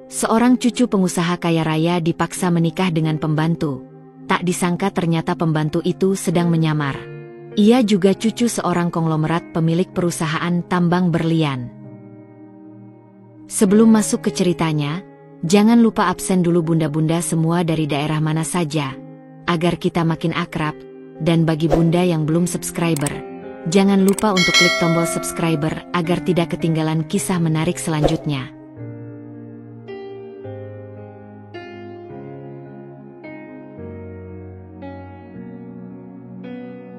Seorang cucu pengusaha kaya raya dipaksa menikah dengan pembantu. Tak disangka ternyata pembantu itu sedang menyamar. Ia juga cucu seorang konglomerat pemilik perusahaan tambang berlian. Sebelum masuk ke ceritanya, jangan lupa absen dulu bunda-bunda semua dari daerah mana saja, agar kita makin akrab. Dan bagi bunda yang belum subscriber, jangan lupa untuk klik tombol subscriber agar tidak ketinggalan kisah menarik selanjutnya.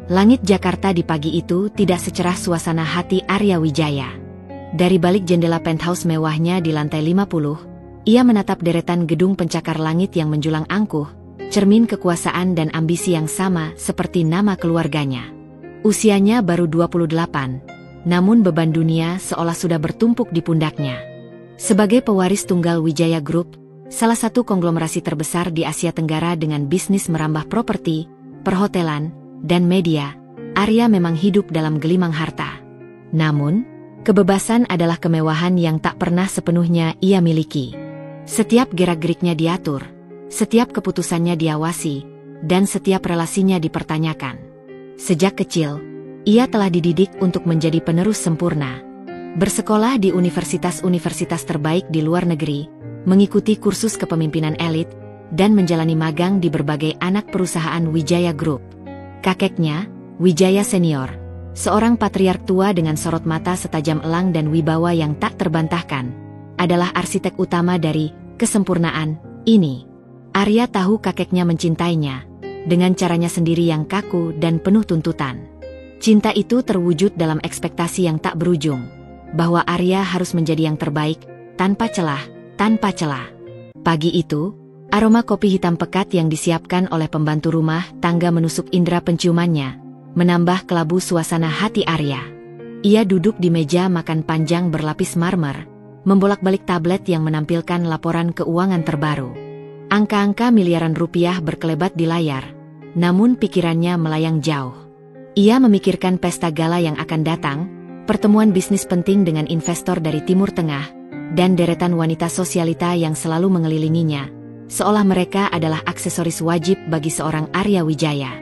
Langit Jakarta di pagi itu tidak secerah suasana hati Arya Wijaya. Dari balik jendela penthouse mewahnya di lantai 50, ia menatap deretan gedung pencakar langit yang menjulang angkuh, cermin kekuasaan dan ambisi yang sama seperti nama keluarganya. Usianya baru 28, namun beban dunia seolah sudah bertumpuk di pundaknya. Sebagai pewaris tunggal Wijaya Group, salah satu konglomerasi terbesar di Asia Tenggara dengan bisnis merambah properti, perhotelan, dan media, Arya memang hidup dalam gelimang harta. Namun, kebebasan adalah kemewahan yang tak pernah sepenuhnya ia miliki. Setiap gerak-geriknya diatur, setiap keputusannya diawasi, dan setiap relasinya dipertanyakan. Sejak kecil, ia telah dididik untuk menjadi penerus sempurna. Bersekolah di universitas-universitas terbaik di luar negeri, mengikuti kursus kepemimpinan elit, dan menjalani magang di berbagai anak perusahaan Wijaya Group. Kakeknya, Wijaya Senior, seorang patriark tua dengan sorot mata setajam elang dan wibawa yang tak terbantahkan, adalah arsitek utama dari kesempurnaan ini. Arya tahu kakeknya mencintainya, dengan caranya sendiri yang kaku dan penuh tuntutan. Cinta itu terwujud dalam ekspektasi yang tak berujung, bahwa Arya harus menjadi yang terbaik, tanpa celah, tanpa celah. Pagi itu, aroma kopi hitam pekat yang disiapkan oleh pembantu rumah tangga menusuk indera penciumannya, menambah kelabu suasana hati Arya. Ia duduk di meja makan panjang berlapis marmer, membolak-balik tablet yang menampilkan laporan keuangan terbaru. Angka-angka miliaran rupiah berkelebat di layar, namun pikirannya melayang jauh. Ia memikirkan pesta gala yang akan datang, pertemuan bisnis penting dengan investor dari Timur Tengah, dan deretan wanita sosialita yang selalu mengelilinginya, seolah mereka adalah aksesoris wajib bagi seorang Arya Wijaya.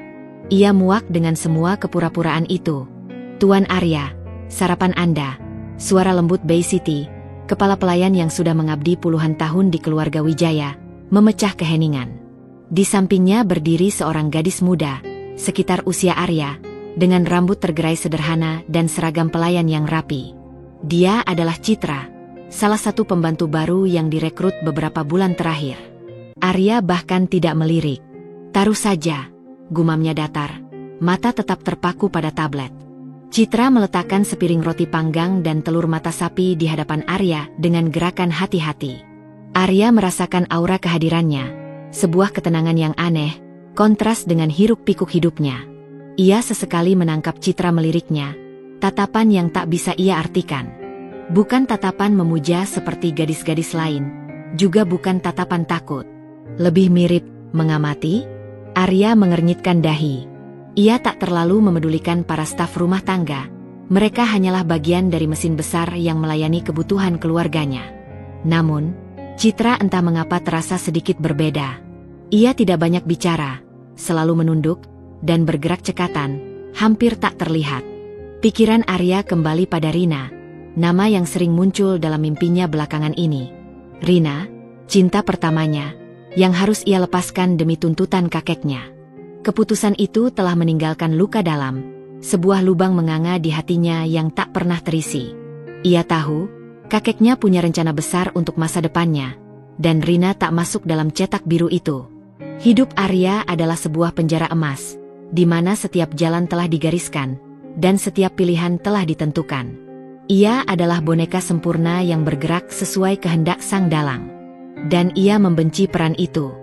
Ia muak dengan semua kepura-puraan itu. "Tuan Arya, sarapan Anda." Suara lembut Bay City, kepala pelayan yang sudah mengabdi puluhan tahun di keluarga Wijaya, memecah keheningan. Di sampingnya berdiri seorang gadis muda, sekitar usia Arya, dengan rambut tergerai sederhana dan seragam pelayan yang rapi. Dia adalah Citra, salah satu pembantu baru yang direkrut beberapa bulan terakhir. Arya bahkan tidak melirik. "Taruh saja," gumamnya datar, mata tetap terpaku pada tablet. Citra meletakkan sepiring roti panggang dan telur mata sapi di hadapan Arya dengan gerakan hati-hati. Arya merasakan aura kehadirannya, sebuah ketenangan yang aneh, kontras dengan hiruk-pikuk hidupnya. Ia sesekali menangkap Citra meliriknya, tatapan yang tak bisa ia artikan. Bukan tatapan memuja seperti gadis-gadis lain, juga bukan tatapan takut. Lebih mirip mengamati. Arya mengernyitkan dahi. Ia tak terlalu memedulikan para staf rumah tangga. Mereka hanyalah bagian dari mesin besar yang melayani kebutuhan keluarganya. Namun, Citra entah mengapa terasa sedikit berbeda. Ia tidak banyak bicara, selalu menunduk, dan bergerak cekatan, hampir tak terlihat. Pikiran Arya kembali pada Rina, nama yang sering muncul dalam mimpinya belakangan ini. Rina, cinta pertamanya, yang harus ia lepaskan demi tuntutan kakeknya. Keputusan itu telah meninggalkan luka dalam, sebuah lubang menganga di hatinya yang tak pernah terisi. Ia tahu, kakeknya punya rencana besar untuk masa depannya, dan Rina tak masuk dalam cetak biru itu. Hidup Arya adalah sebuah penjara emas, di mana setiap jalan telah digariskan, dan setiap pilihan telah ditentukan. Ia adalah boneka sempurna yang bergerak sesuai kehendak sang dalang. Dan ia membenci peran itu.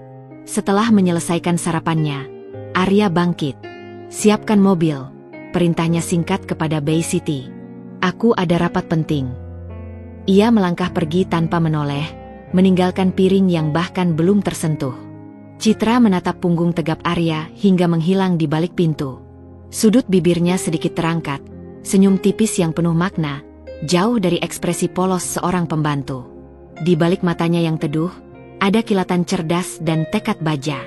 Setelah menyelesaikan sarapannya, Arya bangkit. "Siapkan mobil," perintahnya singkat kepada Bay City. "Aku ada rapat penting." Ia melangkah pergi tanpa menoleh, meninggalkan piring yang bahkan belum tersentuh. Citra menatap punggung tegap Arya hingga menghilang di balik pintu. Sudut bibirnya sedikit terangkat, senyum tipis yang penuh makna, jauh dari ekspresi polos seorang pembantu. Di balik matanya yang teduh, ada kilatan cerdas dan tekad baja.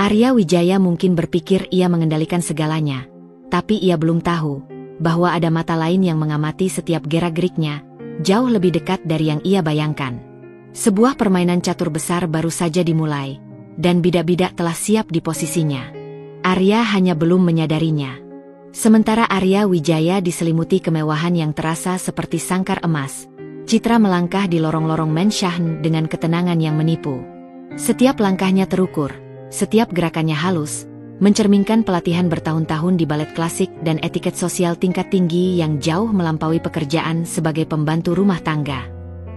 Arya Wijaya mungkin berpikir ia mengendalikan segalanya, tapi ia belum tahu bahwa ada mata lain yang mengamati setiap gerak-geriknya, jauh lebih dekat dari yang ia bayangkan. Sebuah permainan catur besar baru saja dimulai, dan bidak-bidak telah siap di posisinya. Arya hanya belum menyadarinya. Sementara Arya Wijaya diselimuti kemewahan yang terasa seperti sangkar emas, Citra melangkah di lorong-lorong Menshahn dengan ketenangan yang menipu. Setiap langkahnya terukur, setiap gerakannya halus, mencerminkan pelatihan bertahun-tahun di balet klasik dan etiket sosial tingkat tinggi yang jauh melampaui pekerjaan sebagai pembantu rumah tangga.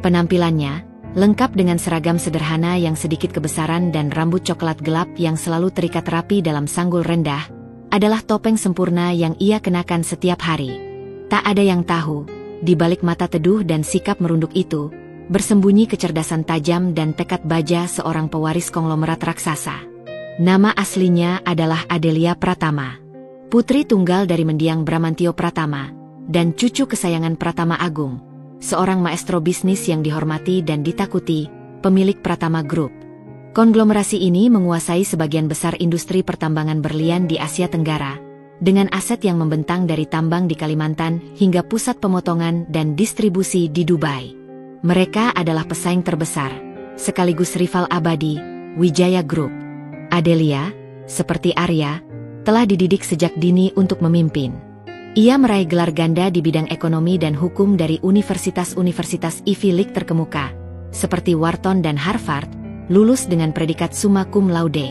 Penampilannya, lengkap dengan seragam sederhana yang sedikit kebesaran dan rambut coklat gelap yang selalu terikat rapi dalam sanggul rendah, adalah topeng sempurna yang ia kenakan setiap hari. Tak ada yang tahu, di balik mata teduh dan sikap merunduk itu, bersembunyi kecerdasan tajam dan tekad baja seorang pewaris konglomerat raksasa. Nama aslinya adalah Adelia Pratama, putri tunggal dari mendiang Bramantio Pratama, dan cucu kesayangan Pratama Agung, seorang maestro bisnis yang dihormati dan ditakuti, pemilik Pratama Group. Konglomerasi ini menguasai sebagian besar industri pertambangan berlian di Asia Tenggara, dengan aset yang membentang dari tambang di Kalimantan hingga pusat pemotongan dan distribusi di Dubai. Mereka adalah pesaing terbesar, sekaligus rival abadi, Wijaya Group. Adelia, seperti Arya, telah dididik sejak dini untuk memimpin. Ia meraih gelar ganda di bidang ekonomi dan hukum dari universitas-universitas Ivy League terkemuka, seperti Wharton dan Harvard, lulus dengan predikat summa cum laude.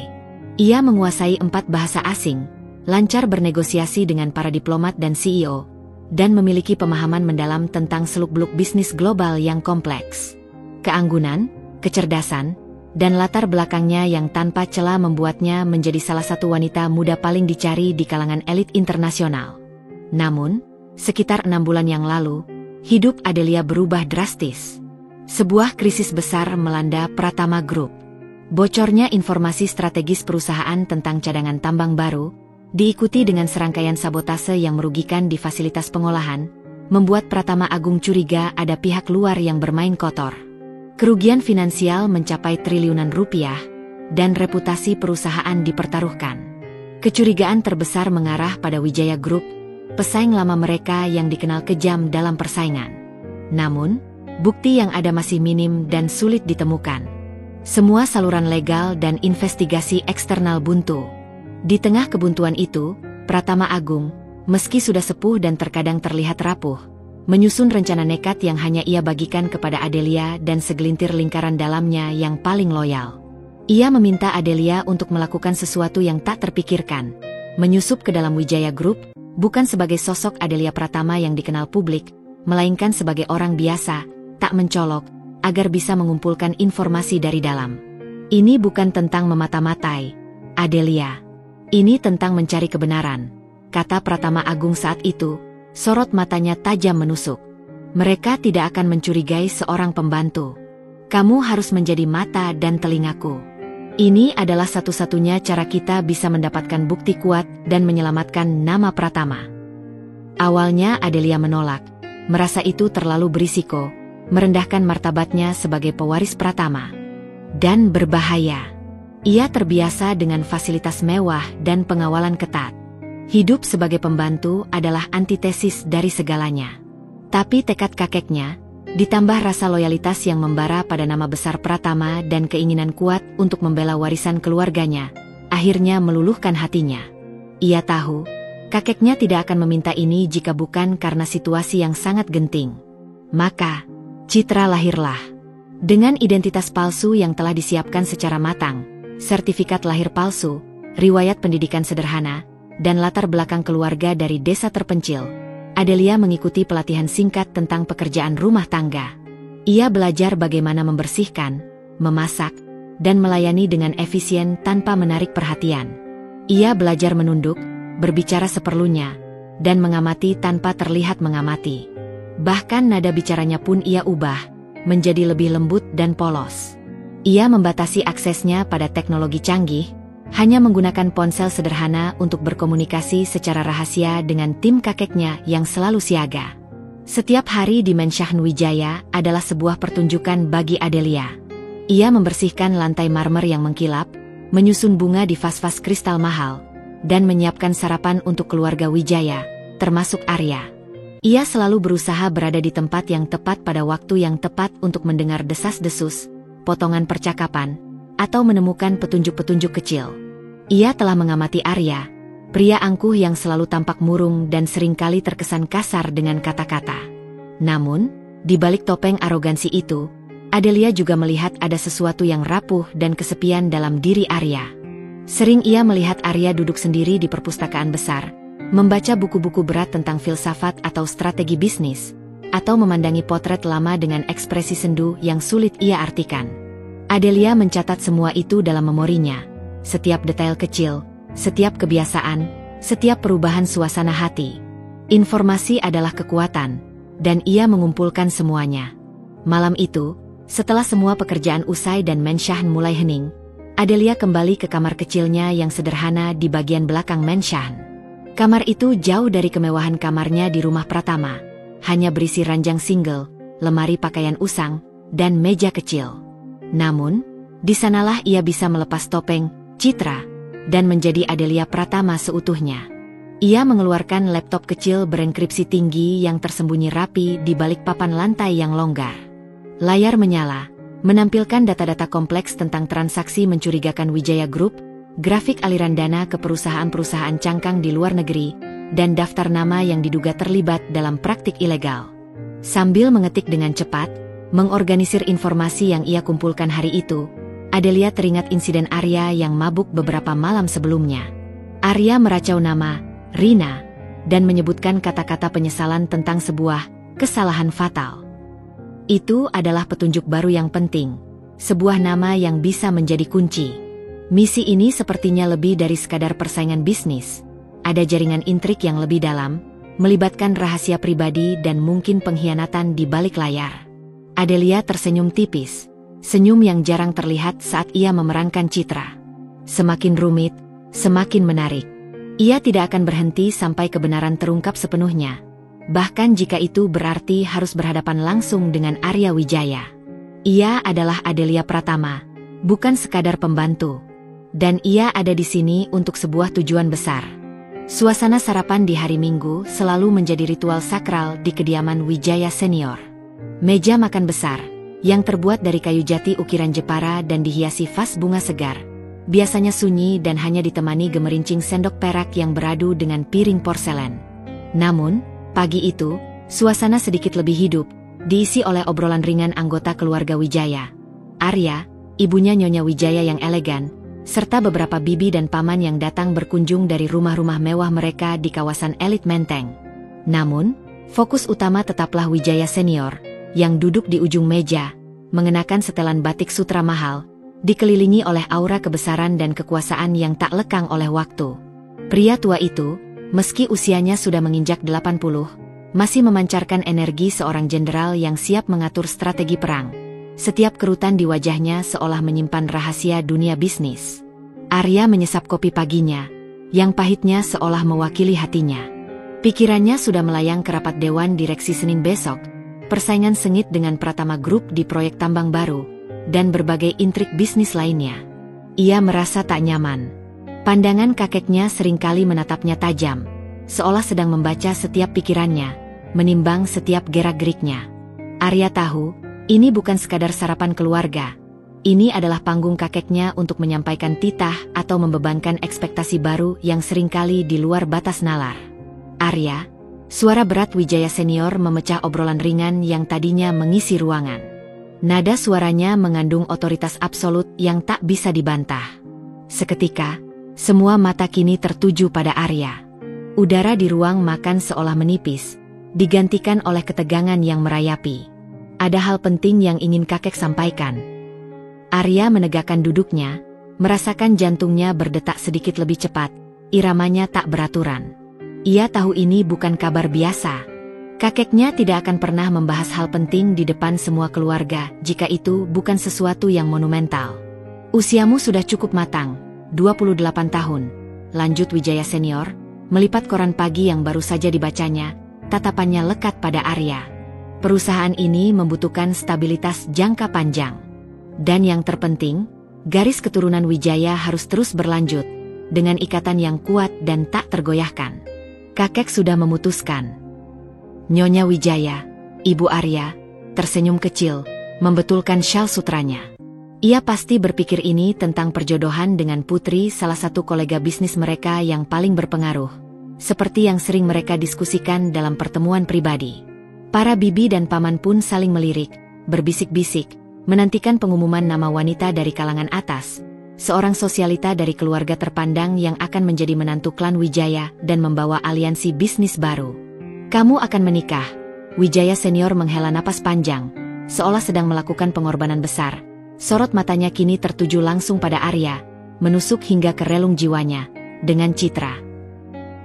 Ia menguasai 4 bahasa asing, lancar bernegosiasi dengan para diplomat dan CEO, dan memiliki pemahaman mendalam tentang seluk-beluk bisnis global yang kompleks. Keanggunan, kecerdasan, dan latar belakangnya yang tanpa celah membuatnya menjadi salah satu wanita muda paling dicari di kalangan elit internasional. Namun, sekitar 6 bulan yang lalu, hidup Adelia berubah drastis. Sebuah krisis besar melanda Pratama Group. Bocornya informasi strategis perusahaan tentang cadangan tambang baru, diikuti dengan serangkaian sabotase yang merugikan di fasilitas pengolahan, membuat Pratama Agung curiga ada pihak luar yang bermain kotor. Kerugian finansial mencapai triliunan rupiah, dan reputasi perusahaan dipertaruhkan. Kecurigaan terbesar mengarah pada Wijaya Group, pesaing lama mereka yang dikenal kejam dalam persaingan. Namun, bukti yang ada masih minim dan sulit ditemukan. Semua saluran legal dan investigasi eksternal buntu. Di tengah kebuntuan itu, Pratama Agung, meski sudah sepuh dan terkadang terlihat rapuh, menyusun rencana nekat yang hanya ia bagikan kepada Adelia dan segelintir lingkaran dalamnya yang paling loyal. Ia meminta Adelia untuk melakukan sesuatu yang tak terpikirkan, menyusup ke dalam Wijaya Group, bukan sebagai sosok Adelia Pratama yang dikenal publik, melainkan sebagai orang biasa, tak mencolok, agar bisa mengumpulkan informasi dari dalam. Ini bukan tentang memata-matai, Adelia. Ini tentang mencari kebenaran, kata Pratama Agung saat itu, sorot matanya tajam menusuk. Mereka tidak akan mencurigai seorang pembantu. Kamu harus menjadi mata dan telingaku. Ini adalah satu-satunya cara kita bisa mendapatkan bukti kuat dan menyelamatkan nama Pratama. Awalnya Adelia menolak, merasa itu terlalu berisiko, merendahkan martabatnya sebagai pewaris Pratama. Dan berbahaya. Ia terbiasa dengan fasilitas mewah dan pengawalan ketat. Hidup sebagai pembantu adalah antitesis dari segalanya. Tapi tekad kakeknya, ditambah rasa loyalitas yang membara pada nama besar Pratama dan keinginan kuat untuk membela warisan keluarganya, akhirnya meluluhkan hatinya. Ia tahu, kakeknya tidak akan meminta ini jika bukan karena situasi yang sangat genting. Maka, Citra lahirlah. Dengan identitas palsu yang telah disiapkan secara matang, sertifikat lahir palsu, riwayat pendidikan sederhana, dan latar belakang keluarga dari desa terpencil, Adelia mengikuti pelatihan singkat tentang pekerjaan rumah tangga. Ia belajar bagaimana membersihkan, memasak, dan melayani dengan efisien tanpa menarik perhatian. Ia belajar menunduk, berbicara seperlunya, dan mengamati tanpa terlihat mengamati. Bahkan nada bicaranya pun ia ubah, menjadi lebih lembut dan polos. Ia membatasi aksesnya pada teknologi canggih, hanya menggunakan ponsel sederhana untuk berkomunikasi secara rahasia dengan tim kakeknya yang selalu siaga. Setiap hari di Menshan Wijaya adalah sebuah pertunjukan bagi Adelia. Ia membersihkan lantai marmer yang mengkilap, menyusun bunga di vas-vas kristal mahal, dan menyiapkan sarapan untuk keluarga Wijaya, termasuk Arya. Ia selalu berusaha berada di tempat yang tepat pada waktu yang tepat untuk mendengar desas-desus, potongan percakapan, atau menemukan petunjuk-petunjuk kecil. Ia telah mengamati Arya, pria angkuh yang selalu tampak murung dan seringkali terkesan kasar dengan kata-kata. Namun, di balik topeng arogansi itu, Adelia juga melihat ada sesuatu yang rapuh dan kesepian dalam diri Arya. Sering ia melihat Arya duduk sendiri di perpustakaan besar, membaca buku-buku berat tentang filsafat atau strategi bisnis, atau memandangi potret lama dengan ekspresi sendu yang sulit ia artikan. Adelia mencatat semua itu dalam memorinya, setiap detail kecil, setiap kebiasaan, setiap perubahan suasana hati. Informasi adalah kekuatan, dan ia mengumpulkan semuanya. Malam itu, setelah semua pekerjaan usai dan Menshan mulai hening, Adelia kembali ke kamar kecilnya yang sederhana di bagian belakang Menshan. Kamar itu jauh dari kemewahan kamarnya di rumah Pratama, hanya berisi ranjang single, lemari pakaian usang, dan meja kecil. Namun, di sanalah ia bisa melepas topeng, citra, dan menjadi Adelia Pratama seutuhnya. Ia mengeluarkan laptop kecil berenkripsi tinggi yang tersembunyi rapi di balik papan lantai yang longgar. Layar menyala, menampilkan data-data kompleks tentang transaksi mencurigakan Wijaya Group, grafik aliran dana ke perusahaan-perusahaan cangkang di luar negeri, dan daftar nama yang diduga terlibat dalam praktik ilegal. Sambil mengetik dengan cepat, mengorganisir informasi yang ia kumpulkan hari itu, Adelia teringat insiden Arya yang mabuk beberapa malam sebelumnya. Arya meracau nama Rina dan menyebutkan kata-kata penyesalan tentang sebuah kesalahan fatal. Itu adalah petunjuk baru yang penting, sebuah nama yang bisa menjadi kunci. Misi ini sepertinya lebih dari sekadar persaingan bisnis. Ada jaringan intrik yang lebih dalam, melibatkan rahasia pribadi dan mungkin pengkhianatan di balik layar. Adelia tersenyum tipis, senyum yang jarang terlihat saat ia memerankan citra. Semakin rumit, semakin menarik. Ia tidak akan berhenti sampai kebenaran terungkap sepenuhnya. Bahkan jika itu berarti harus berhadapan langsung dengan Arya Wijaya. Ia adalah Adelia Pratama, bukan sekadar pembantu. Dan ia ada di sini untuk sebuah tujuan besar. Suasana sarapan di hari Minggu selalu menjadi ritual sakral di kediaman Wijaya Senior. Meja makan besar, yang terbuat dari kayu jati ukiran Jepara dan dihiasi vas bunga segar, biasanya sunyi dan hanya ditemani gemerincing sendok perak yang beradu dengan piring porselen. Namun, pagi itu, suasana sedikit lebih hidup, diisi oleh obrolan ringan anggota keluarga Wijaya. Arya, ibunya Nyonya Wijaya yang elegan, serta beberapa bibi dan paman yang datang berkunjung dari rumah-rumah mewah mereka di kawasan elit Menteng. Namun, fokus utama tetaplah Wijaya Senior, yang duduk di ujung meja, mengenakan setelan batik sutra mahal, dikelilingi oleh aura kebesaran dan kekuasaan yang tak lekang oleh waktu. Pria tua itu, meski usianya sudah menginjak 80, masih memancarkan energi seorang jenderal yang siap mengatur strategi perang. Setiap kerutan di wajahnya seolah menyimpan rahasia dunia bisnis. Arya menyesap kopi paginya, yang pahitnya seolah mewakili hatinya. Pikirannya sudah melayang ke rapat dewan direksi Senin besok, persaingan sengit dengan Pratama Group di proyek tambang baru, dan berbagai intrik bisnis lainnya. Ia merasa tak nyaman. Pandangan kakeknya seringkali menatapnya tajam, seolah sedang membaca setiap pikirannya, menimbang setiap gerak-geriknya. Arya tahu, ini bukan sekadar sarapan keluarga. Ini adalah panggung kakeknya untuk menyampaikan titah atau membebankan ekspektasi baru yang seringkali di luar batas nalar. Arya, suara berat Wijaya Senior memecah obrolan ringan yang tadinya mengisi ruangan. Nada suaranya mengandung otoritas absolut yang tak bisa dibantah. Seketika, semua mata kini tertuju pada Arya. Udara di ruang makan seolah menipis, digantikan oleh ketegangan yang merayapi. Ada hal penting yang ingin kakek sampaikan. Arya menegakkan duduknya, merasakan jantungnya berdetak sedikit lebih cepat, iramanya tak beraturan. Ia tahu ini bukan kabar biasa. Kakeknya tidak akan pernah membahas hal penting di depan semua keluarga jika itu bukan sesuatu yang monumental. Usiamu sudah cukup matang, 28 tahun, lanjut Wijaya Senior, melipat koran pagi yang baru saja dibacanya, tatapannya lekat pada Arya. Perusahaan ini membutuhkan stabilitas jangka panjang. Dan yang terpenting, garis keturunan Wijaya harus terus berlanjut, dengan ikatan yang kuat dan tak tergoyahkan. Kakek sudah memutuskan. Nyonya Wijaya, Ibu Arya, tersenyum kecil, membetulkan syal sutranya. Ia pasti berpikir ini tentang perjodohan dengan putri salah satu kolega bisnis mereka yang paling berpengaruh, seperti yang sering mereka diskusikan dalam pertemuan pribadi. Para bibi dan paman pun saling melirik, berbisik-bisik, menantikan pengumuman nama wanita dari kalangan atas, seorang sosialita dari keluarga terpandang yang akan menjadi menantu klan Wijaya dan membawa aliansi bisnis baru. Kamu akan menikah. Wijaya senior menghela napas panjang, seolah sedang melakukan pengorbanan besar. Sorot matanya kini tertuju langsung pada Arya, menusuk hingga ke relung jiwanya, dengan citra.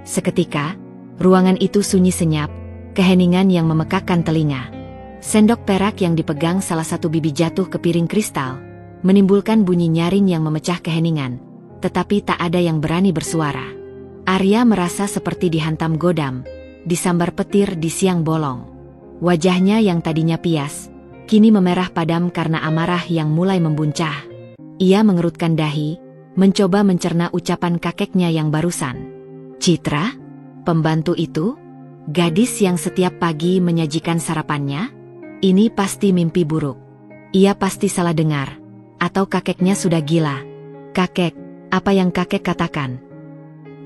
Seketika, ruangan itu sunyi senyap, keheningan yang memekakkan telinga. Sendok perak yang dipegang salah satu bibi jatuh ke piring kristal, menimbulkan bunyi nyaring yang memecah keheningan, tetapi tak ada yang berani bersuara. Arya merasa seperti dihantam godam, disambar petir di siang bolong. Wajahnya yang tadinya pias, kini memerah padam karena amarah yang mulai membuncah. Ia mengerutkan dahi, mencoba mencerna ucapan kakeknya yang barusan. Citra? Pembantu itu? Gadis yang setiap pagi menyajikan sarapannya? Ini pasti mimpi buruk. Ia pasti salah dengar. Atau kakeknya sudah gila. Kakek, apa yang kakek katakan?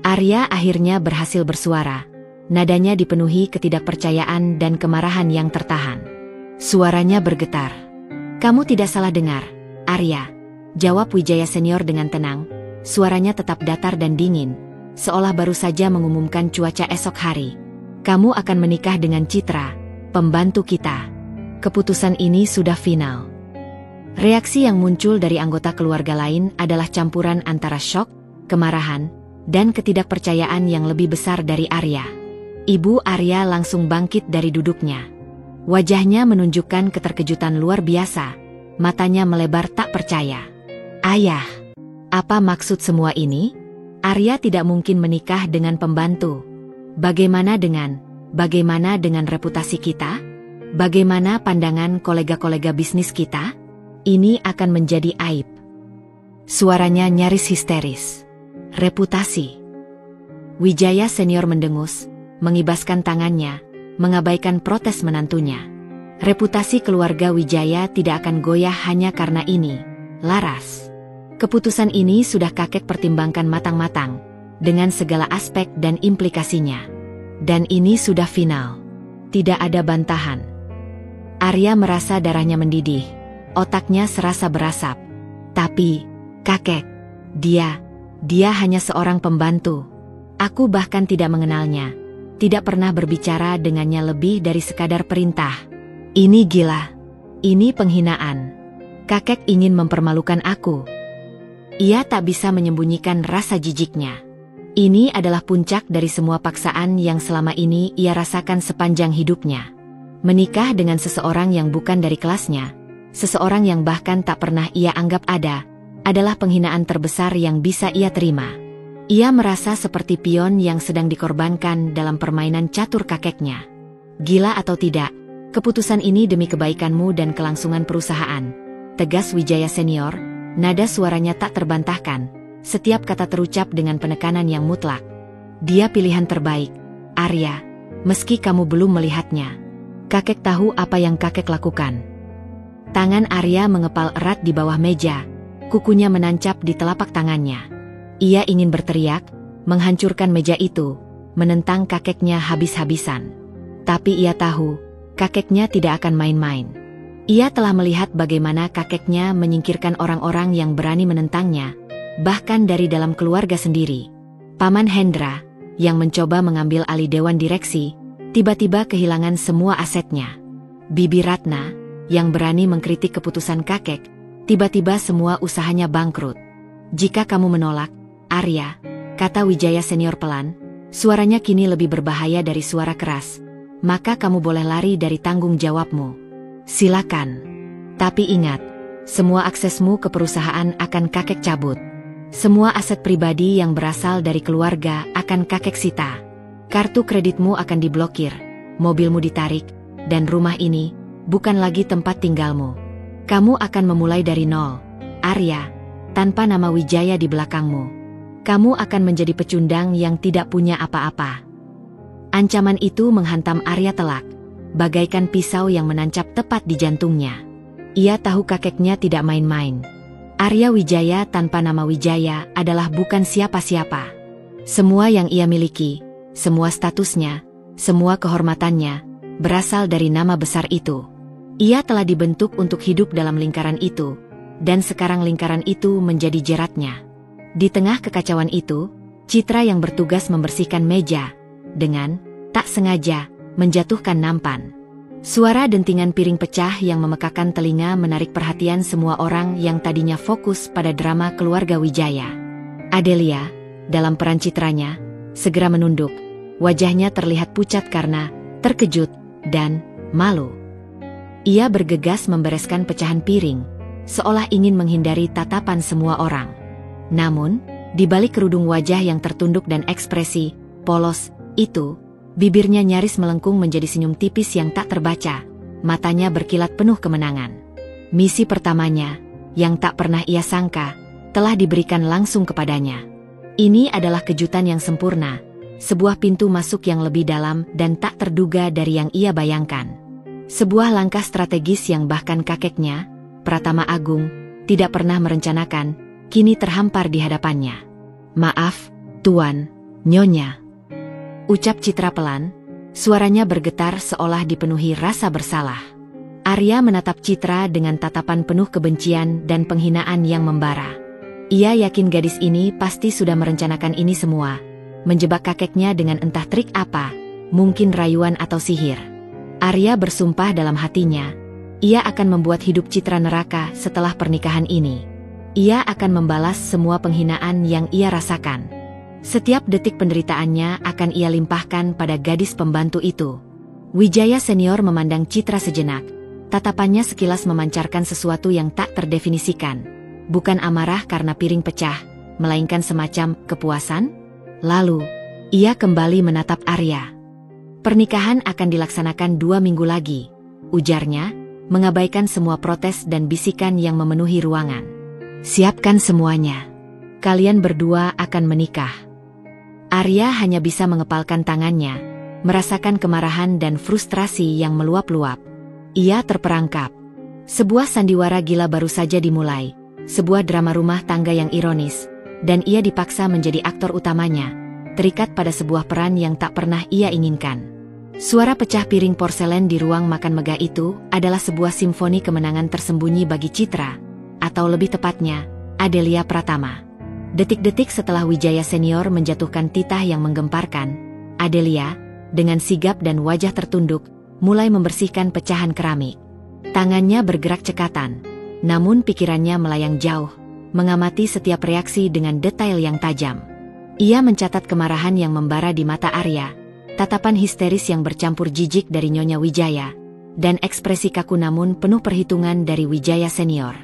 Arya akhirnya berhasil bersuara. Nadanya dipenuhi ketidakpercayaan dan kemarahan yang tertahan. Suaranya bergetar. Kamu tidak salah dengar, Arya. Jawab Wijaya senior dengan tenang. Suaranya tetap datar dan dingin, seolah baru saja mengumumkan cuaca esok hari. Kamu akan menikah dengan Citra, pembantu kita. Keputusan ini sudah final. Reaksi yang muncul dari anggota keluarga lain adalah campuran antara syok, kemarahan, dan ketidakpercayaan yang lebih besar dari Arya. Ibu Arya langsung bangkit dari duduknya. Wajahnya menunjukkan keterkejutan luar biasa, matanya melebar tak percaya. Ayah, apa maksud semua ini? Arya tidak mungkin menikah dengan pembantu. Bagaimana dengan reputasi kita? Bagaimana pandangan kolega-kolega bisnis kita? Ini akan menjadi aib. Suaranya nyaris histeris. Reputasi. Wijaya senior mendengus, mengibaskan tangannya, mengabaikan protes menantunya. Reputasi keluarga Wijaya tidak akan goyah hanya karena ini, Laras. Keputusan ini sudah kakek pertimbangkan matang-matang, dengan segala aspek dan implikasinya. Dan ini sudah final. Tidak ada bantahan. Arya merasa darahnya mendidih, otaknya serasa berasap. Tapi, kakek, dia hanya seorang pembantu. Aku bahkan tidak mengenalnya. Tidak pernah berbicara dengannya lebih dari sekadar perintah. Ini gila. Ini penghinaan. Kakek ingin mempermalukan aku. Ia tak bisa menyembunyikan rasa jijiknya. Ini adalah puncak dari semua paksaan yang selama ini ia rasakan sepanjang hidupnya. Menikah dengan seseorang yang bukan dari kelasnya, seseorang yang bahkan tak pernah ia anggap ada, adalah penghinaan terbesar yang bisa ia terima. Ia merasa seperti pion yang sedang dikorbankan dalam permainan catur kakeknya. Gila atau tidak, keputusan ini demi kebaikanmu dan kelangsungan perusahaan. Tegas Wijaya senior, nada suaranya tak terbantahkan, setiap kata terucap dengan penekanan yang mutlak. Dia pilihan terbaik, Arya, meski kamu belum melihatnya. Kakek tahu apa yang kakek lakukan. Tangan Arya mengepal erat di bawah meja, kukunya menancap di telapak tangannya. Ia ingin berteriak, menghancurkan meja itu, menentang kakeknya habis-habisan. Tapi ia tahu, kakeknya tidak akan main-main. Ia telah melihat bagaimana kakeknya menyingkirkan orang-orang yang berani menentangnya, bahkan dari dalam keluarga sendiri. Paman Hendra, yang mencoba mengambil alih dewan direksi, tiba-tiba kehilangan semua asetnya. Bibi Ratna, yang berani mengkritik keputusan kakek, tiba-tiba semua usahanya bangkrut. Jika kamu menolak, Arya, kata Wijaya senior pelan, suaranya kini lebih berbahaya dari suara keras, maka kamu boleh lari dari tanggung jawabmu. Silakan. Tapi ingat, semua aksesmu ke perusahaan akan kakek cabut. Semua aset pribadi yang berasal dari keluarga akan kakek sita. Kartu kreditmu akan diblokir. mobilmu ditarik, dan rumah ini bukan lagi tempat tinggalmu. Kamu akan memulai dari nol, Arya, tanpa nama Wijaya di belakangmu. Kamu akan menjadi pecundang yang tidak punya apa-apa. Ancaman itu menghantam Arya telak, bagaikan pisau yang menancap tepat di jantungnya. Ia tahu kakeknya tidak main-main. Arya Wijaya tanpa nama Wijaya adalah bukan siapa-siapa. Semua yang ia miliki, semua statusnya, semua kehormatannya, berasal dari nama besar itu. Ia telah dibentuk untuk hidup dalam lingkaran itu, dan sekarang lingkaran itu menjadi jeratnya. Di tengah kekacauan itu, Citra yang bertugas membersihkan meja, dengan tak sengaja menjatuhkan nampan. Suara dentingan piring pecah yang memekakan telinga menarik perhatian semua orang yang tadinya fokus pada drama keluarga Wijaya. Adelia, dalam peran Citranya, segera menunduk. Wajahnya terlihat pucat karena terkejut dan malu. Ia bergegas membereskan pecahan piring, seolah ingin menghindari tatapan semua orang. Namun, di balik kerudung wajah yang tertunduk dan ekspresi polos itu, bibirnya nyaris melengkung menjadi senyum tipis yang tak terbaca, matanya berkilat penuh kemenangan. Misi pertamanya, yang tak pernah ia sangka, telah diberikan langsung kepadanya. Ini adalah kejutan yang sempurna, sebuah pintu masuk yang lebih dalam dan tak terduga dari yang ia bayangkan. Sebuah langkah strategis yang bahkan kakeknya, Pratama Agung, tidak pernah merencanakan, kini terhampar di hadapannya. "Maaf, Tuan, Nyonya," ucap Citra pelan, suaranya bergetar seolah dipenuhi rasa bersalah. Arya menatap Citra dengan tatapan penuh kebencian dan penghinaan yang membara. Ia yakin gadis ini pasti sudah merencanakan ini semua, menjebak kakeknya dengan entah trik apa, mungkin rayuan atau sihir. Arya bersumpah dalam hatinya, ia akan membuat hidup Citra neraka setelah pernikahan ini. Ia akan membalas semua penghinaan yang ia rasakan. Setiap detik penderitaannya akan ia limpahkan pada gadis pembantu itu. Wijaya senior memandang Citra sejenak. Tatapannya sekilas memancarkan sesuatu yang tak terdefinisikan. Bukan amarah karena piring pecah, melainkan semacam kepuasan. Lalu, ia kembali menatap Arya. "Pernikahan akan dilaksanakan 2 minggu lagi," ujarnya, mengabaikan semua protes dan bisikan yang memenuhi ruangan. "Siapkan semuanya. Kalian berdua akan menikah." Arya hanya bisa mengepalkan tangannya, merasakan kemarahan dan frustrasi yang meluap-luap. Ia terperangkap. Sebuah sandiwara gila baru saja dimulai, sebuah drama rumah tangga yang ironis, dan ia dipaksa menjadi aktor utamanya, terikat pada sebuah peran yang tak pernah ia inginkan. Suara pecah piring porselen di ruang makan megah itu adalah sebuah simfoni kemenangan tersembunyi bagi Citra, atau lebih tepatnya, Adelia Pratama. Detik-detik setelah Wijaya senior menjatuhkan titah yang menggemparkan, Adelia, dengan sigap dan wajah tertunduk, mulai membersihkan pecahan keramik. Tangannya bergerak cekatan, namun pikirannya melayang jauh, mengamati setiap reaksi dengan detail yang tajam. Ia mencatat kemarahan yang membara di mata Arya, tatapan histeris yang bercampur jijik dari Nyonya Wijaya, dan ekspresi kaku namun penuh perhitungan dari Wijaya senior.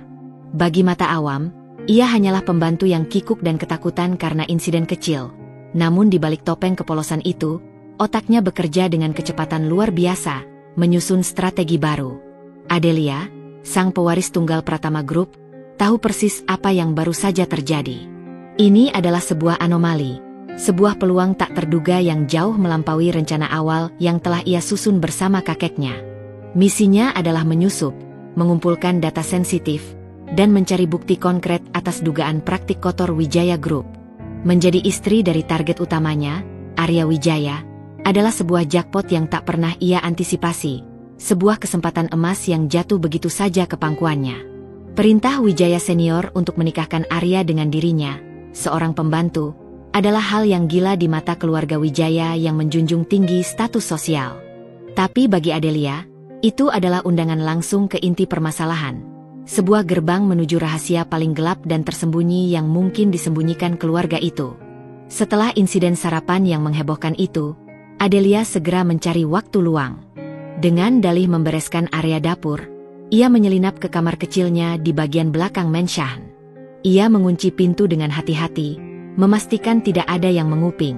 Bagi mata awam, ia hanyalah pembantu yang kikuk dan ketakutan karena insiden kecil. Namun di balik topeng kepolosan itu, otaknya bekerja dengan kecepatan luar biasa, menyusun strategi baru. Adelia, sang pewaris tunggal Pratama Group, tahu persis apa yang baru saja terjadi. Ini adalah sebuah anomali, sebuah peluang tak terduga yang jauh melampaui rencana awal yang telah ia susun bersama kakeknya. Misinya adalah menyusup, mengumpulkan data sensitif, dan mencari bukti konkret atas dugaan praktik kotor Wijaya Group. Menjadi istri dari target utamanya, Arya Wijaya, adalah sebuah jackpot yang tak pernah ia antisipasi, sebuah kesempatan emas yang jatuh begitu saja ke pangkuannya. Perintah Wijaya senior untuk menikahkan Arya dengan dirinya, seorang pembantu, adalah hal yang gila di mata keluarga Wijaya yang menjunjung tinggi status sosial. Tapi bagi Adelia, itu adalah undangan langsung ke inti permasalahan. Sebuah gerbang menuju rahasia paling gelap dan tersembunyi yang mungkin disembunyikan keluarga itu. Setelah insiden sarapan yang menghebohkan itu, Adelia segera mencari waktu luang. Dengan dalih membereskan area dapur, ia menyelinap ke kamar kecilnya di bagian belakang Menshan. Ia mengunci pintu dengan hati-hati, memastikan tidak ada yang menguping.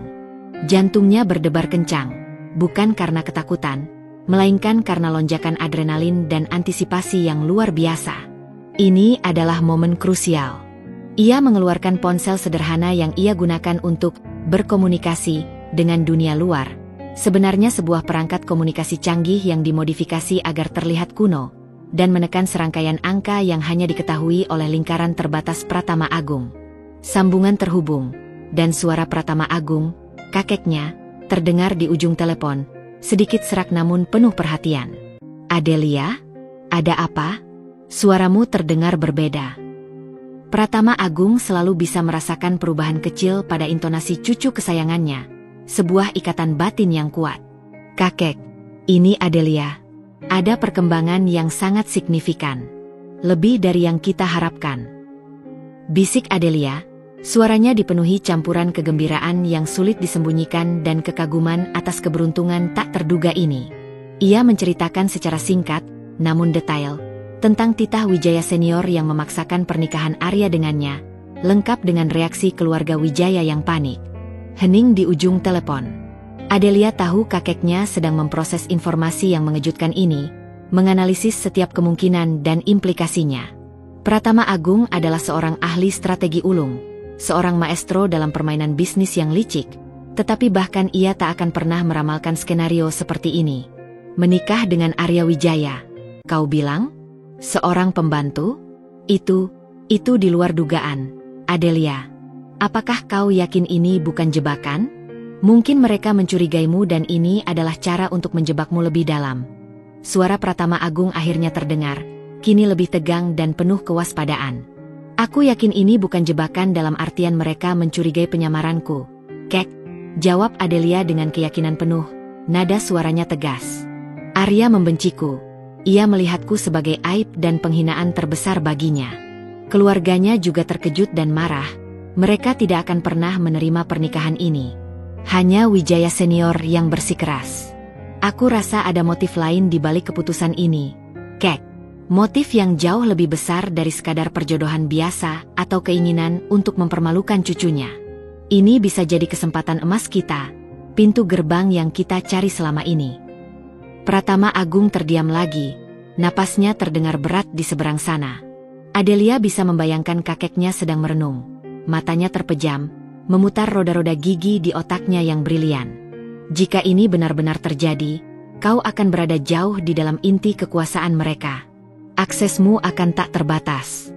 Jantungnya berdebar kencang, bukan karena ketakutan, melainkan karena lonjakan adrenalin dan antisipasi yang luar biasa. Ini adalah momen krusial. Ia mengeluarkan ponsel sederhana yang ia gunakan untuk berkomunikasi dengan dunia luar. Sebenarnya sebuah perangkat komunikasi canggih yang dimodifikasi agar terlihat kuno, dan menekan serangkaian angka yang hanya diketahui oleh lingkaran terbatas Pratama Agung. Sambungan terhubung, dan suara Pratama Agung, kakeknya, terdengar di ujung telepon, sedikit serak namun penuh perhatian. "Adelia? Ada apa? Suaramu terdengar berbeda." Pratama Agung selalu bisa merasakan perubahan kecil pada intonasi cucu kesayangannya, sebuah ikatan batin yang kuat. "Kakek, ini Adelia. Ada perkembangan yang sangat signifikan. Lebih dari yang kita harapkan." Bisik Adelia, suaranya dipenuhi campuran kegembiraan yang sulit disembunyikan dan kekaguman atas keberuntungan tak terduga ini. Ia menceritakan secara singkat, namun detail, tentang titah Wijaya senior yang memaksakan pernikahan Arya dengannya, lengkap dengan reaksi keluarga Wijaya yang panik. Hening di ujung telepon. Adelia tahu kakeknya sedang memproses informasi yang mengejutkan ini, menganalisis setiap kemungkinan dan implikasinya. Pratama Agung adalah seorang ahli strategi ulung, seorang maestro dalam permainan bisnis yang licik, tetapi bahkan ia tak akan pernah meramalkan skenario seperti ini. "Menikah dengan Arya Wijaya, kau bilang? Seorang pembantu? Itu di luar dugaan, Adelia. Apakah kau yakin ini bukan jebakan? Mungkin mereka mencurigaimu dan ini adalah cara untuk menjebakmu lebih dalam." Suara Pratama Agung akhirnya terdengar, kini lebih tegang dan penuh kewaspadaan. "Aku yakin ini bukan jebakan dalam artian mereka mencurigai penyamaranku, Kek," jawab Adelia dengan keyakinan penuh, nada suaranya tegas. "Arya membenciku. Ia melihatku sebagai aib dan penghinaan terbesar baginya. Keluarganya juga terkejut dan marah. Mereka tidak akan pernah menerima pernikahan ini. Hanya Wijaya senior yang bersikeras. Aku rasa ada motif lain di balik keputusan ini, Kek. Motif yang jauh lebih besar dari sekadar perjodohan biasa atau keinginan untuk mempermalukan cucunya. Ini bisa jadi kesempatan emas kita, pintu gerbang yang kita cari selama ini." Pratama Agung terdiam lagi, napasnya terdengar berat di seberang sana. Adelia bisa membayangkan kakeknya sedang merenung. Matanya terpejam, memutar roda-roda gigi di otaknya yang brilian. "Jika ini benar-benar terjadi, kau akan berada jauh di dalam inti kekuasaan mereka. Aksesmu akan tak terbatas.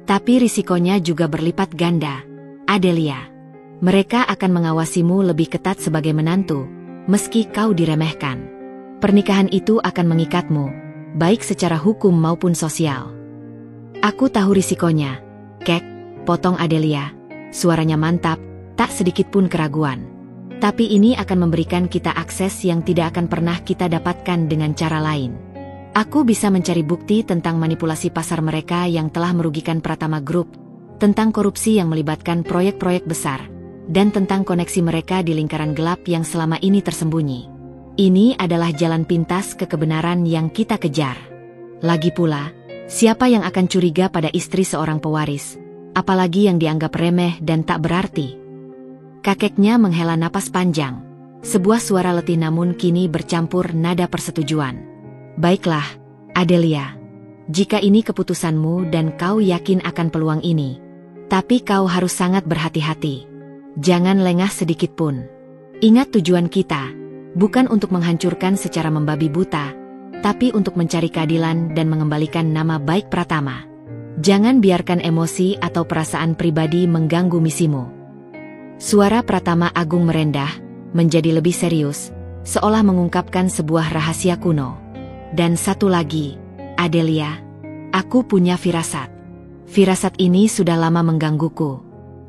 Tapi risikonya juga berlipat ganda, Adelia. Mereka akan mengawasimu lebih ketat sebagai menantu, meski kau diremehkan. Pernikahan itu akan mengikatmu, baik secara hukum maupun sosial." "Aku tahu risikonya, Kek," potong Adelia. Suaranya mantap, tak sedikit pun keraguan. "Tapi ini akan memberikan kita akses yang tidak akan pernah kita dapatkan dengan cara lain. Aku bisa mencari bukti tentang manipulasi pasar mereka yang telah merugikan Pratama Group, tentang korupsi yang melibatkan proyek-proyek besar, dan tentang koneksi mereka di lingkaran gelap yang selama ini tersembunyi. Ini adalah jalan pintas ke kebenaran yang kita kejar. Lagi pula, siapa yang akan curiga pada istri seorang pewaris, apalagi yang dianggap remeh dan tak berarti?" Kakeknya menghela napas panjang, sebuah suara letih namun kini bercampur nada persetujuan. "Baiklah, Adelia. Jika ini keputusanmu dan kau yakin akan peluang ini, tapi kau harus sangat berhati-hati. Jangan lengah sedikit pun. Ingat tujuan kita, bukan untuk menghancurkan secara membabi buta, tapi untuk mencari keadilan dan mengembalikan nama baik Pratama. Jangan biarkan emosi atau perasaan pribadi mengganggu misimu." Suara Pratama Agung merendah, menjadi lebih serius, seolah mengungkapkan sebuah rahasia kuno. "Dan satu lagi, Adelia, aku punya firasat. Firasat ini sudah lama menggangguku.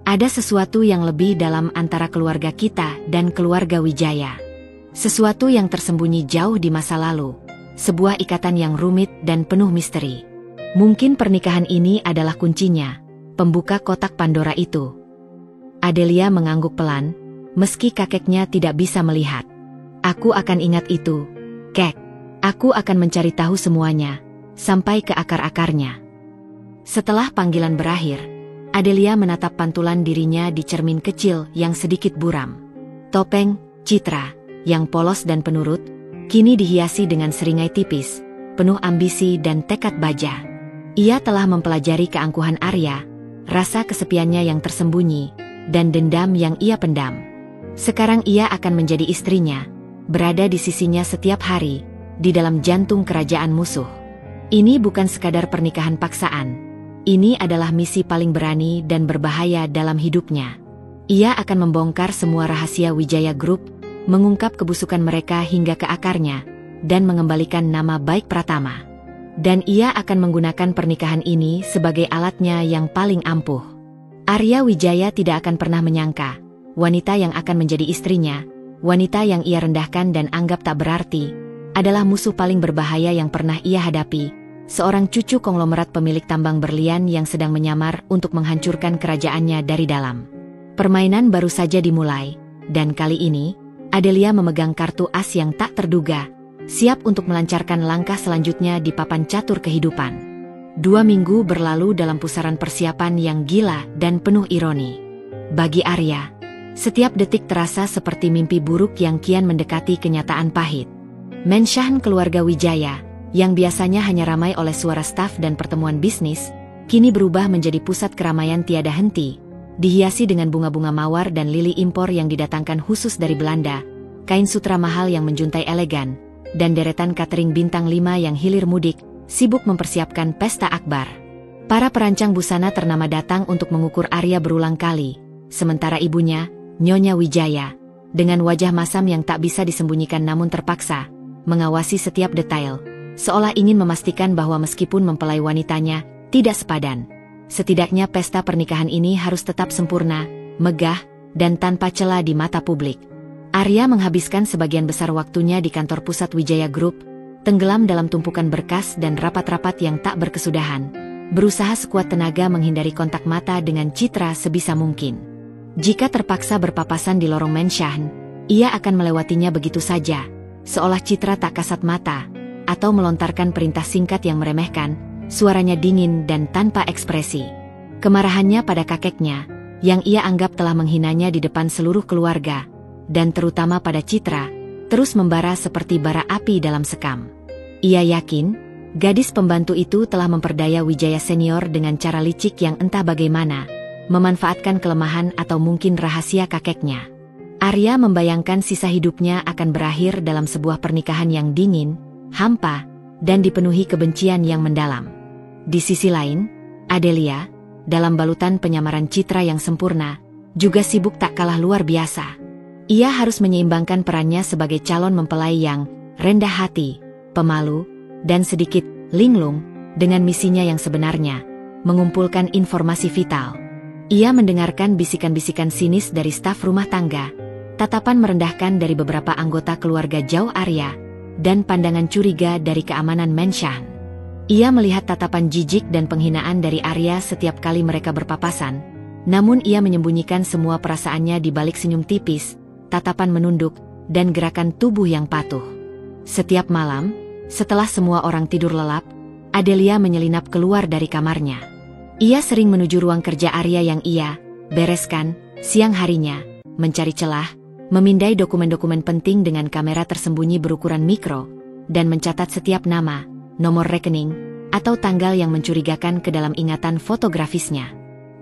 Ada sesuatu yang lebih dalam antara keluarga kita dan keluarga Wijaya. Sesuatu yang tersembunyi jauh di masa lalu, sebuah ikatan yang rumit dan penuh misteri. Mungkin pernikahan ini adalah kuncinya, pembuka kotak Pandora itu." Adelia mengangguk pelan, meski kakeknya tidak bisa melihat. "Aku akan ingat itu, Kek. Aku akan mencari tahu semuanya, sampai ke akar-akarnya." Setelah panggilan berakhir, Adelia menatap pantulan dirinya di cermin kecil yang sedikit buram. Topeng, citra, yang polos dan penurut, kini dihiasi dengan seringai tipis, penuh ambisi dan tekad baja. Ia telah mempelajari keangkuhan Arya, rasa kesepiannya yang tersembunyi, dan dendam yang ia pendam. Sekarang ia akan menjadi istrinya, berada di sisinya setiap hari, di dalam jantung kerajaan musuh. Ini bukan sekadar pernikahan paksaan. Ini adalah misi paling berani dan berbahaya dalam hidupnya. Ia akan membongkar semua rahasia Wijaya Group, mengungkap kebusukan mereka hingga ke akarnya, dan mengembalikan nama baik Pratama. Dan ia akan menggunakan pernikahan ini sebagai alatnya yang paling ampuh. Arya Wijaya tidak akan pernah menyangka, wanita yang akan menjadi istrinya, wanita yang ia rendahkan dan anggap tak berarti, adalah musuh paling berbahaya yang pernah ia hadapi, seorang cucu konglomerat pemilik tambang berlian yang sedang menyamar untuk menghancurkan kerajaannya dari dalam. Permainan baru saja dimulai, dan kali ini, Adelia memegang kartu as yang tak terduga, siap untuk melancarkan langkah selanjutnya di papan catur kehidupan. 2 minggu berlalu dalam pusaran persiapan yang gila dan penuh ironi. Bagi Arya, setiap detik terasa seperti mimpi buruk yang kian mendekati kenyataan pahit. Menshan keluarga Wijaya, yang biasanya hanya ramai oleh suara staf dan pertemuan bisnis, kini berubah menjadi pusat keramaian tiada henti, dihiasi dengan bunga-bunga mawar dan lili impor yang didatangkan khusus dari Belanda, kain sutra mahal yang menjuntai elegan, dan deretan catering bintang 5 yang hilir mudik, sibuk mempersiapkan pesta akbar. Para perancang busana ternama datang untuk mengukur Arya berulang kali, sementara ibunya, Nyonya Wijaya, dengan wajah masam yang tak bisa disembunyikan namun terpaksa, mengawasi setiap detail, seolah ingin memastikan bahwa meskipun mempelai wanitanya tidak sepadan, setidaknya pesta pernikahan ini harus tetap sempurna, megah, dan tanpa celah di mata publik. Arya menghabiskan sebagian besar waktunya di kantor pusat Wijaya Group, tenggelam dalam tumpukan berkas dan rapat-rapat yang tak berkesudahan, berusaha sekuat tenaga menghindari kontak mata dengan Citra sebisa mungkin. Jika terpaksa berpapasan di lorong Menshan, ia akan melewatinya begitu saja, seolah Citra tak kasat mata, atau melontarkan perintah singkat yang meremehkan, suaranya dingin dan tanpa ekspresi. Kemarahannya pada kakeknya, yang ia anggap telah menghinanya di depan seluruh keluarga, dan terutama pada Citra, terus membara seperti bara api dalam sekam. Ia yakin, gadis pembantu itu telah memperdaya Wijaya senior dengan cara licik yang entah bagaimana, memanfaatkan kelemahan atau mungkin rahasia kakeknya. Arya membayangkan sisa hidupnya akan berakhir dalam sebuah pernikahan yang dingin, hampa, dan dipenuhi kebencian yang mendalam. Di sisi lain, Adelia, dalam balutan penyamaran Citra yang sempurna, juga sibuk tak kalah luar biasa. Ia harus menyeimbangkan perannya sebagai calon mempelai yang rendah hati, pemalu, dan sedikit linglung, dengan misinya yang sebenarnya, mengumpulkan informasi vital. Ia mendengarkan bisikan-bisikan sinis dari staf rumah tangga, tatapan merendahkan dari beberapa anggota keluarga jauh Arya, dan pandangan curiga dari keamanan Menshan. Ia melihat tatapan jijik dan penghinaan dari Arya setiap kali mereka berpapasan, namun ia menyembunyikan semua perasaannya di balik senyum tipis, tatapan menunduk, dan gerakan tubuh yang patuh. Setiap malam, setelah semua orang tidur lelap, Adelia menyelinap keluar dari kamarnya. Ia sering menuju ruang kerja Arya yang ia bereskan siang harinya, mencari celah, memindai dokumen-dokumen penting dengan kamera tersembunyi berukuran mikro, dan mencatat setiap nama, nomor rekening, atau tanggal yang mencurigakan ke dalam ingatan fotografisnya.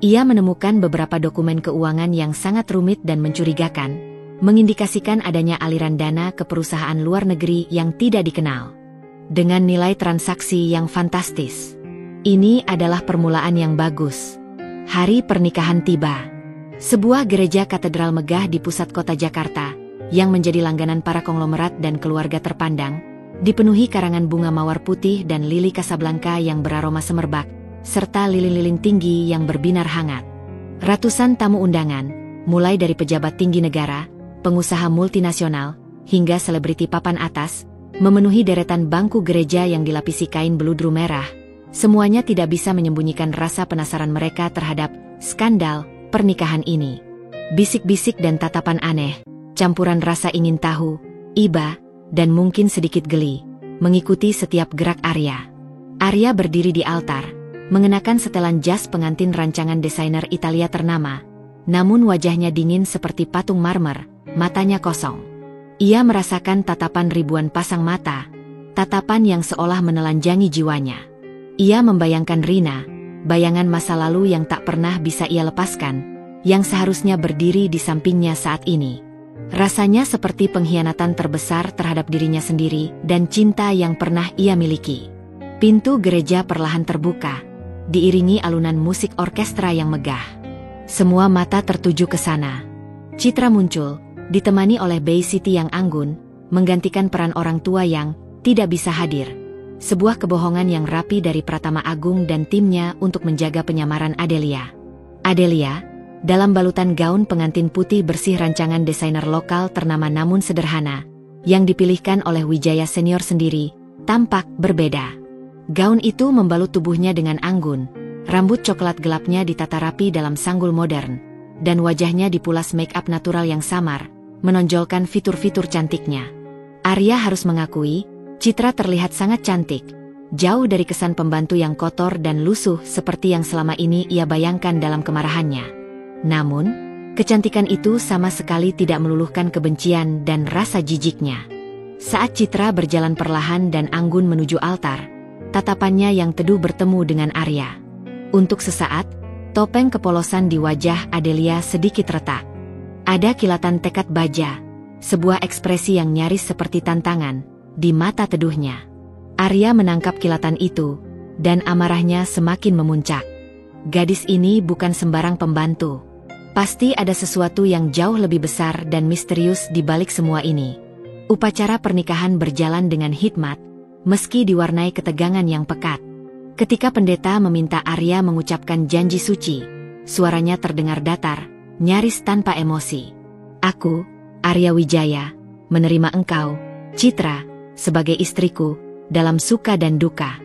Ia menemukan beberapa dokumen keuangan yang sangat rumit dan mencurigakan, mengindikasikan adanya aliran dana ke perusahaan luar negeri yang tidak dikenal, dengan nilai transaksi yang fantastis. Ini adalah permulaan yang bagus. Hari pernikahan tiba. Sebuah gereja katedral megah di pusat kota Jakarta, yang menjadi langganan para konglomerat dan keluarga terpandang, dipenuhi karangan bunga mawar putih dan lili Casablanca yang beraroma semerbak, serta lilin-lilin tinggi yang berbinar hangat. Ratusan tamu undangan, mulai dari pejabat tinggi negara, pengusaha multinasional, hingga selebriti papan atas, memenuhi deretan bangku gereja yang dilapisi kain beludru merah. Semuanya tidak bisa menyembunyikan rasa penasaran mereka terhadap skandal pernikahan ini. Bisik-bisik dan tatapan aneh, campuran rasa ingin tahu, iba, dan mungkin sedikit geli, mengikuti setiap gerak Arya. Arya berdiri di altar, mengenakan setelan jas pengantin rancangan desainer Italia ternama, namun wajahnya dingin seperti patung marmer, matanya kosong. Ia merasakan tatapan ribuan pasang mata, tatapan yang seolah menelanjangi jiwanya. Ia membayangkan Rina, bayangan masa lalu yang tak pernah bisa ia lepaskan, yang seharusnya berdiri di sampingnya saat ini. Rasanya seperti pengkhianatan terbesar terhadap dirinya sendiri dan cinta yang pernah ia miliki. Pintu gereja perlahan terbuka, diiringi alunan musik orkestra yang megah. Semua mata tertuju ke sana. Citra muncul, ditemani oleh Bay City yang anggun, menggantikan peran orang tua yang tidak bisa hadir. Sebuah kebohongan yang rapi dari Pratama Agung dan timnya untuk menjaga penyamaran Adelia. Adelia, dalam balutan gaun pengantin putih bersih rancangan desainer lokal ternama namun sederhana, yang dipilihkan oleh Wijaya senior sendiri, tampak berbeda. Gaun itu membalut tubuhnya dengan anggun, rambut coklat gelapnya ditata rapi dalam sanggul modern, dan wajahnya dipulas make-up natural yang samar, menonjolkan fitur-fitur cantiknya. Arya harus mengakui, Citra terlihat sangat cantik, jauh dari kesan pembantu yang kotor dan lusuh seperti yang selama ini ia bayangkan dalam kemarahannya. Namun, kecantikan itu sama sekali tidak meluluhkan kebencian dan rasa jijiknya. Saat Citra berjalan perlahan dan anggun menuju altar, tatapannya yang teduh bertemu dengan Arya. Untuk sesaat, topeng kepolosan di wajah Adelia sedikit retak. Ada kilatan tekad baja, sebuah ekspresi yang nyaris seperti tantangan, di mata teduhnya. Arya menangkap kilatan itu, dan amarahnya semakin memuncak. Gadis ini bukan sembarang pembantu. Pasti ada sesuatu yang jauh lebih besar dan misterius di balik semua ini. Upacara pernikahan berjalan dengan hikmat, meski diwarnai ketegangan yang pekat. Ketika pendeta meminta Arya mengucapkan janji suci, suaranya terdengar datar, nyaris tanpa emosi. Aku, Arya Wijaya, menerima engkau, Citra, sebagai istriku, dalam suka dan duka.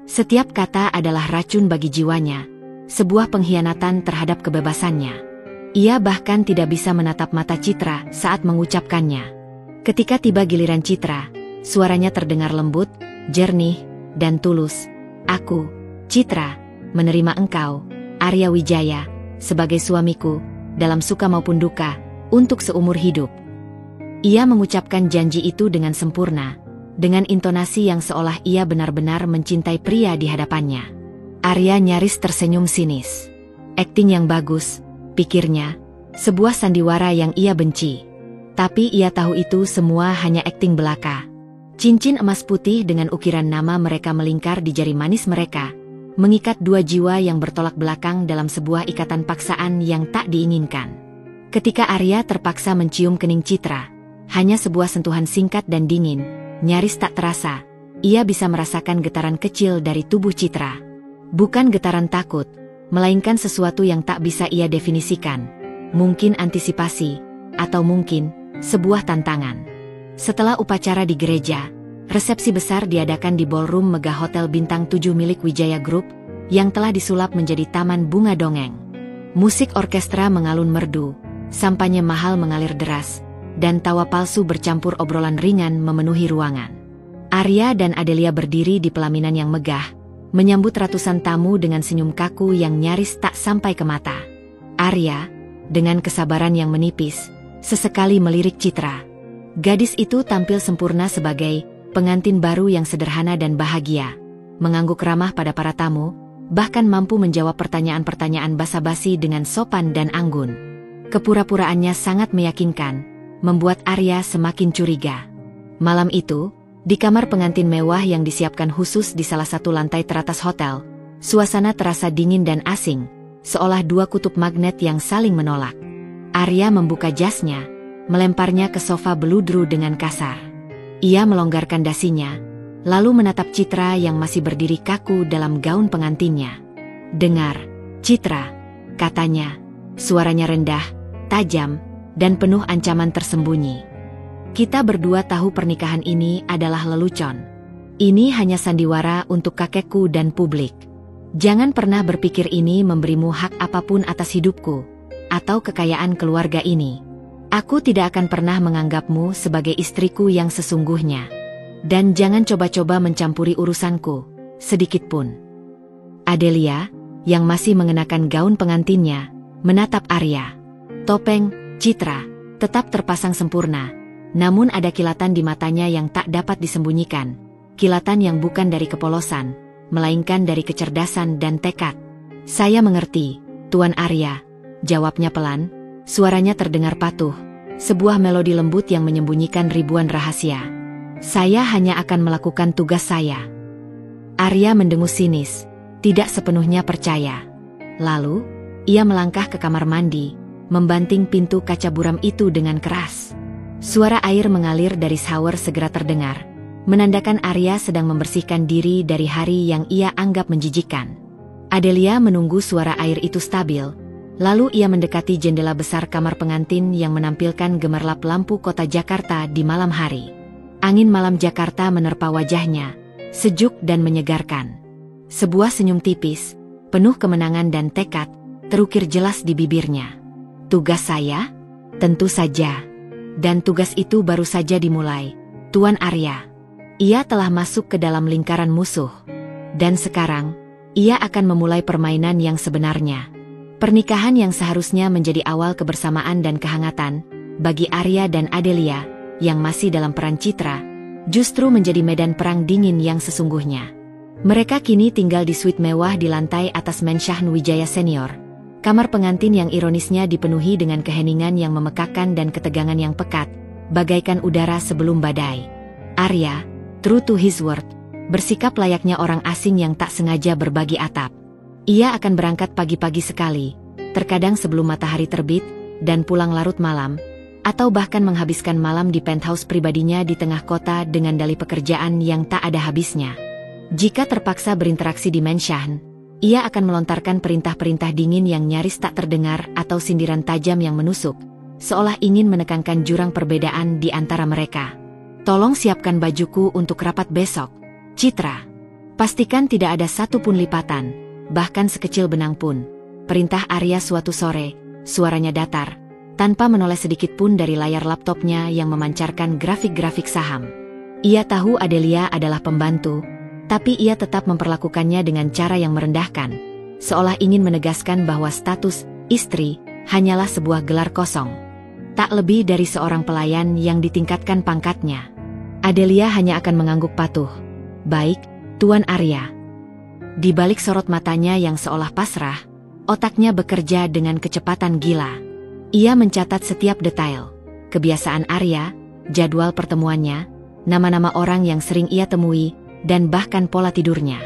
Setiap kata adalah racun bagi jiwanya, sebuah pengkhianatan terhadap kebebasannya. Ia bahkan tidak bisa menatap mata Citra saat mengucapkannya. Ketika tiba giliran Citra, suaranya terdengar lembut, jernih, dan tulus. Aku, Citra, menerima engkau, Arya Wijaya, sebagai suamiku, dalam suka maupun duka, untuk seumur hidup. Ia mengucapkan janji itu dengan sempurna, dengan intonasi yang seolah ia benar-benar mencintai pria di hadapannya. Arya nyaris tersenyum sinis. Akting yang bagus, pikirnya, sebuah sandiwara yang ia benci. Tapi ia tahu itu semua hanya akting belaka. Cincin emas putih dengan ukiran nama mereka melingkar di jari manis mereka, mengikat dua jiwa yang bertolak belakang dalam sebuah ikatan paksaan yang tak diinginkan. Ketika Arya terpaksa mencium kening Citra, hanya sebuah sentuhan singkat dan dingin, nyaris tak terasa, ia bisa merasakan getaran kecil dari tubuh Citra. Bukan getaran takut, melainkan sesuatu yang tak bisa ia definisikan. Mungkin antisipasi, atau mungkin sebuah tantangan. Setelah upacara di gereja, resepsi besar diadakan di ballroom megah Hotel Bintang 7 milik Wijaya Group, yang telah disulap menjadi taman bunga dongeng. Musik orkestra mengalun merdu, sampanye mahal mengalir deras, dan tawa palsu bercampur obrolan ringan memenuhi ruangan. Arya dan Adelia berdiri di pelaminan yang megah, menyambut ratusan tamu dengan senyum kaku yang nyaris tak sampai ke mata. Arya, dengan kesabaran yang menipis, sesekali melirik Citra. Gadis itu tampil sempurna sebagai pengantin baru yang sederhana dan bahagia, mengangguk ramah pada para tamu, bahkan mampu menjawab pertanyaan-pertanyaan basa-basi dengan sopan dan anggun. Kepura-puraannya sangat meyakinkan, membuat Arya semakin curiga. Malam itu, di kamar pengantin mewah yang disiapkan khusus di salah satu lantai teratas hotel, suasana terasa dingin dan asing, seolah dua kutub magnet yang saling menolak. Arya membuka jasnya, melemparnya ke sofa beludru dengan kasar. Ia melonggarkan dasinya, lalu menatap Citra yang masih berdiri kaku dalam gaun pengantinnya. "Dengar, Citra," katanya, suaranya rendah, tajam, dan penuh ancaman tersembunyi. "Kita berdua tahu pernikahan ini adalah lelucon. Ini hanya sandiwara untuk kakekku dan publik. Jangan pernah berpikir ini memberimu hak apapun atas hidupku, atau kekayaan keluarga ini. Aku tidak akan pernah menganggapmu sebagai istriku yang sesungguhnya. Dan jangan coba-coba mencampuri urusanku, sedikit pun." Adelia, yang masih mengenakan gaun pengantinnya, menatap Arya. Topeng Citra tetap terpasang sempurna, Namun ada kilatan di matanya yang tak dapat disembunyikan. Kilatan yang bukan dari kepolosan, melainkan dari kecerdasan dan tekad. "Saya mengerti, Tuan Arya," jawabnya pelan, suaranya terdengar patuh. Sebuah melodi lembut yang menyembunyikan ribuan rahasia. "Saya hanya akan melakukan tugas saya." Arya mendengus sinis, tidak sepenuhnya percaya. Lalu, ia melangkah ke kamar mandi, membanting pintu kaca buram itu dengan keras. Suara air mengalir dari shower segera terdengar, menandakan Arya sedang membersihkan diri dari hari yang ia anggap menjijikkan. Adelia menunggu suara air itu stabil, lalu ia mendekati jendela besar kamar pengantin yang menampilkan gemerlap lampu kota Jakarta di malam hari. Angin malam Jakarta menerpa wajahnya, sejuk dan menyegarkan. Sebuah senyum tipis, penuh kemenangan dan tekad, terukir jelas di bibirnya. "Tugas saya? Tentu saja. Dan tugas itu baru saja dimulai, Tuan Arya." Ia telah masuk ke dalam lingkaran musuh. Dan sekarang, ia akan memulai permainan yang sebenarnya. Pernikahan yang seharusnya menjadi awal kebersamaan dan kehangatan, bagi Arya dan Adelia, yang masih dalam peran Citra, justru menjadi medan perang dingin yang sesungguhnya. Mereka kini tinggal di suite mewah di lantai atas Menshan Wijaya Senior. Kamar pengantin yang ironisnya dipenuhi dengan keheningan yang memekakkan dan ketegangan yang pekat, bagaikan udara sebelum badai. Arya, true to his word, bersikap layaknya orang asing yang tak sengaja berbagi atap. Ia akan berangkat pagi-pagi sekali, terkadang sebelum matahari terbit, dan pulang larut malam, atau bahkan menghabiskan malam di penthouse pribadinya di tengah kota dengan dalih pekerjaan yang tak ada habisnya. Jika terpaksa berinteraksi di Menshan, ia akan melontarkan perintah-perintah dingin yang nyaris tak terdengar atau sindiran tajam yang menusuk, seolah ingin menekankan jurang perbedaan di antara mereka. "Tolong siapkan bajuku untuk rapat besok, Citra. Pastikan tidak ada satupun lipatan, bahkan sekecil benang pun," perintah Arya suatu sore, suaranya datar, tanpa menoleh sedikit pun dari layar laptopnya yang memancarkan grafik-grafik saham. Ia tahu Adelia adalah pembantu, tapi ia tetap memperlakukannya dengan cara yang merendahkan, seolah ingin menegaskan bahwa status istri hanyalah sebuah gelar kosong. Tak lebih dari seorang pelayan yang ditingkatkan pangkatnya. Adelia hanya akan mengangguk patuh. "Baik, Tuan Arya." Di balik sorot matanya yang seolah pasrah, otaknya bekerja dengan kecepatan gila. Ia mencatat setiap detail, kebiasaan Arya, jadwal pertemuannya, nama-nama orang yang sering ia temui, dan bahkan pola tidurnya.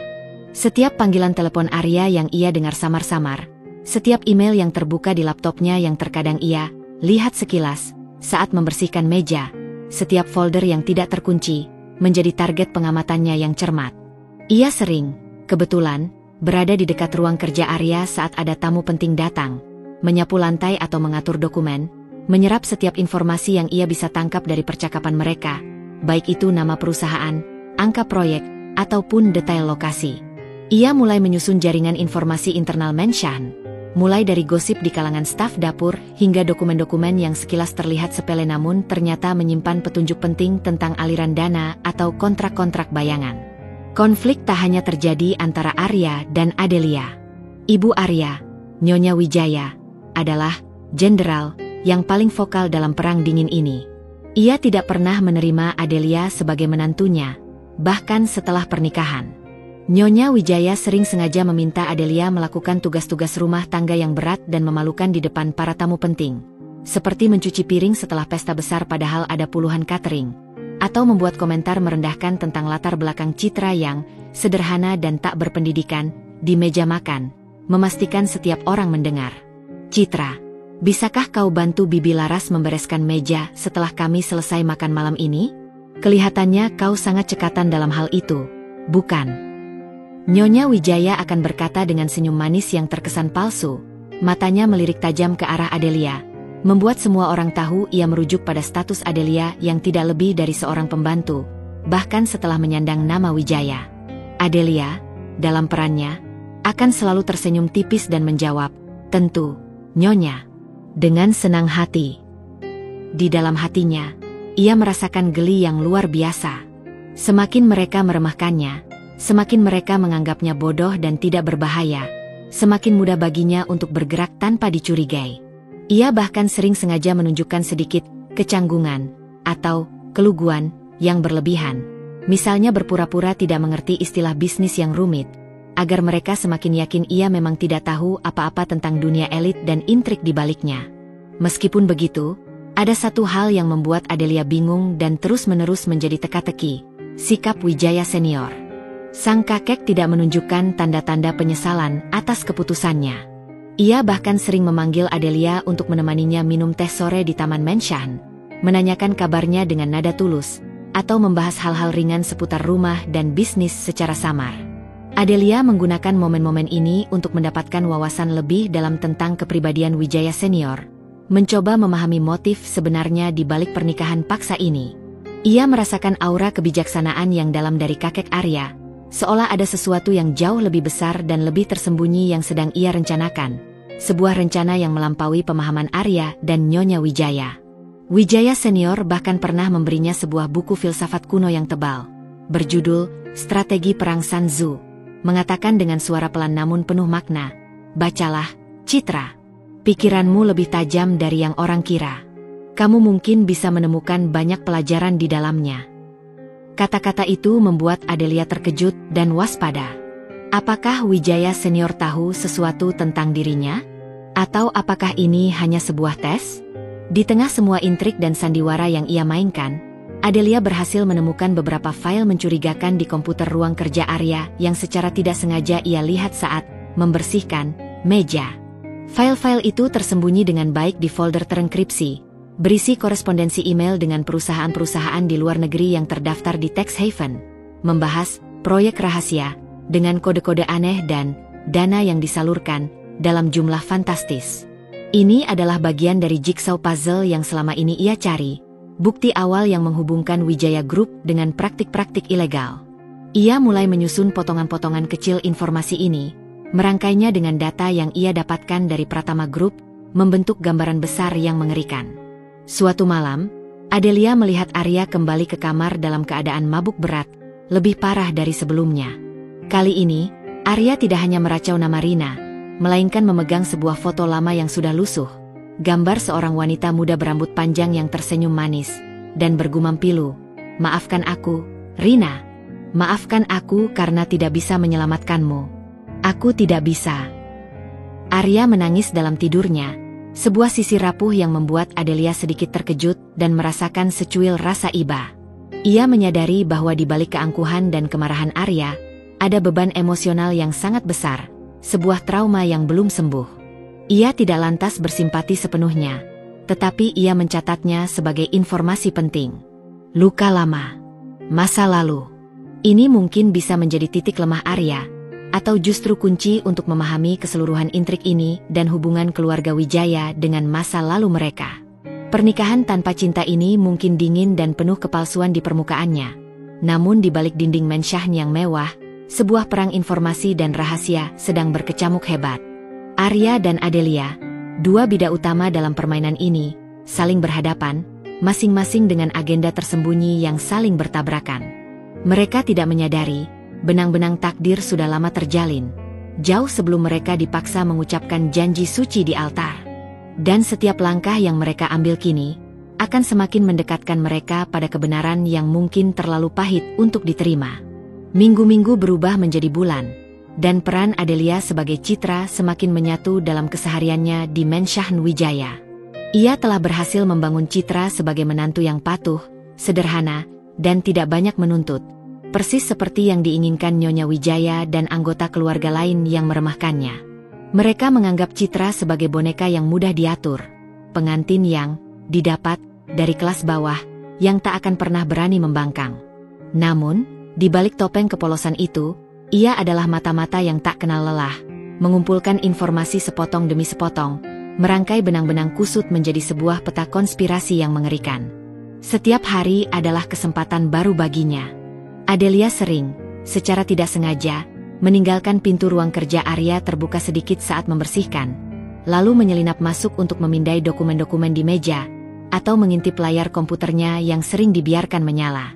Setiap panggilan telepon Arya yang ia dengar samar-samar, setiap email yang terbuka di laptopnya yang terkadang ia lihat sekilas saat membersihkan meja, setiap folder yang tidak terkunci, menjadi target pengamatannya yang cermat. Ia sering, kebetulan, berada di dekat ruang kerja Arya saat ada tamu penting datang, menyapu lantai atau mengatur dokumen, menyerap setiap informasi yang ia bisa tangkap dari percakapan mereka, baik itu nama perusahaan, angka proyek, ataupun detail lokasi. Ia mulai menyusun jaringan informasi internal Menshan, mulai dari gosip di kalangan staf dapur hingga dokumen-dokumen yang sekilas terlihat sepele namun ternyata menyimpan petunjuk penting tentang aliran dana atau kontrak-kontrak bayangan. Konflik tak hanya terjadi antara Arya dan Adelia. Ibu Arya, Nyonya Wijaya, adalah jenderal yang paling vokal dalam perang dingin ini. Ia tidak pernah menerima Adelia sebagai menantunya, bahkan setelah pernikahan. Nyonya Wijaya sering sengaja meminta Adelia melakukan tugas-tugas rumah tangga yang berat dan memalukan di depan para tamu penting, seperti mencuci piring setelah pesta besar padahal ada puluhan catering, atau membuat komentar merendahkan tentang latar belakang Citra yang sederhana dan tak berpendidikan di meja makan, memastikan setiap orang mendengar. "Citra, bisakah kau bantu Bibi Laras membereskan meja setelah kami selesai makan malam ini? Kelihatannya kau sangat cekatan dalam hal itu, bukan?" Nyonya Wijaya akan berkata dengan senyum manis yang terkesan palsu, matanya melirik tajam ke arah Adelia, membuat semua orang tahu ia merujuk pada status Adelia yang tidak lebih dari seorang pembantu, bahkan setelah menyandang nama Wijaya. Adelia, dalam perannya, akan selalu tersenyum tipis dan menjawab, "Tentu, Nyonya," dengan senang hati. Di dalam hatinya, ia merasakan geli yang luar biasa. Semakin mereka meremehkannya, semakin mereka menganggapnya bodoh dan tidak berbahaya, semakin mudah baginya untuk bergerak tanpa dicurigai. Ia bahkan sering sengaja menunjukkan sedikit kecanggungan atau keluguan yang berlebihan. Misalnya berpura-pura tidak mengerti istilah bisnis yang rumit, agar mereka semakin yakin ia memang tidak tahu apa-apa tentang dunia elit dan intrik di baliknya. Meskipun begitu, ada satu hal yang membuat Adelia bingung dan terus-menerus menjadi teka-teki, sikap Wijaya senior. Sang kakek tidak menunjukkan tanda-tanda penyesalan atas keputusannya. Ia bahkan sering memanggil Adelia untuk menemaninya minum teh sore di Taman Menshan, menanyakan kabarnya dengan nada tulus, atau membahas hal-hal ringan seputar rumah dan bisnis secara samar. Adelia menggunakan momen-momen ini untuk mendapatkan wawasan lebih dalam tentang kepribadian Wijaya senior, mencoba memahami motif sebenarnya di balik pernikahan paksa ini. Ia merasakan aura kebijaksanaan yang dalam dari kakek Arya, seolah ada sesuatu yang jauh lebih besar dan lebih tersembunyi yang sedang ia rencanakan. Sebuah rencana yang melampaui pemahaman Arya dan Nyonya Wijaya. Wijaya senior bahkan pernah memberinya sebuah buku filsafat kuno yang tebal, berjudul Strategi Perang Sun Tzu, mengatakan dengan suara pelan namun penuh makna, "Bacalah, Citra. Pikiranmu lebih tajam dari yang orang kira. Kamu mungkin bisa menemukan banyak pelajaran di dalamnya." Kata-kata itu membuat Adelia terkejut dan waspada. Apakah Wijaya senior tahu sesuatu tentang dirinya? Atau apakah ini hanya sebuah tes? Di tengah semua intrik dan sandiwara yang ia mainkan, Adelia berhasil menemukan beberapa file mencurigakan di komputer ruang kerja Arya yang secara tidak sengaja ia lihat saat membersihkan meja. File-file itu tersembunyi dengan baik di folder terenkripsi, berisi korespondensi email dengan perusahaan-perusahaan di luar negeri yang terdaftar di tax haven, membahas proyek rahasia dengan kode-kode aneh dan dana yang disalurkan dalam jumlah fantastis. Ini adalah bagian dari jigsaw puzzle yang selama ini ia cari, bukti awal yang menghubungkan Wijaya Group dengan praktik-praktik ilegal. Ia mulai menyusun potongan-potongan kecil informasi ini, merangkainya dengan data yang ia dapatkan dari Pratama Group, membentuk gambaran besar yang mengerikan. Suatu malam, Adelia melihat Arya kembali ke kamar dalam keadaan mabuk berat, lebih parah dari sebelumnya. Kali ini, Arya tidak hanya meracau nama Rina, melainkan memegang sebuah foto lama yang sudah lusuh, gambar seorang wanita muda berambut panjang yang tersenyum manis, dan bergumam pilu, "Maafkan aku, Rina. Maafkan aku karena tidak bisa menyelamatkanmu. Aku tidak bisa." Arya menangis dalam tidurnya. Sebuah sisi rapuh yang membuat Adelia sedikit terkejut dan merasakan secuil rasa iba. Ia menyadari bahwa di balik keangkuhan dan kemarahan Arya, ada beban emosional yang sangat besar, sebuah trauma yang belum sembuh. Ia tidak lantas bersimpati sepenuhnya, tetapi ia mencatatnya sebagai informasi penting. Luka lama, masa lalu. Ini mungkin bisa menjadi titik lemah Arya, atau justru kunci untuk memahami keseluruhan intrik ini dan hubungan keluarga Wijaya dengan masa lalu mereka. Pernikahan tanpa cinta ini mungkin dingin dan penuh kepalsuan di permukaannya. Namun di balik dinding Menshan yang mewah, sebuah perang informasi dan rahasia sedang berkecamuk hebat. Arya dan Adelia, dua bidak utama dalam permainan ini, saling berhadapan, masing-masing dengan agenda tersembunyi yang saling bertabrakan. Mereka tidak menyadari, benang-benang takdir sudah lama terjalin, jauh sebelum mereka dipaksa mengucapkan janji suci di altar. Dan setiap langkah yang mereka ambil kini, akan semakin mendekatkan mereka pada kebenaran yang mungkin terlalu pahit untuk diterima. Minggu-minggu berubah menjadi bulan, dan peran Adelia sebagai Citra semakin menyatu dalam kesehariannya di Menshan Wijaya. Ia telah berhasil membangun Citra sebagai menantu yang patuh, sederhana, dan tidak banyak menuntut. Persis seperti yang diinginkan Nyonya Wijaya dan anggota keluarga lain yang meremehkannya. Mereka menganggap Citra sebagai boneka yang mudah diatur, pengantin yang didapat dari kelas bawah, yang tak akan pernah berani membangkang. Namun, di balik topeng kepolosan itu, ia adalah mata-mata yang tak kenal lelah, mengumpulkan informasi sepotong demi sepotong, merangkai benang-benang kusut menjadi sebuah peta konspirasi yang mengerikan. Setiap hari adalah kesempatan baru baginya. Adelia sering, secara tidak sengaja, meninggalkan pintu ruang kerja Arya terbuka sedikit saat membersihkan, lalu menyelinap masuk untuk memindai dokumen-dokumen di meja, atau mengintip layar komputernya yang sering dibiarkan menyala.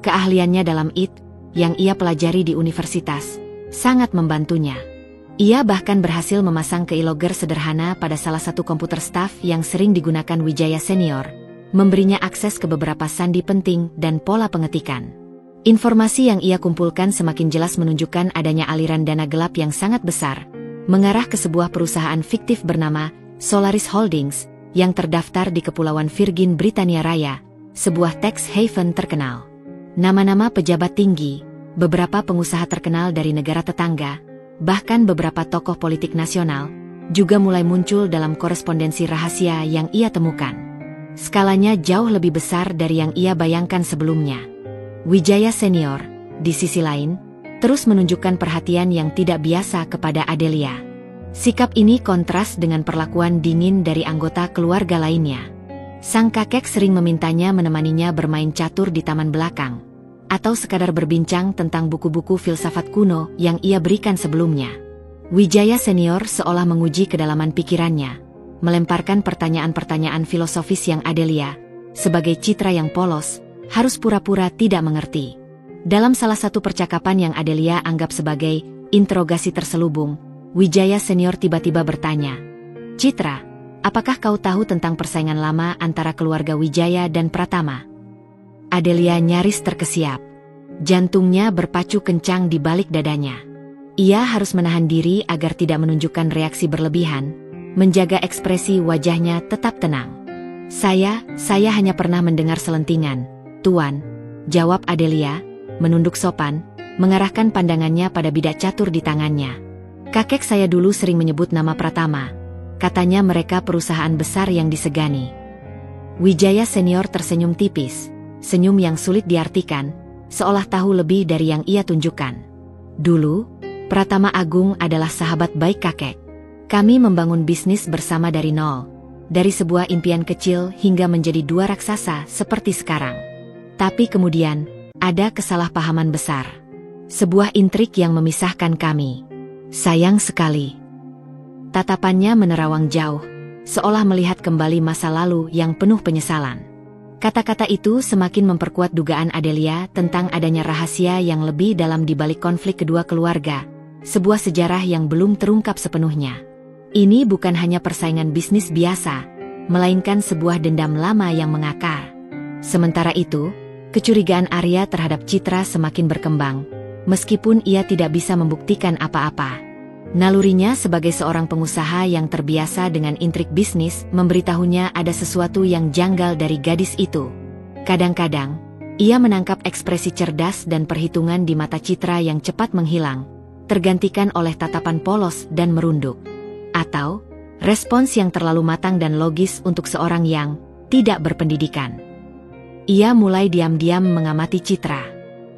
Keahliannya dalam IT, yang ia pelajari di universitas, sangat membantunya. Ia bahkan berhasil memasang keylogger sederhana pada salah satu komputer staf yang sering digunakan Wijaya senior, memberinya akses ke beberapa sandi penting dan pola pengetikan. Informasi yang ia kumpulkan semakin jelas menunjukkan adanya aliran dana gelap yang sangat besar, mengarah ke sebuah perusahaan fiktif bernama Solaris Holdings, yang terdaftar di Kepulauan Virgin Britania Raya, sebuah tax haven terkenal. Nama-nama pejabat tinggi, beberapa pengusaha terkenal dari negara tetangga, bahkan beberapa tokoh politik nasional, juga mulai muncul dalam korespondensi rahasia yang ia temukan. Skalanya jauh lebih besar dari yang ia bayangkan sebelumnya. Wijaya Senior, di sisi lain, terus menunjukkan perhatian yang tidak biasa kepada Adelia. Sikap ini kontras dengan perlakuan dingin dari anggota keluarga lainnya. Sang kakek sering memintanya menemaninya bermain catur di taman belakang, atau sekadar berbincang tentang buku-buku filsafat kuno yang ia berikan sebelumnya. Wijaya Senior seolah menguji kedalaman pikirannya, melemparkan pertanyaan-pertanyaan filosofis yang Adelia, sebagai citra yang polos, harus pura-pura tidak mengerti. Dalam salah satu percakapan yang Adelia anggap sebagai interogasi terselubung, Wijaya Senior tiba-tiba bertanya, "Citra, apakah kau tahu tentang persaingan lama antara keluarga Wijaya dan Pratama?" Adelia nyaris terkesiap. Jantungnya berpacu kencang di balik dadanya. Ia harus menahan diri agar tidak menunjukkan reaksi berlebihan, menjaga ekspresi wajahnya tetap tenang. Saya hanya pernah mendengar selentingan, Tuan," jawab Adelia, menunduk sopan, mengarahkan pandangannya pada bidak catur di tangannya. "Kakek saya dulu sering menyebut nama Pratama. Katanya mereka perusahaan besar yang disegani." Wijaya Senior tersenyum tipis, senyum yang sulit diartikan, seolah tahu lebih dari yang ia tunjukkan. "Dulu, Pratama Agung adalah sahabat baik kakek. Kami membangun bisnis bersama dari nol, dari sebuah impian kecil hingga menjadi dua raksasa seperti sekarang. Tapi kemudian, ada kesalahpahaman besar. Sebuah intrik yang memisahkan kami. Sayang sekali." Tatapannya menerawang jauh, seolah melihat kembali masa lalu yang penuh penyesalan. Kata-kata itu semakin memperkuat dugaan Adelia tentang adanya rahasia yang lebih dalam di balik konflik kedua keluarga, sebuah sejarah yang belum terungkap sepenuhnya. Ini bukan hanya persaingan bisnis biasa, melainkan sebuah dendam lama yang mengakar. Sementara itu, kecurigaan Arya terhadap Citra semakin berkembang, meskipun ia tidak bisa membuktikan apa-apa. Nalurinya sebagai seorang pengusaha yang terbiasa dengan intrik bisnis memberitahunya ada sesuatu yang janggal dari gadis itu. Kadang-kadang, ia menangkap ekspresi cerdas dan perhitungan di mata Citra yang cepat menghilang, tergantikan oleh tatapan polos dan merunduk. Atau, respons yang terlalu matang dan logis untuk seorang yang tidak berpendidikan. Ia mulai diam-diam mengamati Citra.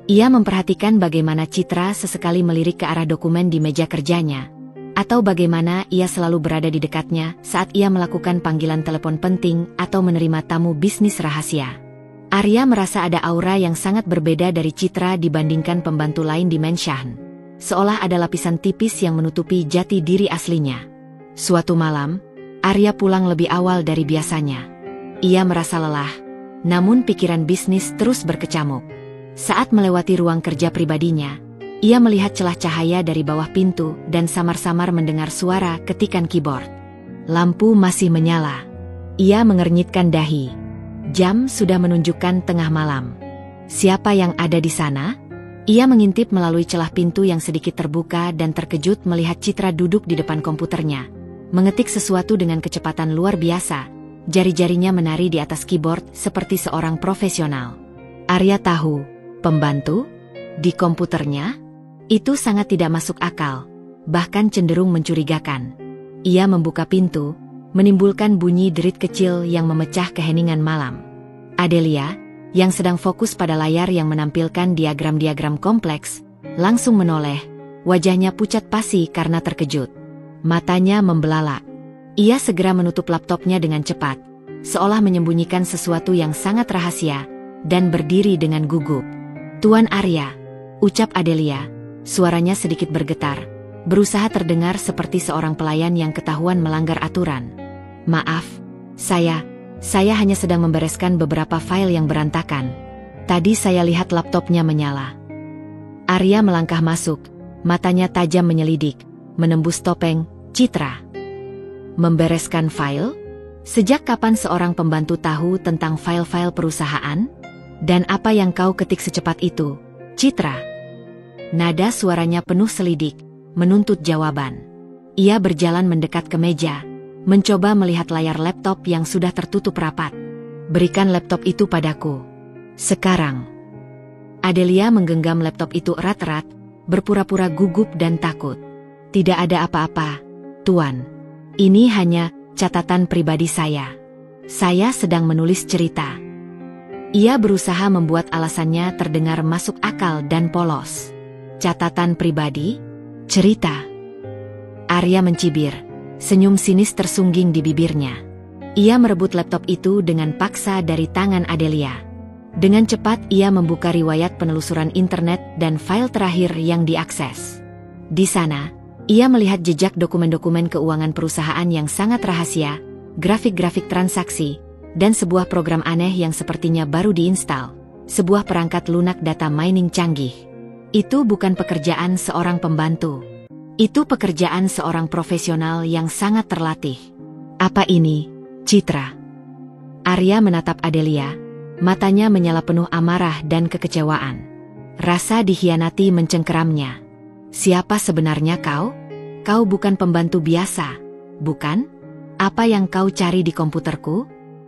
Ia memperhatikan bagaimana Citra sesekali melirik ke arah dokumen di meja kerjanya, atau bagaimana ia selalu berada di dekatnya saat ia melakukan panggilan telepon penting atau menerima tamu bisnis rahasia. Arya merasa ada aura yang sangat berbeda dari Citra dibandingkan pembantu lain di Mansion, seolah ada lapisan tipis yang menutupi jati diri aslinya. Suatu malam, Arya pulang lebih awal dari biasanya. Ia merasa lelah, namun pikiran bisnis terus berkecamuk. Saat melewati ruang kerja pribadinya, ia melihat celah cahaya dari bawah pintu dan samar-samar mendengar suara ketikan keyboard. Lampu masih menyala. Ia mengernyitkan dahi. Jam sudah menunjukkan tengah malam. Siapa yang ada di sana? Ia mengintip melalui celah pintu yang sedikit terbuka dan terkejut melihat Citra duduk di depan komputernya, mengetik sesuatu dengan kecepatan luar biasa. Jari-jarinya menari di atas keyboard seperti seorang profesional. Arya tahu, pembantu? Di komputernya? Itu sangat tidak masuk akal, bahkan cenderung mencurigakan. Ia membuka pintu, menimbulkan bunyi derit kecil yang memecah keheningan malam. Adelia, yang sedang fokus pada layar yang menampilkan diagram-diagram kompleks, langsung menoleh, wajahnya pucat pasi karena terkejut. Matanya membelalak. Ia segera menutup laptopnya dengan cepat, seolah menyembunyikan sesuatu yang sangat rahasia, dan berdiri dengan gugup. "Tuan Arya," ucap Adelia, suaranya sedikit bergetar, berusaha terdengar seperti seorang pelayan yang ketahuan melanggar aturan. "Maaf, saya hanya sedang membereskan beberapa file yang berantakan. Tadi saya lihat laptopnya menyala." Arya melangkah masuk, matanya tajam menyelidik, menembus topeng Citra. "Membereskan file?" Sejak kapan seorang pembantu tahu tentang file-file perusahaan? Dan apa yang kau ketik secepat itu, Citra? Nada suaranya penuh selidik, menuntut jawaban. Ia berjalan mendekat ke meja, mencoba melihat layar laptop yang sudah tertutup rapat. Berikan laptop itu padaku. Sekarang. Adelia menggenggam laptop itu erat-erat, berpura-pura gugup dan takut. Tidak ada apa-apa, Tuan. Ini hanya catatan pribadi saya. Saya sedang menulis cerita. Ia berusaha membuat alasannya terdengar masuk akal dan polos. Catatan pribadi? Cerita? Arya mencibir. Senyum sinis tersungging di bibirnya. Ia merebut laptop itu dengan paksa dari tangan Adelia. Dengan cepat ia membuka riwayat penelusuran internet dan file terakhir yang diakses. Di sana, ia melihat jejak dokumen-dokumen keuangan perusahaan yang sangat rahasia, grafik-grafik transaksi, dan sebuah program aneh yang sepertinya baru diinstal, sebuah perangkat lunak data mining canggih. Itu bukan pekerjaan seorang pembantu. Itu pekerjaan seorang profesional yang sangat terlatih. Apa ini, Citra? Arya menatap Adelia, matanya menyala penuh amarah dan kekecewaan. Rasa dikhianati mencengkeramnya. Siapa sebenarnya kau? Kau bukan pembantu biasa, bukan? Apa yang kau cari di komputerku?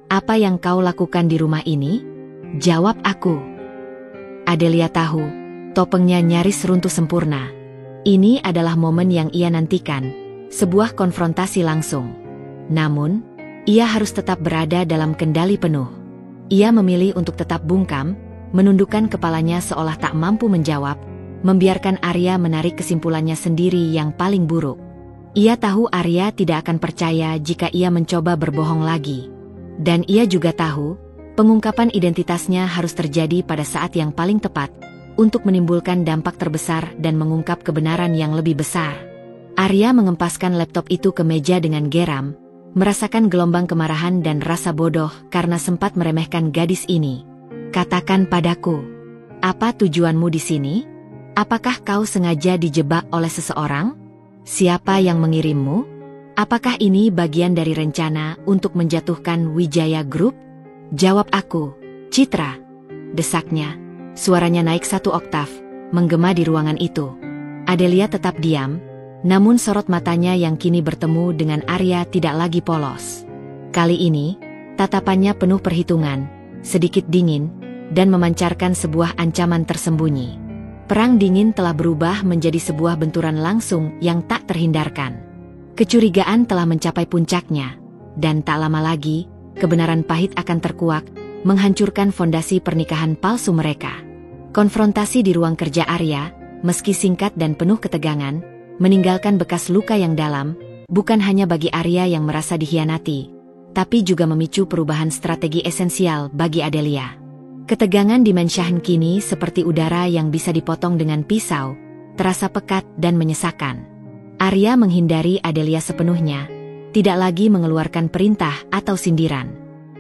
Apa yang kau lakukan di rumah ini? Jawab aku. Adelia tahu, topengnya nyaris runtuh sempurna. Ini adalah momen yang ia nantikan, sebuah konfrontasi langsung. Namun, ia harus tetap berada dalam kendali penuh. Ia memilih untuk tetap bungkam, menundukkan kepalanya seolah tak mampu menjawab, membiarkan Arya menarik kesimpulannya sendiri yang paling buruk. Ia tahu Arya tidak akan percaya jika ia mencoba berbohong lagi. Dan ia juga tahu, pengungkapan identitasnya harus terjadi pada saat yang paling tepat, untuk menimbulkan dampak terbesar dan mengungkap kebenaran yang lebih besar. Arya mengempaskan laptop itu ke meja dengan geram, merasakan gelombang kemarahan dan rasa bodoh karena sempat meremehkan gadis ini. Katakan padaku, apa tujuanmu di sini? Apakah kau sengaja dijebak oleh seseorang? Siapa yang mengirimmu? Apakah ini bagian dari rencana untuk menjatuhkan Wijaya Group? Jawab aku, Citra. Desaknya, suaranya naik 1 oktav, menggema di ruangan itu. Adelia tetap diam, namun sorot matanya yang kini bertemu dengan Arya tidak lagi polos. Kali ini, tatapannya penuh perhitungan, sedikit dingin, dan memancarkan sebuah ancaman tersembunyi. Perang dingin telah berubah menjadi sebuah benturan langsung yang tak terhindarkan. Kecurigaan telah mencapai puncaknya, dan tak lama lagi, kebenaran pahit akan terkuak, menghancurkan fondasi pernikahan palsu mereka. Konfrontasi di ruang kerja Arya, meski singkat dan penuh ketegangan, meninggalkan bekas luka yang dalam, bukan hanya bagi Arya yang merasa dikhianati, tapi juga memicu perubahan strategi esensial bagi Adelia. Ketegangan di Menshahen kini seperti udara yang bisa dipotong dengan pisau, terasa pekat dan menyesakan. Arya menghindari Adelia sepenuhnya, tidak lagi mengeluarkan perintah atau sindiran.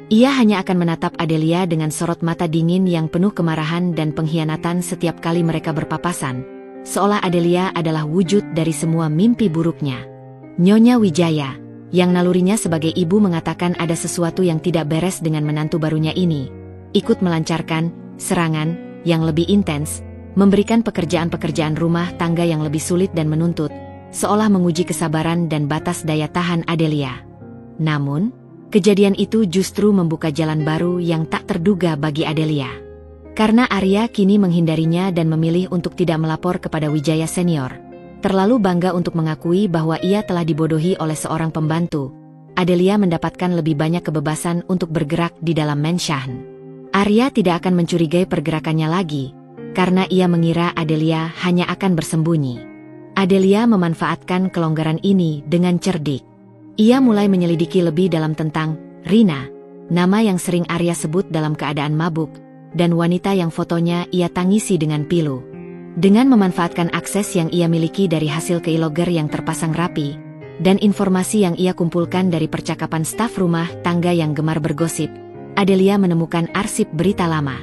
Ia hanya akan menatap Adelia dengan sorot mata dingin yang penuh kemarahan dan pengkhianatan setiap kali mereka berpapasan, seolah Adelia adalah wujud dari semua mimpi buruknya. Nyonya Wijaya, yang nalurinya sebagai ibu mengatakan ada sesuatu yang tidak beres dengan menantu barunya ini, ikut melancarkan serangan yang lebih intens, memberikan pekerjaan-pekerjaan rumah tangga yang lebih sulit dan menuntut, seolah menguji kesabaran dan batas daya tahan Adelia. Namun, kejadian itu justru membuka jalan baru yang tak terduga bagi Adelia. Karena Arya kini menghindarinya dan memilih untuk tidak melapor kepada Wijaya Senior, terlalu bangga untuk mengakui bahwa ia telah dibodohi oleh seorang pembantu, Adelia mendapatkan lebih banyak kebebasan untuk bergerak di dalam Menshahen. Arya tidak akan mencurigai pergerakannya lagi, karena ia mengira Adelia hanya akan bersembunyi. Adelia memanfaatkan kelonggaran ini dengan cerdik. Ia mulai menyelidiki lebih dalam tentang Rina, nama yang sering Arya sebut dalam keadaan mabuk, dan wanita yang fotonya ia tangisi dengan pilu. Dengan memanfaatkan akses yang ia miliki dari hasil keylogger yang terpasang rapi, dan informasi yang ia kumpulkan dari percakapan staf rumah tangga yang gemar bergosip, Adelia menemukan arsip berita lama.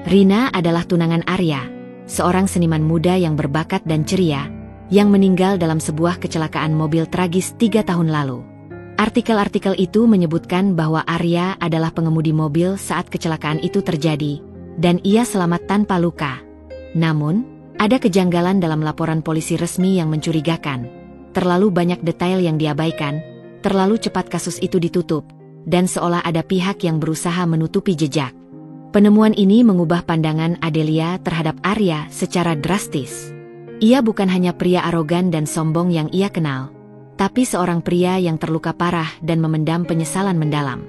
Rina adalah tunangan Arya, seorang seniman muda yang berbakat dan ceria, yang meninggal dalam sebuah kecelakaan mobil tragis 3 tahun lalu. Artikel-artikel itu menyebutkan bahwa Arya adalah pengemudi mobil saat kecelakaan itu terjadi, dan ia selamat tanpa luka. Namun, ada kejanggalan dalam laporan polisi resmi yang mencurigakan. Terlalu banyak detail yang diabaikan, terlalu cepat kasus itu ditutup, dan seolah ada pihak yang berusaha menutupi jejak. Penemuan ini mengubah pandangan Adelia terhadap Arya secara drastis. Ia bukan hanya pria arogan dan sombong yang ia kenal, tapi seorang pria yang terluka parah dan memendam penyesalan mendalam.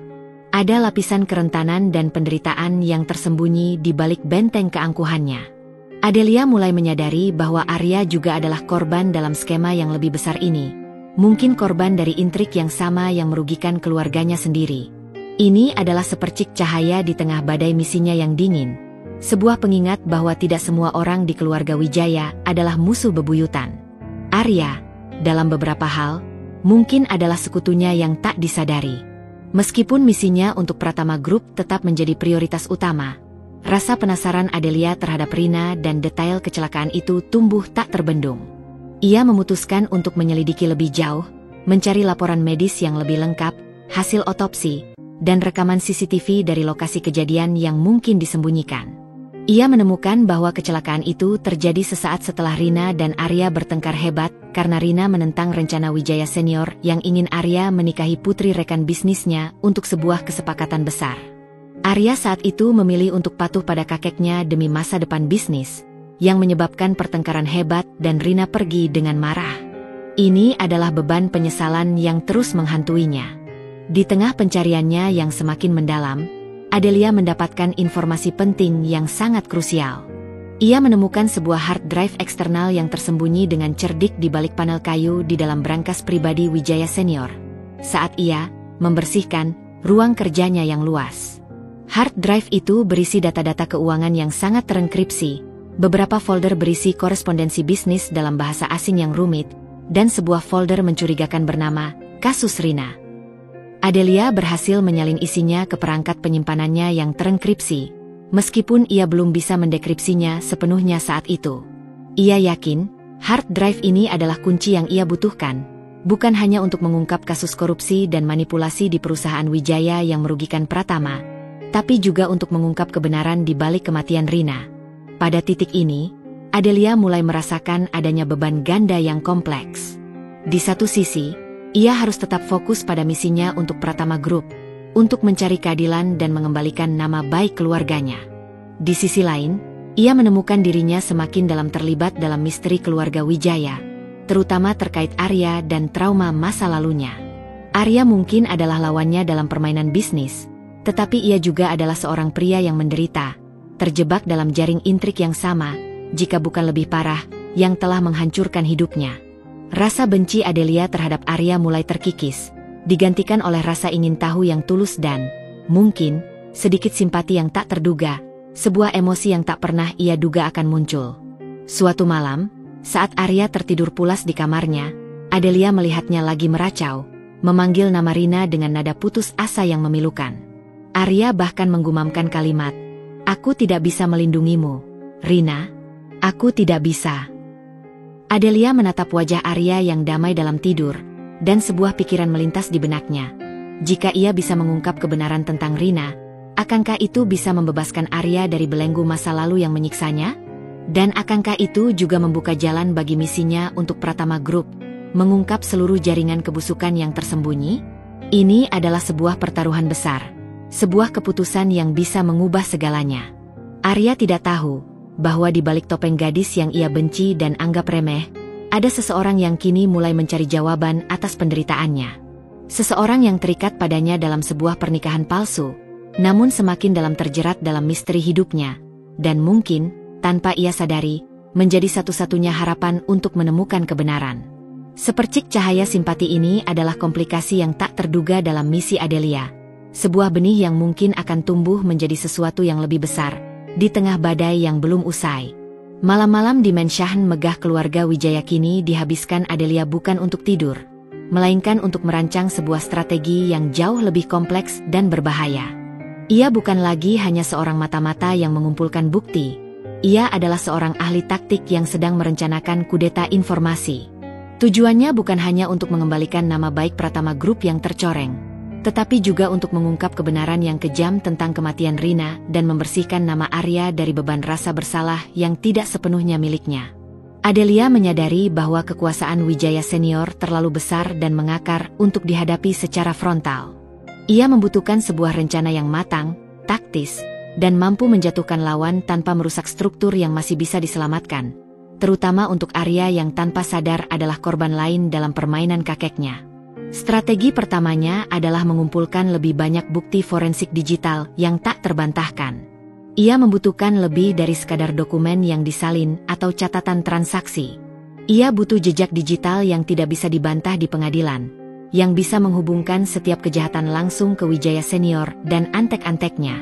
Ada lapisan kerentanan dan penderitaan yang tersembunyi di balik benteng keangkuhannya. Adelia mulai menyadari bahwa Arya juga adalah korban dalam skema yang lebih besar ini. Mungkin korban dari intrik yang sama yang merugikan keluarganya sendiri. Ini adalah sepercik cahaya di tengah badai misinya yang dingin. Sebuah pengingat bahwa tidak semua orang di keluarga Wijaya adalah musuh bebuyutan. Arya, dalam beberapa hal, mungkin adalah sekutunya yang tak disadari. Meskipun misinya untuk Pratama Group tetap menjadi prioritas utama, rasa penasaran Adelia terhadap Rina dan detail kecelakaan itu tumbuh tak terbendung. Ia memutuskan untuk menyelidiki lebih jauh, mencari laporan medis yang lebih lengkap, hasil otopsi, dan rekaman CCTV dari lokasi kejadian yang mungkin disembunyikan. Ia menemukan bahwa kecelakaan itu terjadi sesaat setelah Rina dan Arya bertengkar hebat karena Rina menentang rencana Wijaya Senior yang ingin Arya menikahi putri rekan bisnisnya untuk sebuah kesepakatan besar. Arya saat itu memilih untuk patuh pada kakeknya demi masa depan bisnis, yang menyebabkan pertengkaran hebat dan Rina pergi dengan marah. Ini adalah beban penyesalan yang terus menghantuinya. Di tengah pencariannya yang semakin mendalam, Adelia mendapatkan informasi penting yang sangat krusial. Ia menemukan sebuah hard drive eksternal yang tersembunyi dengan cerdik di balik panel kayu di dalam brankas pribadi Wijaya Senior. Saat ia membersihkan ruang kerjanya yang luas. Hard drive itu berisi data-data keuangan yang sangat terenkripsi, beberapa folder berisi korespondensi bisnis dalam bahasa asing yang rumit, dan sebuah folder mencurigakan bernama Kasus Rina. Adelia berhasil menyalin isinya ke perangkat penyimpanannya yang terenkripsi, meskipun ia belum bisa mendekripsinya sepenuhnya saat itu. Ia yakin, hard drive ini adalah kunci yang ia butuhkan, bukan hanya untuk mengungkap kasus korupsi dan manipulasi di perusahaan Wijaya yang merugikan Pratama, tapi juga untuk mengungkap kebenaran di balik kematian Rina. Pada titik ini, Adelia mulai merasakan adanya beban ganda yang kompleks. Di satu sisi, ia harus tetap fokus pada misinya untuk Pratama Group, untuk mencari keadilan dan mengembalikan nama baik keluarganya. Di sisi lain, ia menemukan dirinya semakin dalam terlibat dalam misteri keluarga Wijaya, terutama terkait Arya dan trauma masa lalunya. Arya mungkin adalah lawannya dalam permainan bisnis, tetapi ia juga adalah seorang pria yang menderita, terjebak dalam jaring intrik yang sama, jika bukan lebih parah, yang telah menghancurkan hidupnya. Rasa benci Adelia terhadap Arya mulai terkikis, digantikan oleh rasa ingin tahu yang tulus dan, mungkin, sedikit simpati yang tak terduga, sebuah emosi yang tak pernah ia duga akan muncul. Suatu malam, saat Arya tertidur pulas di kamarnya, Adelia melihatnya lagi meracau, memanggil nama Rina dengan nada putus asa yang memilukan. Arya bahkan menggumamkan kalimat, "Aku tidak bisa melindungimu, Rina. Aku tidak bisa." Adelia menatap wajah Arya yang damai dalam tidur, dan sebuah pikiran melintas di benaknya. Jika ia bisa mengungkap kebenaran tentang Rina, akankah itu bisa membebaskan Arya dari belenggu masa lalu yang menyiksanya? Dan akankah itu juga membuka jalan bagi misinya untuk Pratama Group, mengungkap seluruh jaringan kebusukan yang tersembunyi? Ini adalah sebuah pertaruhan besar, sebuah keputusan yang bisa mengubah segalanya. Arya tidak tahu bahwa di balik topeng gadis yang ia benci dan anggap remeh, ada seseorang yang kini mulai mencari jawaban atas penderitaannya. Seseorang yang terikat padanya dalam sebuah pernikahan palsu, namun semakin dalam terjerat dalam misteri hidupnya, dan mungkin, tanpa ia sadari, menjadi satu-satunya harapan untuk menemukan kebenaran. Sepercik cahaya simpati ini adalah komplikasi yang tak terduga dalam misi Adelia, sebuah benih yang mungkin akan tumbuh menjadi sesuatu yang lebih besar, di tengah badai yang belum usai. Malam-malam di mensyahan megah keluarga Wijaya kini dihabiskan Adelia bukan untuk tidur, melainkan untuk merancang sebuah strategi yang jauh lebih kompleks dan berbahaya. Ia bukan lagi hanya seorang mata-mata yang mengumpulkan bukti, ia adalah seorang ahli taktik yang sedang merencanakan kudeta informasi. Tujuannya bukan hanya untuk mengembalikan nama baik Pratama Group yang tercoreng, tetapi juga untuk mengungkap kebenaran yang kejam tentang kematian Rina dan membersihkan nama Arya dari beban rasa bersalah yang tidak sepenuhnya miliknya. Adelia menyadari bahwa kekuasaan Wijaya Senior terlalu besar dan mengakar untuk dihadapi secara frontal. Ia membutuhkan sebuah rencana yang matang, taktis, dan mampu menjatuhkan lawan tanpa merusak struktur yang masih bisa diselamatkan, terutama untuk Arya yang tanpa sadar adalah korban lain dalam permainan kakeknya. Strategi pertamanya adalah mengumpulkan lebih banyak bukti forensik digital yang tak terbantahkan. Ia membutuhkan lebih dari sekadar dokumen yang disalin atau catatan transaksi. Ia butuh jejak digital yang tidak bisa dibantah di pengadilan, yang bisa menghubungkan setiap kejahatan langsung ke Wijaya Senior dan antek-anteknya.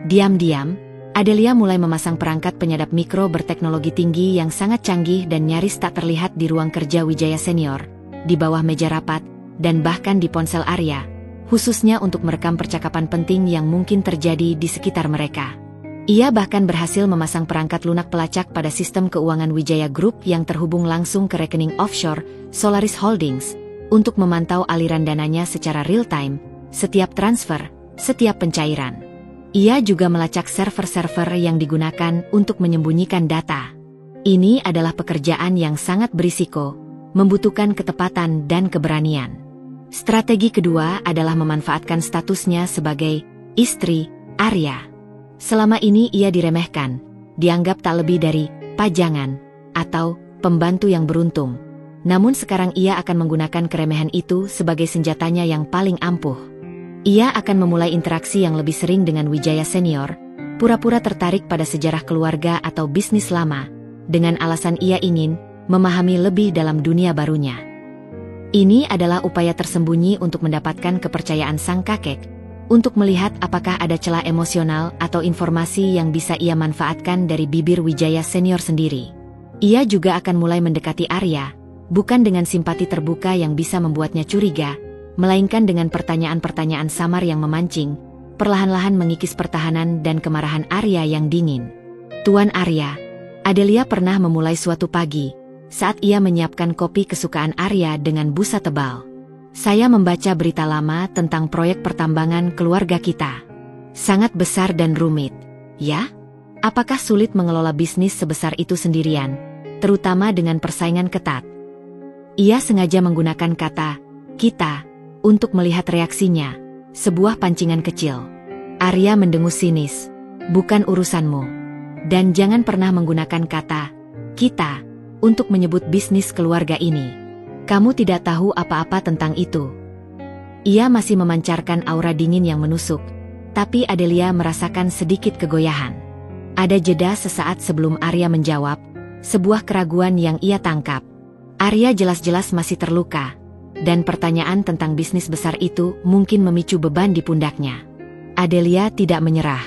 Diam-diam, Adelia mulai memasang perangkat penyadap mikro berteknologi tinggi yang sangat canggih dan nyaris tak terlihat di ruang kerja Wijaya Senior, di bawah meja rapat, dan bahkan di ponsel Arya, khususnya untuk merekam percakapan penting yang mungkin terjadi di sekitar mereka. Ia bahkan berhasil memasang perangkat lunak pelacak pada sistem keuangan Wijaya Group yang terhubung langsung ke rekening offshore Solaris Holdings, untuk memantau aliran dananya secara real-time, setiap transfer, setiap pencairan. Ia juga melacak server-server yang digunakan untuk menyembunyikan data. Ini adalah pekerjaan yang sangat berisiko, membutuhkan ketepatan dan keberanian. Strategi kedua adalah memanfaatkan statusnya sebagai istri Arya. Selama ini ia diremehkan, dianggap tak lebih dari pajangan atau pembantu yang beruntung. Namun sekarang ia akan menggunakan keremehan itu sebagai senjatanya yang paling ampuh. Ia akan memulai interaksi yang lebih sering dengan Wijaya Senior, pura-pura tertarik pada sejarah keluarga atau bisnis lama, dengan alasan ia ingin memahami lebih dalam dunia barunya. Ini adalah upaya tersembunyi untuk mendapatkan kepercayaan sang kakek, untuk melihat apakah ada celah emosional atau informasi yang bisa ia manfaatkan dari bibir Wijaya Senior sendiri. Ia juga akan mulai mendekati Arya, bukan dengan simpati terbuka yang bisa membuatnya curiga, melainkan dengan pertanyaan-pertanyaan samar yang memancing, perlahan-lahan mengikis pertahanan dan kemarahan Arya yang dingin. Tuan Arya, Adelia pernah memulai suatu pagi, saat ia menyiapkan kopi kesukaan Arya dengan busa tebal. Saya membaca berita lama tentang proyek pertambangan keluarga kita. Sangat besar dan rumit, ya? Apakah sulit mengelola bisnis sebesar itu sendirian, terutama dengan persaingan ketat? Ia sengaja menggunakan kata, kita, untuk melihat reaksinya, sebuah pancingan kecil. Arya mendengus sinis, bukan urusanmu. Dan jangan pernah menggunakan kata, kita, untuk menyebut bisnis keluarga ini. Kamu tidak tahu apa-apa tentang itu. Ia masih memancarkan aura dingin yang menusuk, tapi Adelia merasakan sedikit kegoyahan. Ada jeda sesaat sebelum Arya menjawab, sebuah keraguan yang ia tangkap. Arya jelas-jelas masih terluka, dan pertanyaan tentang bisnis besar itu mungkin memicu beban di pundaknya. Adelia tidak menyerah.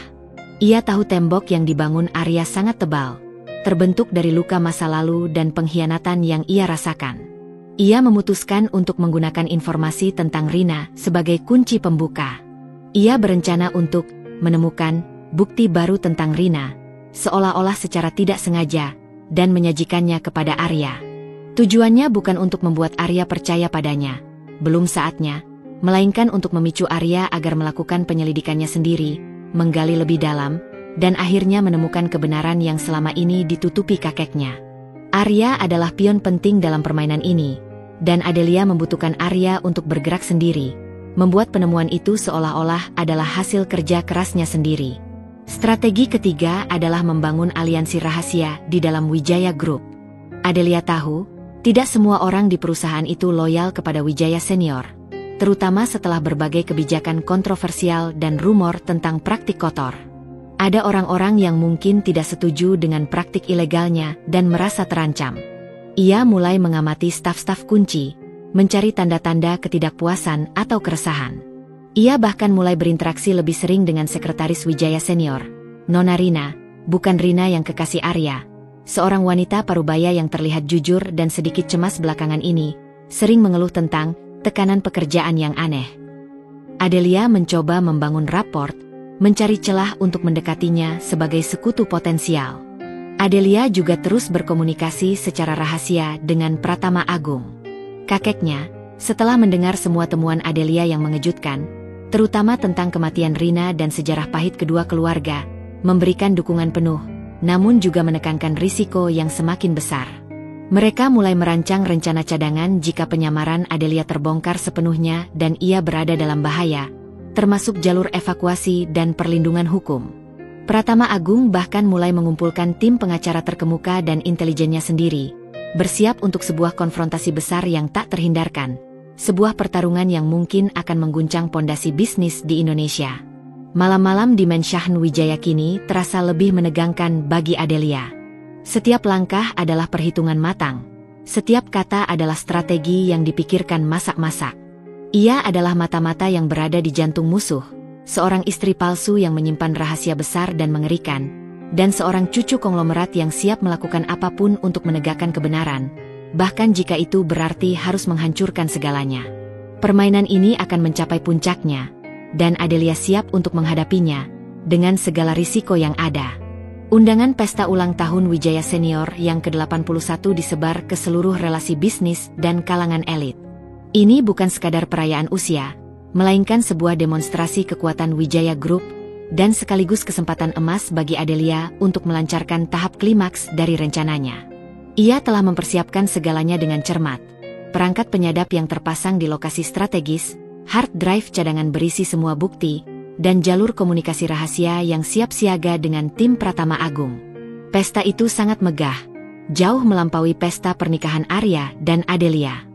Ia tahu tembok yang dibangun Arya sangat tebal, terbentuk dari luka masa lalu dan pengkhianatan yang ia rasakan. Ia memutuskan untuk menggunakan informasi tentang Rina sebagai kunci pembuka. Ia berencana untuk menemukan bukti baru tentang Rina, seolah-olah secara tidak sengaja, dan menyajikannya kepada Arya. Tujuannya bukan untuk membuat Arya percaya padanya, belum saatnya, melainkan untuk memicu Arya agar melakukan penyelidikannya sendiri, menggali lebih dalam, dan akhirnya menemukan kebenaran yang selama ini ditutupi kakeknya. Arya adalah pion penting dalam permainan ini, dan Adelia membutuhkan Arya untuk bergerak sendiri, membuat penemuan itu seolah-olah adalah hasil kerja kerasnya sendiri. Strategi ketiga adalah membangun aliansi rahasia di dalam Wijaya Group. Adelia tahu, tidak semua orang di perusahaan itu loyal kepada Wijaya Senior, terutama setelah berbagai kebijakan kontroversial dan rumor tentang praktik kotor. Ada orang-orang yang mungkin tidak setuju dengan praktik ilegalnya dan merasa terancam. Ia mulai mengamati staf-staf kunci, mencari tanda-tanda ketidakpuasan atau keresahan. Ia bahkan mulai berinteraksi lebih sering dengan sekretaris Wijaya Senior, Nona Rina, bukan Rina yang kekasih Arya. Seorang wanita parubaya yang terlihat jujur dan sedikit cemas belakangan ini, sering mengeluh tentang tekanan pekerjaan yang aneh. Adelia mencoba membangun raport, mencari celah untuk mendekatinya sebagai sekutu potensial. Adelia juga terus berkomunikasi secara rahasia dengan Pratama Agung. Kakeknya, setelah mendengar semua temuan Adelia yang mengejutkan, terutama tentang kematian Rina dan sejarah pahit kedua keluarga, memberikan dukungan penuh, namun juga menekankan risiko yang semakin besar. Mereka mulai merancang rencana cadangan jika penyamaran Adelia terbongkar sepenuhnya dan ia berada dalam bahaya, termasuk jalur evakuasi dan perlindungan hukum. Pratama Agung bahkan mulai mengumpulkan tim pengacara terkemuka dan intelijennya sendiri, bersiap untuk sebuah konfrontasi besar yang tak terhindarkan, sebuah pertarungan yang mungkin akan mengguncang pondasi bisnis di Indonesia. Malam-malam di Menshahen Wijaya kini terasa lebih menegangkan bagi Adelia. Setiap langkah adalah perhitungan matang, setiap kata adalah strategi yang dipikirkan masak-masak. Ia adalah mata-mata yang berada di jantung musuh, seorang istri palsu yang menyimpan rahasia besar dan mengerikan, dan seorang cucu konglomerat yang siap melakukan apapun untuk menegakkan kebenaran, bahkan jika itu berarti harus menghancurkan segalanya. Permainan ini akan mencapai puncaknya, dan Adelia siap untuk menghadapinya, dengan segala risiko yang ada. Undangan pesta ulang tahun Wijaya Senior yang ke-81 disebar ke seluruh relasi bisnis dan kalangan elit. Ini bukan sekadar perayaan usia, melainkan sebuah demonstrasi kekuatan Wijaya Group, dan sekaligus kesempatan emas bagi Adelia untuk melancarkan tahap klimaks dari rencananya. Ia telah mempersiapkan segalanya dengan cermat. Perangkat penyadap yang terpasang di lokasi strategis, hard drive cadangan berisi semua bukti, dan jalur komunikasi rahasia yang siap siaga dengan tim Pratama Agung. Pesta itu sangat megah, jauh melampaui pesta pernikahan Arya dan Adelia.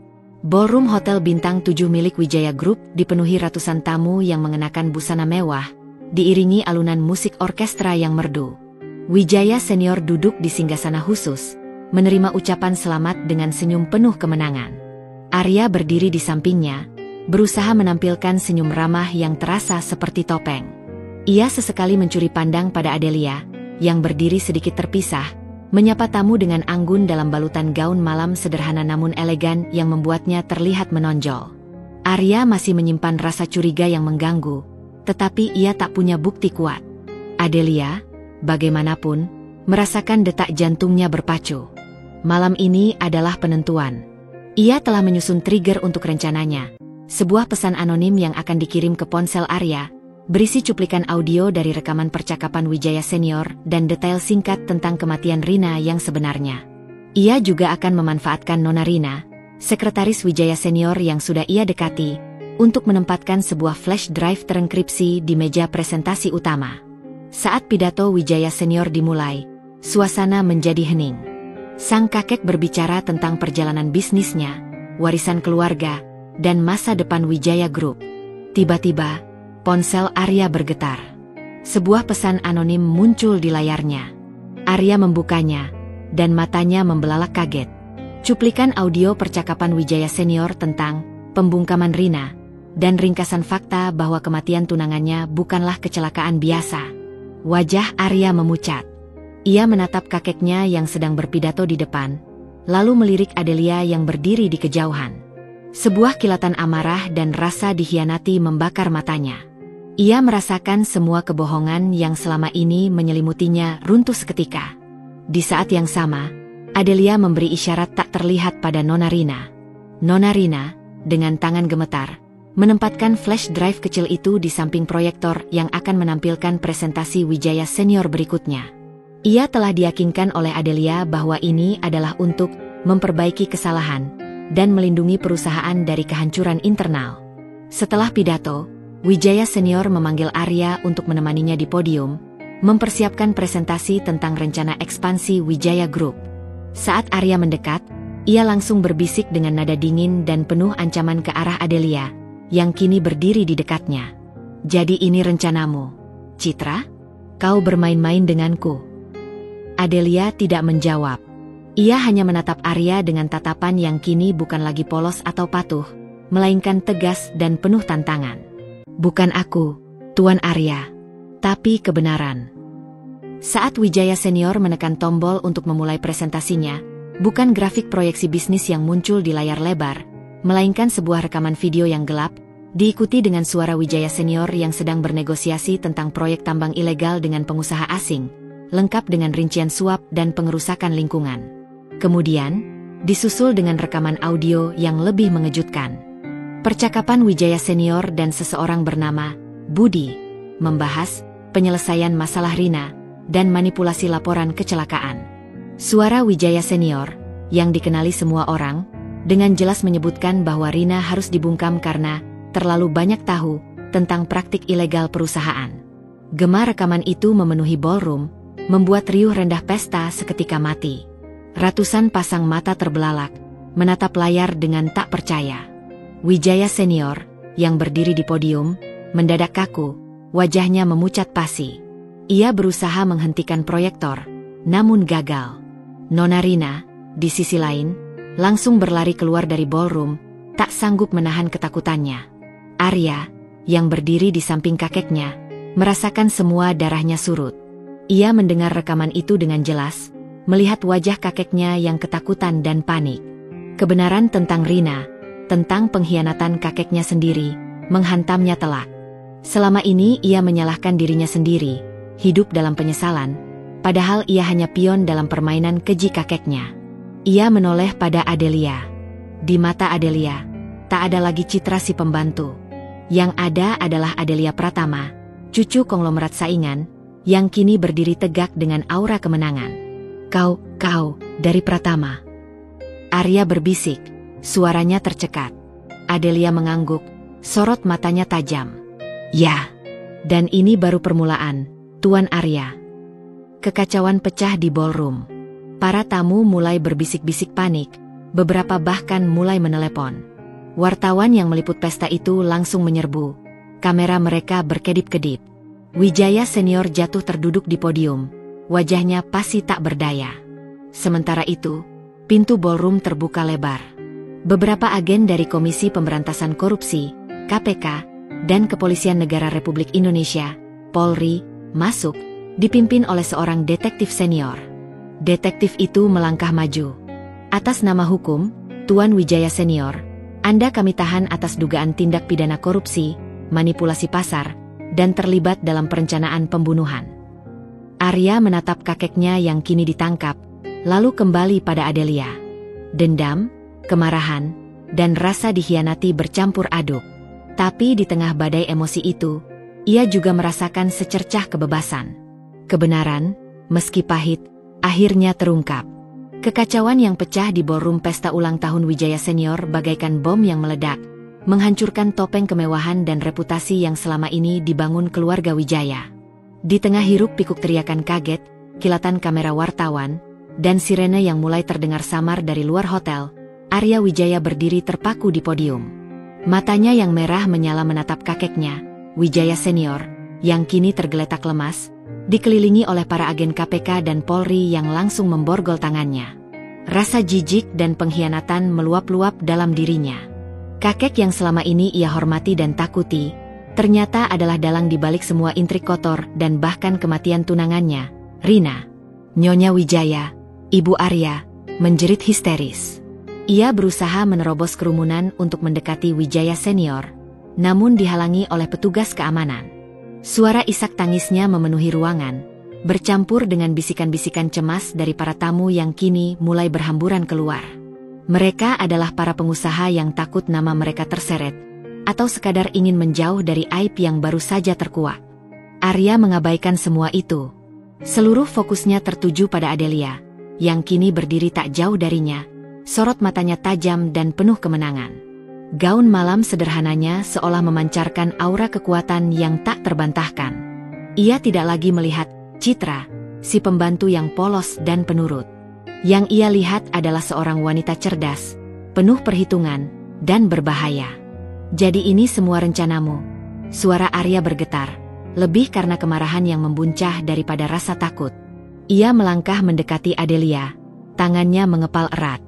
Ballroom Hotel Bintang 7 milik Wijaya Group dipenuhi ratusan tamu yang mengenakan busana mewah, diiringi alunan musik orkestra yang merdu. Wijaya Senior duduk di singgasana khusus, menerima ucapan selamat dengan senyum penuh kemenangan. Arya berdiri di sampingnya, berusaha menampilkan senyum ramah yang terasa seperti topeng. Ia sesekali mencuri pandang pada Adelia, yang berdiri sedikit terpisah, menyapa tamu dengan anggun dalam balutan gaun malam sederhana namun elegan yang membuatnya terlihat menonjol. Arya masih menyimpan rasa curiga yang mengganggu, tetapi ia tak punya bukti kuat. Adelia, bagaimanapun, merasakan detak jantungnya berpacu. Malam ini adalah penentuan. Ia telah menyusun trigger untuk rencananya. Sebuah pesan anonim yang akan dikirim ke ponsel Arya, berisi cuplikan audio dari rekaman percakapan Wijaya Senior dan detail singkat tentang kematian Rina yang sebenarnya. Ia juga akan memanfaatkan Nona Rina, sekretaris Wijaya Senior yang sudah ia dekati, untuk menempatkan sebuah flash drive terenkripsi di meja presentasi utama. Saat pidato Wijaya Senior dimulai, suasana menjadi hening. Sang kakek berbicara tentang perjalanan bisnisnya, warisan keluarga, dan masa depan Wijaya Group. Tiba-tiba, ponsel Arya bergetar. Sebuah pesan anonim muncul di layarnya. Arya membukanya, dan matanya membelalak kaget. Cuplikan audio percakapan Wijaya Senior tentang pembungkaman Rina, dan ringkasan fakta bahwa kematian tunangannya bukanlah kecelakaan biasa. Wajah Arya memucat. Ia menatap kakeknya yang sedang berpidato di depan, lalu melirik Adelia yang berdiri di kejauhan. Sebuah kilatan amarah dan rasa dikhianati membakar matanya. Ia merasakan semua kebohongan yang selama ini menyelimutinya runtuh seketika. Di saat yang sama, Adelia memberi isyarat tak terlihat pada Nona Rina. Nona Rina, dengan tangan gemetar, menempatkan flash drive kecil itu di samping proyektor yang akan menampilkan presentasi Wijaya Senior berikutnya. Ia telah diyakinkan oleh Adelia bahwa ini adalah untuk memperbaiki kesalahan dan melindungi perusahaan dari kehancuran internal. Setelah pidato, Wijaya Senior memanggil Arya untuk menemaninya di podium, mempersiapkan presentasi tentang rencana ekspansi Wijaya Group. Saat Arya mendekat, ia langsung berbisik dengan nada dingin dan penuh ancaman ke arah Adelia, yang kini berdiri di dekatnya. Jadi ini rencanamu, Citra? Kau bermain-main denganku? Adelia tidak menjawab. Ia hanya menatap Arya dengan tatapan yang kini bukan lagi polos atau patuh, melainkan tegas dan penuh tantangan. Bukan aku, Tuan Arya, tapi kebenaran. Saat Wijaya Senior menekan tombol untuk memulai presentasinya, bukan grafik proyeksi bisnis yang muncul di layar lebar, melainkan sebuah rekaman video yang gelap, diikuti dengan suara Wijaya Senior yang sedang bernegosiasi tentang proyek tambang ilegal dengan pengusaha asing, lengkap dengan rincian suap dan pengerusakan lingkungan. Kemudian, disusul dengan rekaman audio yang lebih mengejutkan. Percakapan Wijaya Senior dan seseorang bernama Budi membahas penyelesaian masalah Rina dan manipulasi laporan kecelakaan. Suara Wijaya Senior, yang dikenali semua orang, dengan jelas menyebutkan bahwa Rina harus dibungkam karena terlalu banyak tahu tentang praktik ilegal perusahaan. Gema rekaman itu memenuhi ballroom, membuat riuh rendah pesta seketika mati. Ratusan pasang mata terbelalak, menatap layar dengan tak percaya. Wijaya Senior, yang berdiri di podium, mendadak kaku, wajahnya memucat pasi. Ia berusaha menghentikan proyektor, namun gagal. Nona Rina, di sisi lain, langsung berlari keluar dari ballroom, tak sanggup menahan ketakutannya. Arya, yang berdiri di samping kakeknya, merasakan semua darahnya surut. Ia mendengar rekaman itu dengan jelas, melihat wajah kakeknya yang ketakutan dan panik. Kebenaran tentang Rina, tentang pengkhianatan kakeknya sendiri, menghantamnya telak. Selama ini ia menyalahkan dirinya sendiri, hidup dalam penyesalan, padahal ia hanya pion dalam permainan keji kakeknya. Ia menoleh pada Adelia. Di mata Adelia, tak ada lagi citra si pembantu. Yang ada adalah Adelia Pratama, cucu konglomerat saingan, yang kini berdiri tegak dengan aura kemenangan. Kau, dari Pratama. Arya berbisik, suaranya tercekat. Adelia mengangguk, sorot matanya tajam. Ya, dan ini baru permulaan, Tuan Arya. Kekacauan pecah di ballroom. Para tamu mulai berbisik-bisik panik, beberapa bahkan mulai menelepon. Wartawan yang meliput pesta itu langsung menyerbu. Kamera mereka berkedip-kedip. Wijaya Senior jatuh terduduk di podium. Wajahnya pasti tak berdaya. Sementara itu, pintu ballroom terbuka lebar. Beberapa agen dari Komisi Pemberantasan Korupsi, KPK, dan Kepolisian Negara Republik Indonesia, Polri, masuk, dipimpin oleh seorang detektif senior. Detektif itu melangkah maju. Atas nama hukum, Tuan Wijaya Senior, Anda kami tahan atas dugaan tindak pidana korupsi, manipulasi pasar, dan terlibat dalam perencanaan pembunuhan. Arya menatap kakeknya yang kini ditangkap, lalu kembali pada Adelia. Dendam, kemarahan, dan rasa dikhianati bercampur aduk. Tapi di tengah badai emosi itu, ia juga merasakan secercah kebebasan. Kebenaran, meski pahit, akhirnya terungkap. Kekacauan yang pecah di ballroom pesta ulang tahun Wijaya Senior bagaikan bom yang meledak, menghancurkan topeng kemewahan dan reputasi yang selama ini dibangun keluarga Wijaya. Di tengah hiruk-pikuk teriakan kaget, kilatan kamera wartawan, dan sirene yang mulai terdengar samar dari luar hotel, Arya Wijaya berdiri terpaku di podium. Matanya yang merah menyala menatap kakeknya, Wijaya Senior, yang kini tergeletak lemas, dikelilingi oleh para agen KPK dan Polri yang langsung memborgol tangannya. Rasa jijik dan pengkhianatan meluap-luap dalam dirinya. Kakek yang selama ini ia hormati dan takuti, ternyata adalah dalang di balik semua intrik kotor dan bahkan kematian tunangannya, Rina. Nyonya Wijaya, Ibu Arya, menjerit histeris. Ia berusaha menerobos kerumunan untuk mendekati Wijaya Senior, namun dihalangi oleh petugas keamanan. Suara isak tangisnya memenuhi ruangan, bercampur dengan bisikan-bisikan cemas dari para tamu yang kini mulai berhamburan keluar. Mereka adalah para pengusaha yang takut nama mereka terseret, atau sekadar ingin menjauh dari aib yang baru saja terkuak. Arya mengabaikan semua itu. Seluruh fokusnya tertuju pada Adelia, yang kini berdiri tak jauh darinya, sorot matanya tajam dan penuh kemenangan. Gaun malam sederhananya seolah memancarkan aura kekuatan yang tak terbantahkan. Ia tidak lagi melihat Citra, si pembantu yang polos dan penurut. Yang ia lihat adalah seorang wanita cerdas, penuh perhitungan, dan berbahaya. Jadi ini semua rencanamu? Suara Arya bergetar, lebih karena kemarahan yang membuncah daripada rasa takut. Ia melangkah mendekati Adelia, tangannya mengepal erat.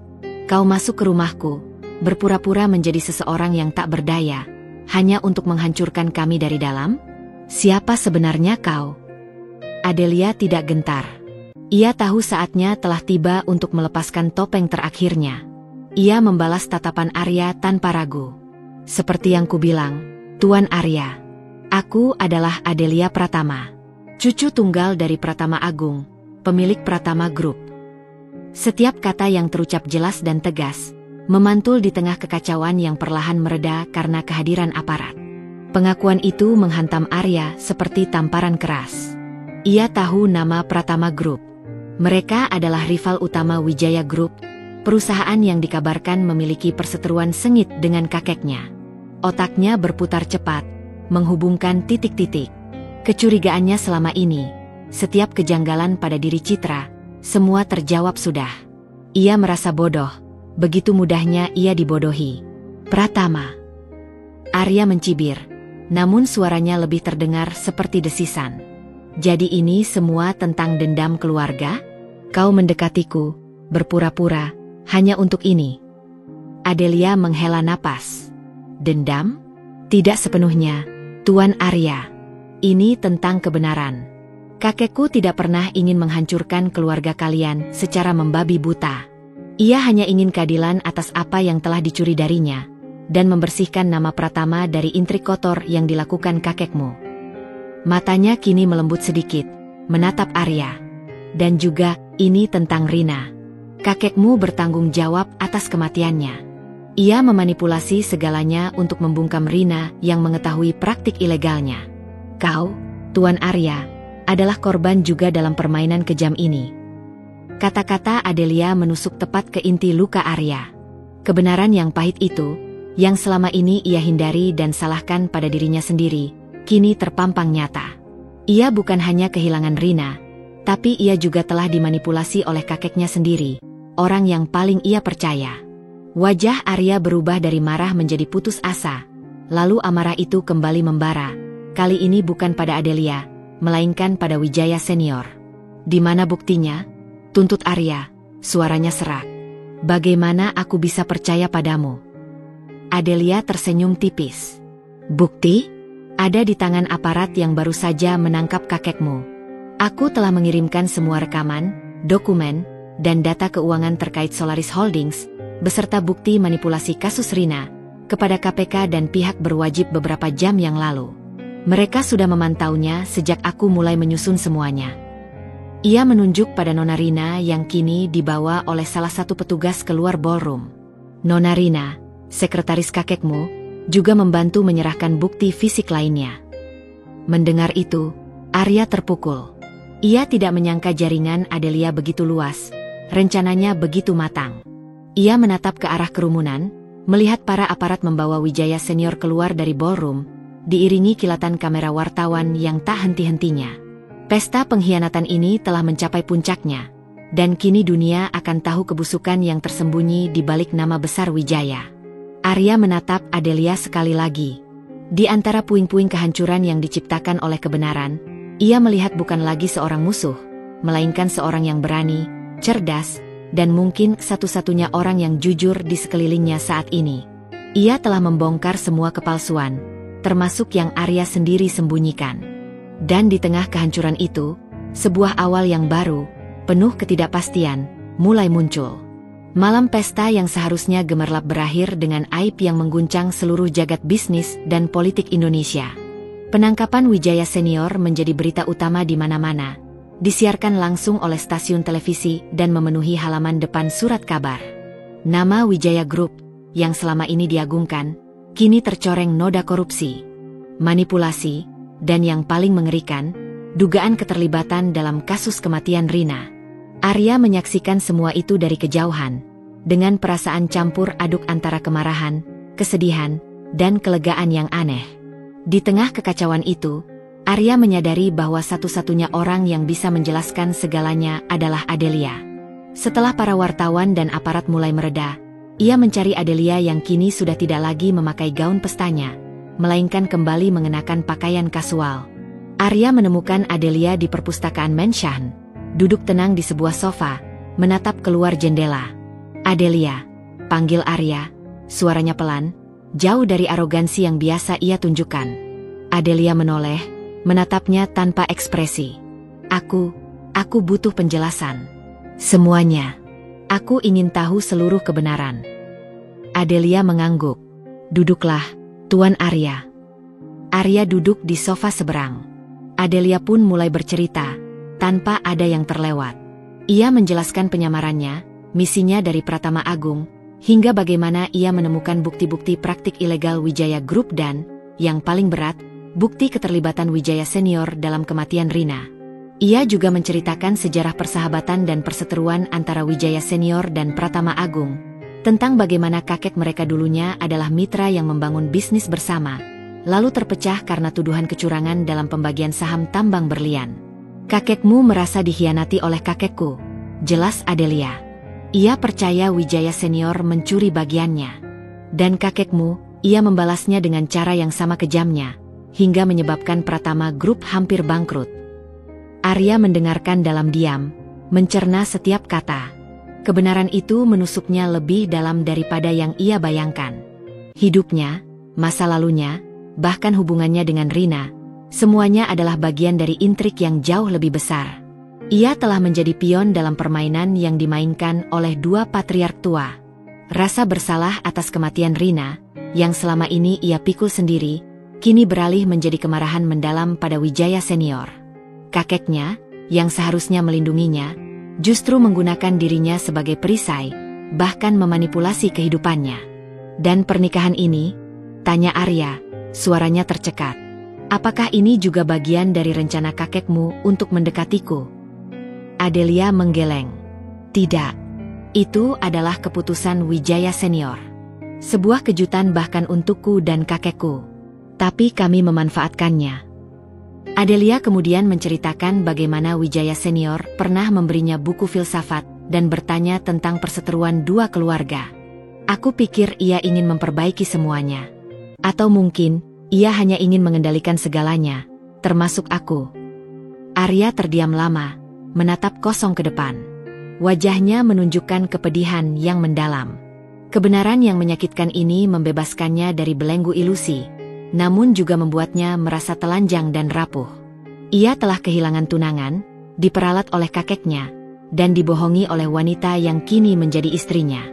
Kau masuk ke rumahku, berpura-pura menjadi seseorang yang tak berdaya, hanya untuk menghancurkan kami dari dalam? Siapa sebenarnya kau? Adelia tidak gentar. Ia tahu saatnya telah tiba untuk melepaskan topeng terakhirnya. Ia membalas tatapan Arya tanpa ragu. Seperti yang kubilang, Tuan Arya, aku adalah Adelia Pratama, cucu tunggal dari Pratama Agung, pemilik Pratama Group. Setiap kata yang terucap jelas dan tegas, memantul di tengah kekacauan yang perlahan mereda karena kehadiran aparat. Pengakuan itu menghantam Arya seperti tamparan keras. Ia tahu nama Pratama Group. Mereka adalah rival utama Wijaya Group, perusahaan yang dikabarkan memiliki perseteruan sengit dengan kakeknya. Otaknya berputar cepat, menghubungkan titik-titik. Kecurigaannya selama ini, setiap kejanggalan pada diri Citra, semua terjawab sudah. Ia merasa bodoh, begitu mudahnya ia dibodohi. Pratama. Arya mencibir, namun suaranya lebih terdengar seperti desisan. Jadi ini semua tentang dendam keluarga? Kau mendekatiku, berpura-pura, hanya untuk ini. Adelia menghela napas. Dendam? Tidak sepenuhnya, Tuan Arya. Ini tentang kebenaran. Kakekku tidak pernah ingin menghancurkan keluarga kalian secara membabi buta. Ia hanya ingin keadilan atas apa yang telah dicuri darinya, dan membersihkan nama Pratama dari intrik kotor yang dilakukan kakekmu. Matanya kini melembut sedikit, menatap Arya. Dan juga, ini tentang Rina. Kakekmu bertanggung jawab atas kematiannya. Ia memanipulasi segalanya untuk membungkam Rina yang mengetahui praktik ilegalnya. Kau, Tuan Arya, adalah korban juga dalam permainan kejam ini. Kata-kata Adelia menusuk tepat ke inti luka Arya. Kebenaran yang pahit itu, yang selama ini ia hindari dan salahkan pada dirinya sendiri, kini terpampang nyata. Ia bukan hanya kehilangan Rina, tapi ia juga telah dimanipulasi oleh kakeknya sendiri, orang yang paling ia percaya. Wajah Arya berubah dari marah menjadi putus asa, lalu amarah itu kembali membara, kali ini bukan pada Adelia, melainkan pada Wijaya Senior. Di mana buktinya? Tuntut Arya, suaranya serak. Bagaimana aku bisa percaya padamu? Adelia tersenyum tipis. Bukti? Ada di tangan aparat yang baru saja menangkap kakekmu. Aku telah mengirimkan semua rekaman, dokumen, dan data keuangan terkait Solaris Holdings, beserta bukti manipulasi kasus Rina, kepada KPK dan pihak berwajib beberapa jam yang lalu. Mereka sudah memantaunya sejak aku mulai menyusun semuanya. Ia menunjuk pada Nona Rina yang kini dibawa oleh salah satu petugas keluar ballroom. Nona Rina, sekretaris kakekmu, juga membantu menyerahkan bukti fisik lainnya. Mendengar itu, Arya terpukul. Ia tidak menyangka jaringan Adelia begitu luas, rencananya begitu matang. Ia menatap ke arah kerumunan, melihat para aparat membawa Wijaya Senior keluar dari ballroom, diiringi kilatan kamera wartawan yang tak henti-hentinya. Pesta pengkhianatan ini telah mencapai puncaknya, dan kini dunia akan tahu kebusukan yang tersembunyi di balik nama besar Wijaya. Arya menatap Adelia sekali lagi. Di antara puing-puing kehancuran yang diciptakan oleh kebenaran, ia melihat bukan lagi seorang musuh, melainkan seorang yang berani, cerdas, dan mungkin satu-satunya orang yang jujur di sekelilingnya saat ini. Ia telah membongkar semua kepalsuan, termasuk yang Arya sendiri sembunyikan. Dan di tengah kehancuran itu, sebuah awal yang baru, penuh ketidakpastian, mulai muncul. Malam pesta yang seharusnya gemerlap berakhir dengan aib yang mengguncang seluruh jagat bisnis dan politik Indonesia. Penangkapan Wijaya Senior menjadi berita utama di mana-mana, disiarkan langsung oleh stasiun televisi dan memenuhi halaman depan surat kabar. Nama Wijaya Group, yang selama ini diagungkan, kini tercoreng noda korupsi, manipulasi, dan yang paling mengerikan, dugaan keterlibatan dalam kasus kematian Rina. Arya menyaksikan semua itu dari kejauhan, dengan perasaan campur aduk antara kemarahan, kesedihan, dan kelegaan yang aneh. Di tengah kekacauan itu, Arya menyadari bahwa satu-satunya orang yang bisa menjelaskan segalanya adalah Adelia. Setelah para wartawan dan aparat mulai mereda, ia mencari Adelia yang kini sudah tidak lagi memakai gaun pestanya, melainkan kembali mengenakan pakaian kasual. Arya menemukan Adelia di perpustakaan Menshan, duduk tenang di sebuah sofa, menatap keluar jendela. Adelia, panggil Arya, suaranya pelan, jauh dari arogansi yang biasa ia tunjukkan. Adelia menoleh, menatapnya tanpa ekspresi. Aku butuh penjelasan. Semuanya. Aku ingin tahu seluruh kebenaran. Adelia mengangguk. Duduklah, Tuan Arya. Arya duduk di sofa seberang. Adelia pun mulai bercerita, tanpa ada yang terlewat. Ia menjelaskan penyamarannya, misinya dari Pratama Agung, hingga bagaimana ia menemukan bukti-bukti praktik ilegal Wijaya Group dan, yang paling berat, bukti keterlibatan Wijaya Senior dalam kematian Rina. Ia juga menceritakan sejarah persahabatan dan perseteruan antara Wijaya Senior dan Pratama Agung, tentang bagaimana kakek mereka dulunya adalah mitra yang membangun bisnis bersama, lalu terpecah karena tuduhan kecurangan dalam pembagian saham tambang berlian. Kakekmu merasa dikhianati oleh kakekku, jelas Adelia. Ia percaya Wijaya Senior mencuri bagiannya. Dan kakekmu, ia membalasnya dengan cara yang sama kejamnya, hingga menyebabkan Pratama Group hampir bangkrut. Arya mendengarkan dalam diam, mencerna setiap kata. Kebenaran itu menusuknya lebih dalam daripada yang ia bayangkan. Hidupnya, masa lalunya, bahkan hubungannya dengan Rina, semuanya adalah bagian dari intrik yang jauh lebih besar. Ia telah menjadi pion dalam permainan yang dimainkan oleh dua patriark tua. Rasa bersalah atas kematian Rina, yang selama ini ia pikul sendiri, kini beralih menjadi kemarahan mendalam pada Wijaya Senior. Kakeknya, yang seharusnya melindunginya, justru menggunakan dirinya sebagai perisai, bahkan memanipulasi kehidupannya. Dan pernikahan ini? Tanya Arya, suaranya tercekat. Apakah ini juga bagian dari rencana kakekmu untuk mendekatiku? Adelia menggeleng. Tidak. Itu adalah keputusan Wijaya Senior. Sebuah kejutan bahkan untukku dan kakekku. Tapi kami memanfaatkannya. Adelia kemudian menceritakan bagaimana Wijaya Senior pernah memberinya buku filsafat dan bertanya tentang perseteruan dua keluarga. Aku pikir ia ingin memperbaiki semuanya. Atau mungkin ia hanya ingin mengendalikan segalanya, termasuk aku. Arya terdiam lama, menatap kosong ke depan. Wajahnya menunjukkan kepedihan yang mendalam. Kebenaran yang menyakitkan ini membebaskannya dari belenggu ilusi, namun juga membuatnya merasa telanjang dan rapuh. Ia telah kehilangan tunangan, diperalat oleh kakeknya, dan dibohongi oleh wanita yang kini menjadi istrinya.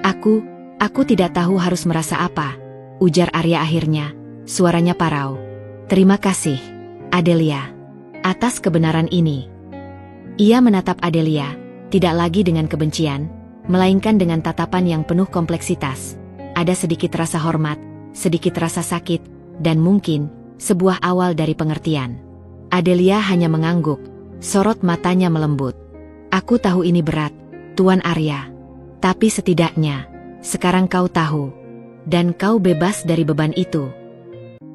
Aku tidak tahu harus merasa apa, ujar Arya akhirnya. Suaranya parau. Terima kasih, Adelia, atas kebenaran ini. Ia menatap Adelia, tidak lagi dengan kebencian, melainkan dengan tatapan yang penuh kompleksitas. Ada sedikit rasa hormat, sedikit rasa sakit, dan mungkin sebuah awal dari pengertian. Adelia hanya mengangguk, sorot matanya melembut. Aku tahu ini berat, Tuan Arya. Tapi setidaknya, sekarang kau tahu. Dan kau bebas dari beban itu.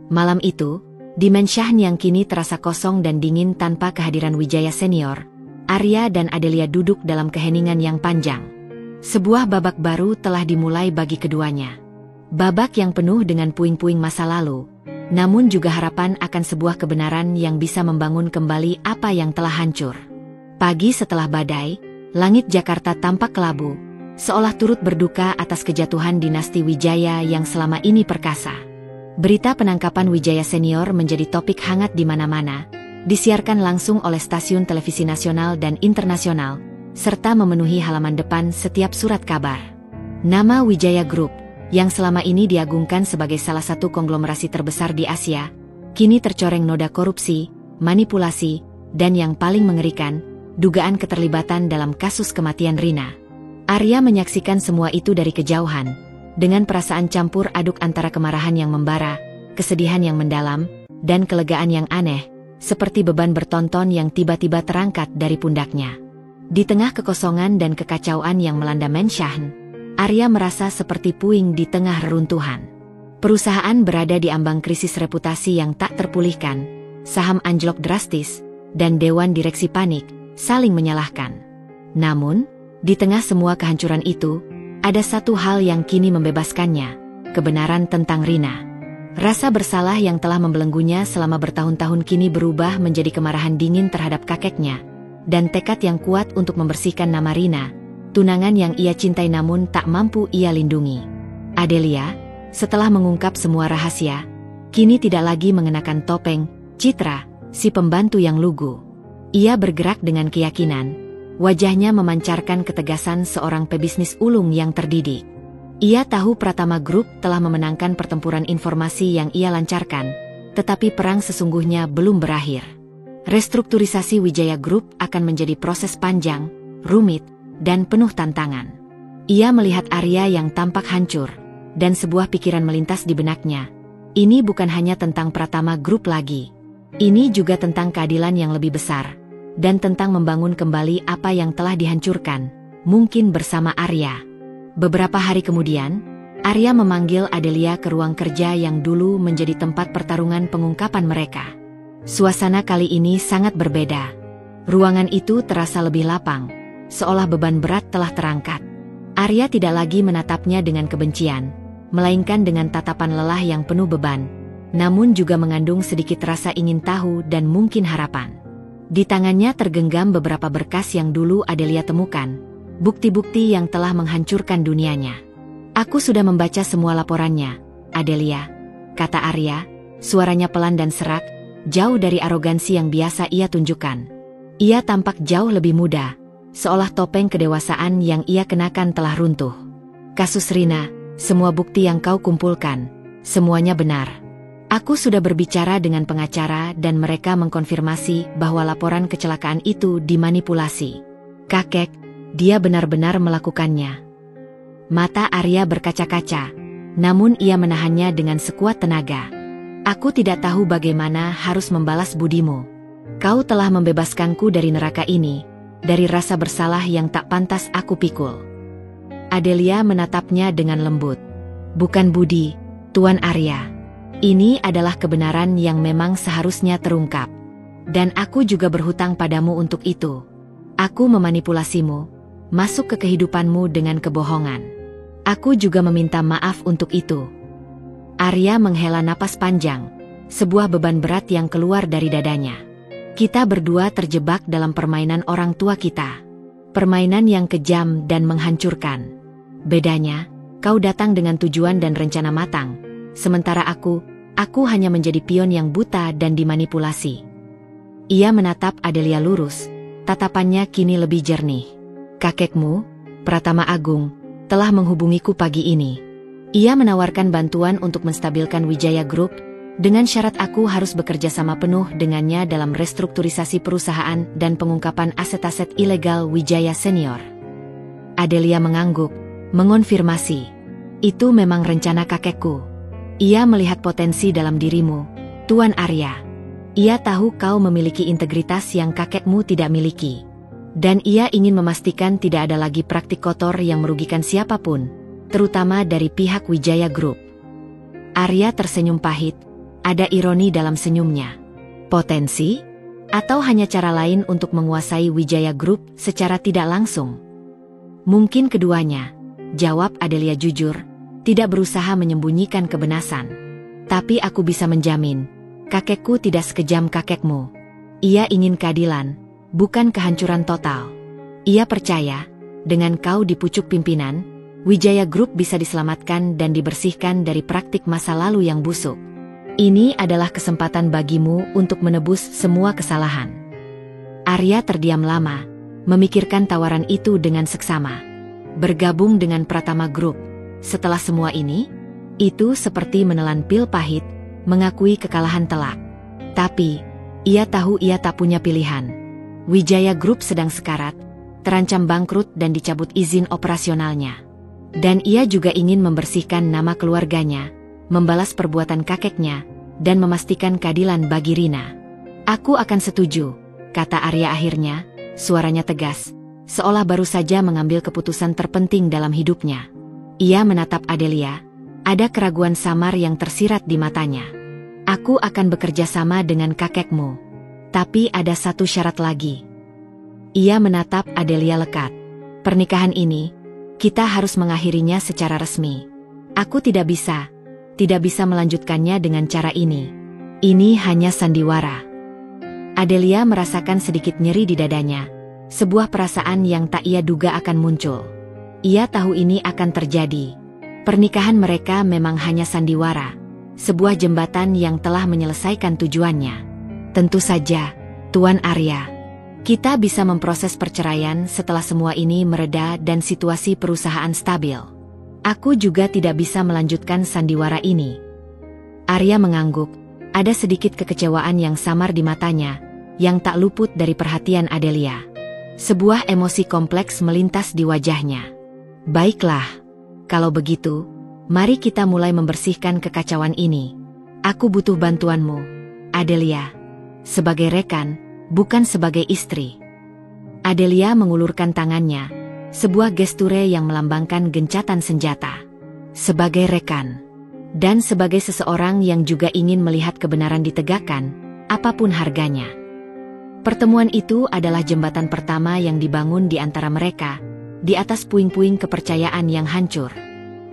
Malam itu, di Mensyahn yang kini terasa kosong dan dingin tanpa kehadiran Wijaya Senior, Arya dan Adelia duduk dalam keheningan yang panjang. Sebuah babak baru telah dimulai bagi keduanya. Babak yang penuh dengan puing-puing masa lalu, namun juga harapan akan sebuah kebenaran yang bisa membangun kembali apa yang telah hancur. Pagi setelah badai, langit Jakarta tampak kelabu, seolah turut berduka atas kejatuhan dinasti Wijaya yang selama ini perkasa. Berita penangkapan Wijaya Senior menjadi topik hangat di mana-mana, disiarkan langsung oleh stasiun televisi nasional dan internasional, serta memenuhi halaman depan setiap surat kabar. Nama Wijaya Group, yang selama ini diagungkan sebagai salah satu konglomerasi terbesar di Asia, kini tercoreng noda korupsi, manipulasi, dan yang paling mengerikan, dugaan keterlibatan dalam kasus kematian Rina. Arya menyaksikan semua itu dari kejauhan, dengan perasaan campur aduk antara kemarahan yang membara, kesedihan yang mendalam, dan kelegaan yang aneh, seperti beban bertonton yang tiba-tiba terangkat dari pundaknya. Di tengah kekosongan dan kekacauan yang melanda Mensyahn, Arya merasa seperti puing di tengah reruntuhan. Perusahaan berada di ambang krisis reputasi yang tak terpulihkan, saham anjlok drastis, dan dewan direksi panik, saling menyalahkan. Namun, di tengah semua kehancuran itu, ada satu hal yang kini membebaskannya, kebenaran tentang Rina. Rasa bersalah yang telah membelenggunya selama bertahun-tahun kini berubah menjadi kemarahan dingin terhadap kakeknya, dan tekad yang kuat untuk membersihkan nama Rina, tunangan yang ia cintai namun tak mampu ia lindungi. Adelia, setelah mengungkap semua rahasia, kini tidak lagi mengenakan topeng, Citra, si pembantu yang lugu. Ia bergerak dengan keyakinan. Wajahnya memancarkan ketegasan seorang pebisnis ulung yang terdidik. Ia tahu Pratama Group telah memenangkan pertempuran informasi yang ia lancarkan, tetapi perang sesungguhnya belum berakhir. Restrukturisasi Wijaya Group akan menjadi proses panjang, rumit, dan penuh tantangan. Ia melihat Arya yang tampak hancur, dan sebuah pikiran melintas di benaknya. Ini bukan hanya tentang Pratama Group lagi. Ini juga tentang keadilan yang lebih besar, dan tentang membangun kembali apa yang telah dihancurkan, mungkin bersama Arya. Beberapa hari kemudian, Arya memanggil Adelia ke ruang kerja yang dulu menjadi tempat pertarungan pengungkapan mereka. Suasana kali ini sangat berbeda. Ruangan itu terasa lebih lapang, seolah beban berat telah terangkat. Arya tidak lagi menatapnya dengan kebencian, melainkan dengan tatapan lelah yang penuh beban, namun juga mengandung sedikit rasa ingin tahu dan mungkin harapan. Di tangannya tergenggam beberapa berkas yang dulu Adelia temukan, bukti-bukti yang telah menghancurkan dunianya. "Aku sudah membaca semua laporannya, Adelia," kata Arya, suaranya pelan dan serak, jauh dari arogansi yang biasa ia tunjukkan. Ia tampak jauh lebih muda, seolah topeng kedewasaan yang ia kenakan telah runtuh. "Kasus Rina, semua bukti yang kau kumpulkan, semuanya benar. Aku sudah berbicara dengan pengacara dan mereka mengkonfirmasi bahwa laporan kecelakaan itu dimanipulasi. Kakek, dia benar-benar melakukannya." Mata Arya berkaca-kaca, namun ia menahannya dengan sekuat tenaga. "Aku tidak tahu bagaimana harus membalas budimu. Kau telah membebaskanku dari neraka ini, dari rasa bersalah yang tak pantas aku pikul." Adelia menatapnya dengan lembut. "Bukan budi, Tuan Arya. Ini adalah kebenaran yang memang seharusnya terungkap. Dan aku juga berhutang padamu untuk itu. Aku memanipulasimu, masuk ke kehidupanmu dengan kebohongan. Aku juga meminta maaf untuk itu." Arya menghela napas panjang, sebuah beban berat yang keluar dari dadanya. "Kita berdua terjebak dalam permainan orang tua kita. Permainan yang kejam dan menghancurkan. Bedanya, kau datang dengan tujuan dan rencana matang, sementara aku hanya menjadi pion yang buta dan dimanipulasi." Ia menatap Adelia lurus, tatapannya kini lebih jernih. "Kakekmu, Pratama Agung, telah menghubungiku pagi ini. Ia menawarkan bantuan untuk menstabilkan Wijaya Group, dengan syarat aku harus bekerja sama penuh dengannya dalam restrukturisasi perusahaan dan pengungkapan aset-aset ilegal Wijaya Senior." Adelia mengangguk, mengonfirmasi. "Itu memang rencana kakekku. Ia melihat potensi dalam dirimu, Tuan Arya. Ia tahu kau memiliki integritas yang kakekmu tidak miliki. Dan ia ingin memastikan tidak ada lagi praktik kotor yang merugikan siapapun, terutama dari pihak Wijaya Group." Arya tersenyum pahit, ada ironi dalam senyumnya. "Potensi? Atau hanya cara lain untuk menguasai Wijaya Group secara tidak langsung?" "Mungkin keduanya," jawab Adelia jujur, tidak berusaha menyembunyikan kebenasan. "Tapi aku bisa menjamin, kakekku tidak sekejam kakekmu. Ia ingin keadilan, bukan kehancuran total. Ia percaya, dengan kau di pucuk pimpinan, Wijaya Group bisa diselamatkan dan dibersihkan dari praktik masa lalu yang busuk. Ini adalah kesempatan bagimu untuk menebus semua kesalahan." Arya terdiam lama, memikirkan tawaran itu dengan seksama. Bergabung dengan Pratama Group, setelah semua ini, itu seperti menelan pil pahit, mengakui kekalahan telak. Tapi, ia tahu ia tak punya pilihan. Wijaya Group sedang sekarat, terancam bangkrut dan dicabut izin operasionalnya. Dan ia juga ingin membersihkan nama keluarganya, membalas perbuatan kakeknya, dan memastikan keadilan bagi Rina. "Aku akan setuju," kata Arya akhirnya, suaranya tegas, seolah baru saja mengambil keputusan terpenting dalam hidupnya. Ia menatap Adelia, ada keraguan samar yang tersirat di matanya. "Aku akan bekerja sama dengan kakekmu. Tapi ada satu syarat lagi." Ia menatap Adelia lekat. "Pernikahan ini, kita harus mengakhirinya secara resmi. Aku tidak bisa melanjutkannya dengan cara ini. Ini hanya sandiwara." Adelia merasakan sedikit nyeri di dadanya, sebuah perasaan yang tak ia duga akan muncul. Ia tahu ini akan terjadi. Pernikahan mereka memang hanya sandiwara, sebuah jembatan yang telah menyelesaikan tujuannya. "Tentu saja, Tuan Arya. Kita bisa memproses perceraian setelah semua ini mereda dan situasi perusahaan stabil. Aku juga tidak bisa melanjutkan sandiwara ini." Arya mengangguk, ada sedikit kekecewaan yang samar di matanya, yang tak luput dari perhatian Adelia. Sebuah emosi kompleks melintas di wajahnya. Baiklah, kalau begitu, mari kita mulai membersihkan kekacauan ini. Aku butuh bantuanmu, Adelia. Sebagai rekan, bukan sebagai istri. Adelia mengulurkan tangannya, sebuah gesture yang melambangkan gencatan senjata. Sebagai rekan, dan sebagai seseorang yang juga ingin melihat kebenaran ditegakkan, apapun harganya. Pertemuan itu adalah jembatan pertama yang dibangun di antara mereka, di atas puing-puing kepercayaan yang hancur.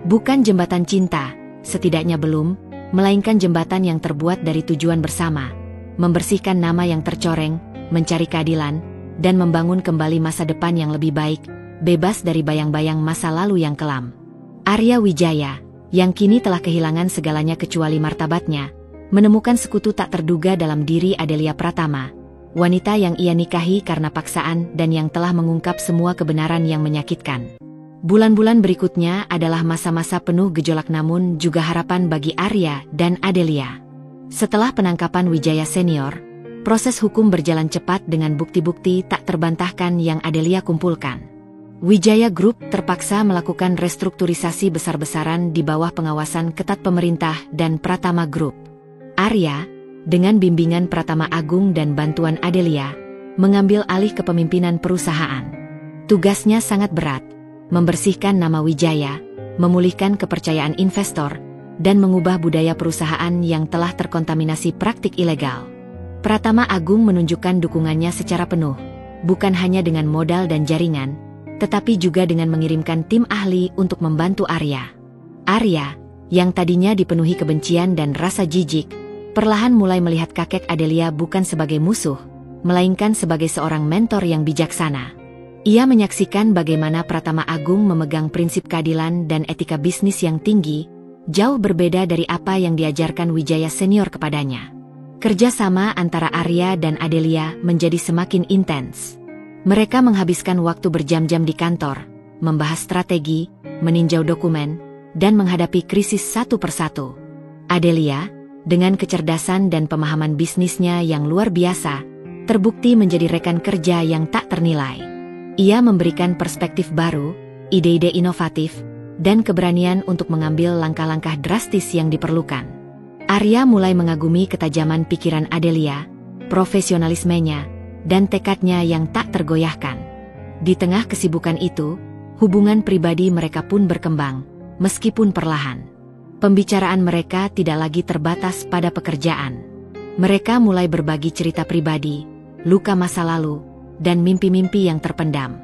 Bukan jembatan cinta, setidaknya belum, melainkan jembatan yang terbuat dari tujuan bersama, membersihkan nama yang tercoreng, mencari keadilan, dan membangun kembali masa depan yang lebih baik, bebas dari bayang-bayang masa lalu yang kelam. Arya Wijaya, yang kini telah kehilangan segalanya kecuali martabatnya, menemukan sekutu tak terduga dalam diri Adelia Pratama, wanita yang ia nikahi karena paksaan dan yang telah mengungkap semua kebenaran yang menyakitkan. Bulan-bulan berikutnya adalah masa-masa penuh gejolak namun juga harapan bagi Arya dan Adelia. Setelah penangkapan Wijaya Senior, proses hukum berjalan cepat dengan bukti-bukti tak terbantahkan yang Adelia kumpulkan. Wijaya Group terpaksa melakukan restrukturisasi besar-besaran di bawah pengawasan ketat pemerintah dan Pratama Group. Arya, dengan bimbingan Pratama Agung dan bantuan Adelia, mengambil alih kepemimpinan perusahaan. Tugasnya sangat berat, membersihkan nama Wijaya, memulihkan kepercayaan investor, dan mengubah budaya perusahaan yang telah terkontaminasi praktik ilegal. Pratama Agung menunjukkan dukungannya secara penuh, bukan hanya dengan modal dan jaringan, tetapi juga dengan mengirimkan tim ahli untuk membantu Arya. Arya, yang tadinya dipenuhi kebencian dan rasa jijik, perlahan mulai melihat kakek Adelia bukan sebagai musuh, melainkan sebagai seorang mentor yang bijaksana. Ia menyaksikan bagaimana Pratama Agung memegang prinsip keadilan dan etika bisnis yang tinggi, jauh berbeda dari apa yang diajarkan Wijaya Senior kepadanya. Kerjasama antara Arya dan Adelia menjadi semakin intens. Mereka menghabiskan waktu berjam-jam di kantor, membahas strategi, meninjau dokumen, dan menghadapi krisis satu persatu. Adelia, dengan kecerdasan dan pemahaman bisnisnya yang luar biasa, terbukti menjadi rekan kerja yang tak ternilai. Ia memberikan perspektif baru, ide-ide inovatif, dan keberanian untuk mengambil langkah-langkah drastis yang diperlukan. Arya mulai mengagumi ketajaman pikiran Adelia, profesionalismenya, dan tekadnya yang tak tergoyahkan. Di tengah kesibukan itu, hubungan pribadi mereka pun berkembang, meskipun perlahan. Pembicaraan mereka tidak lagi terbatas pada pekerjaan. Mereka mulai berbagi cerita pribadi, luka masa lalu, dan mimpi-mimpi yang terpendam.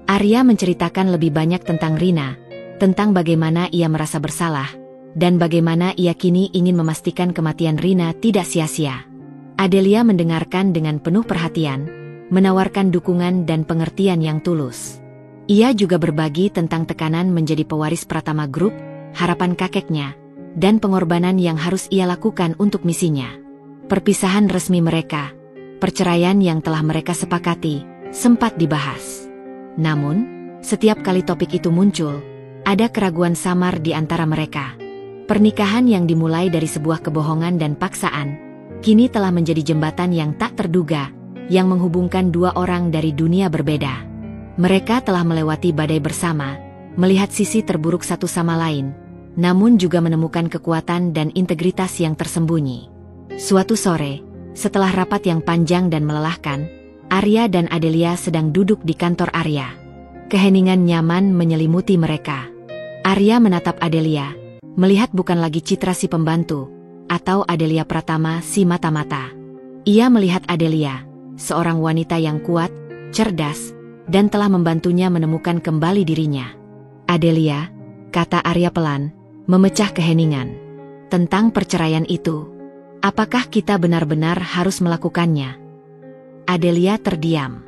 Arya menceritakan lebih banyak tentang Rina, tentang bagaimana ia merasa bersalah, dan bagaimana ia kini ingin memastikan kematian Rina tidak sia-sia. Adelia mendengarkan dengan penuh perhatian, menawarkan dukungan dan pengertian yang tulus. Ia juga berbagi tentang tekanan menjadi pewaris Pratama Group, harapan kakeknya, dan pengorbanan yang harus ia lakukan untuk misinya. Perpisahan resmi mereka, perceraian yang telah mereka sepakati, sempat dibahas. Namun, setiap kali topik itu muncul, ada keraguan samar di antara mereka. Pernikahan yang dimulai dari sebuah kebohongan dan paksaan, kini telah menjadi jembatan yang tak terduga, yang menghubungkan dua orang dari dunia berbeda. Mereka telah melewati badai bersama, melihat sisi terburuk satu sama lain, namun juga menemukan kekuatan dan integritas yang tersembunyi. Suatu sore, setelah rapat yang panjang dan melelahkan, Arya dan Adelia sedang duduk di kantor Arya. Keheningan nyaman menyelimuti mereka. Arya menatap Adelia, melihat bukan lagi citra si pembantu, atau Adelia Pratama si mata-mata. Ia melihat Adelia, seorang wanita yang kuat, cerdas, dan telah membantunya menemukan kembali dirinya. Adelia, kata Arya pelan, memecah keheningan. Tentang perceraian itu, apakah kita benar-benar harus melakukannya? Adelia terdiam.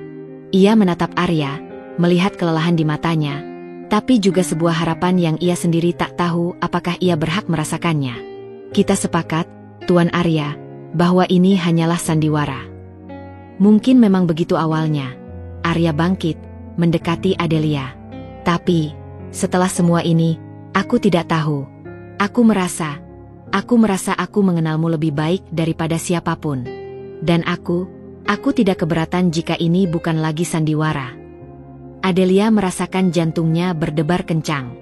Ia menatap Arya, melihat kelelahan di matanya, tapi juga sebuah harapan yang ia sendiri tak tahu apakah ia berhak merasakannya. Kita sepakat, Tuan Arya, bahwa ini hanyalah sandiwara. Mungkin memang begitu awalnya. Arya bangkit, mendekati Adelia. Tapi, setelah semua ini, aku tidak tahu. Aku merasa aku mengenalmu lebih baik daripada siapapun. Dan aku tidak keberatan jika ini bukan lagi sandiwara. Adelia merasakan jantungnya berdebar kencang.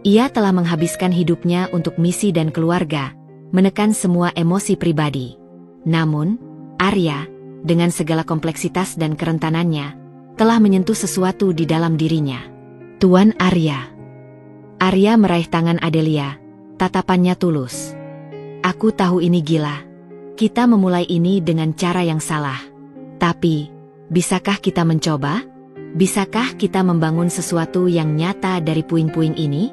Ia telah menghabiskan hidupnya untuk misi dan keluarga, menekan semua emosi pribadi. Namun, Arya, dengan segala kompleksitas dan kerentanannya, telah menyentuh sesuatu di dalam dirinya. Tuan Arya. Arya meraih tangan Adelia, tatapannya tulus. Aku tahu ini gila. Kita memulai ini dengan cara yang salah. Tapi, bisakah kita mencoba? Bisakah kita membangun sesuatu yang nyata dari puing-puing ini?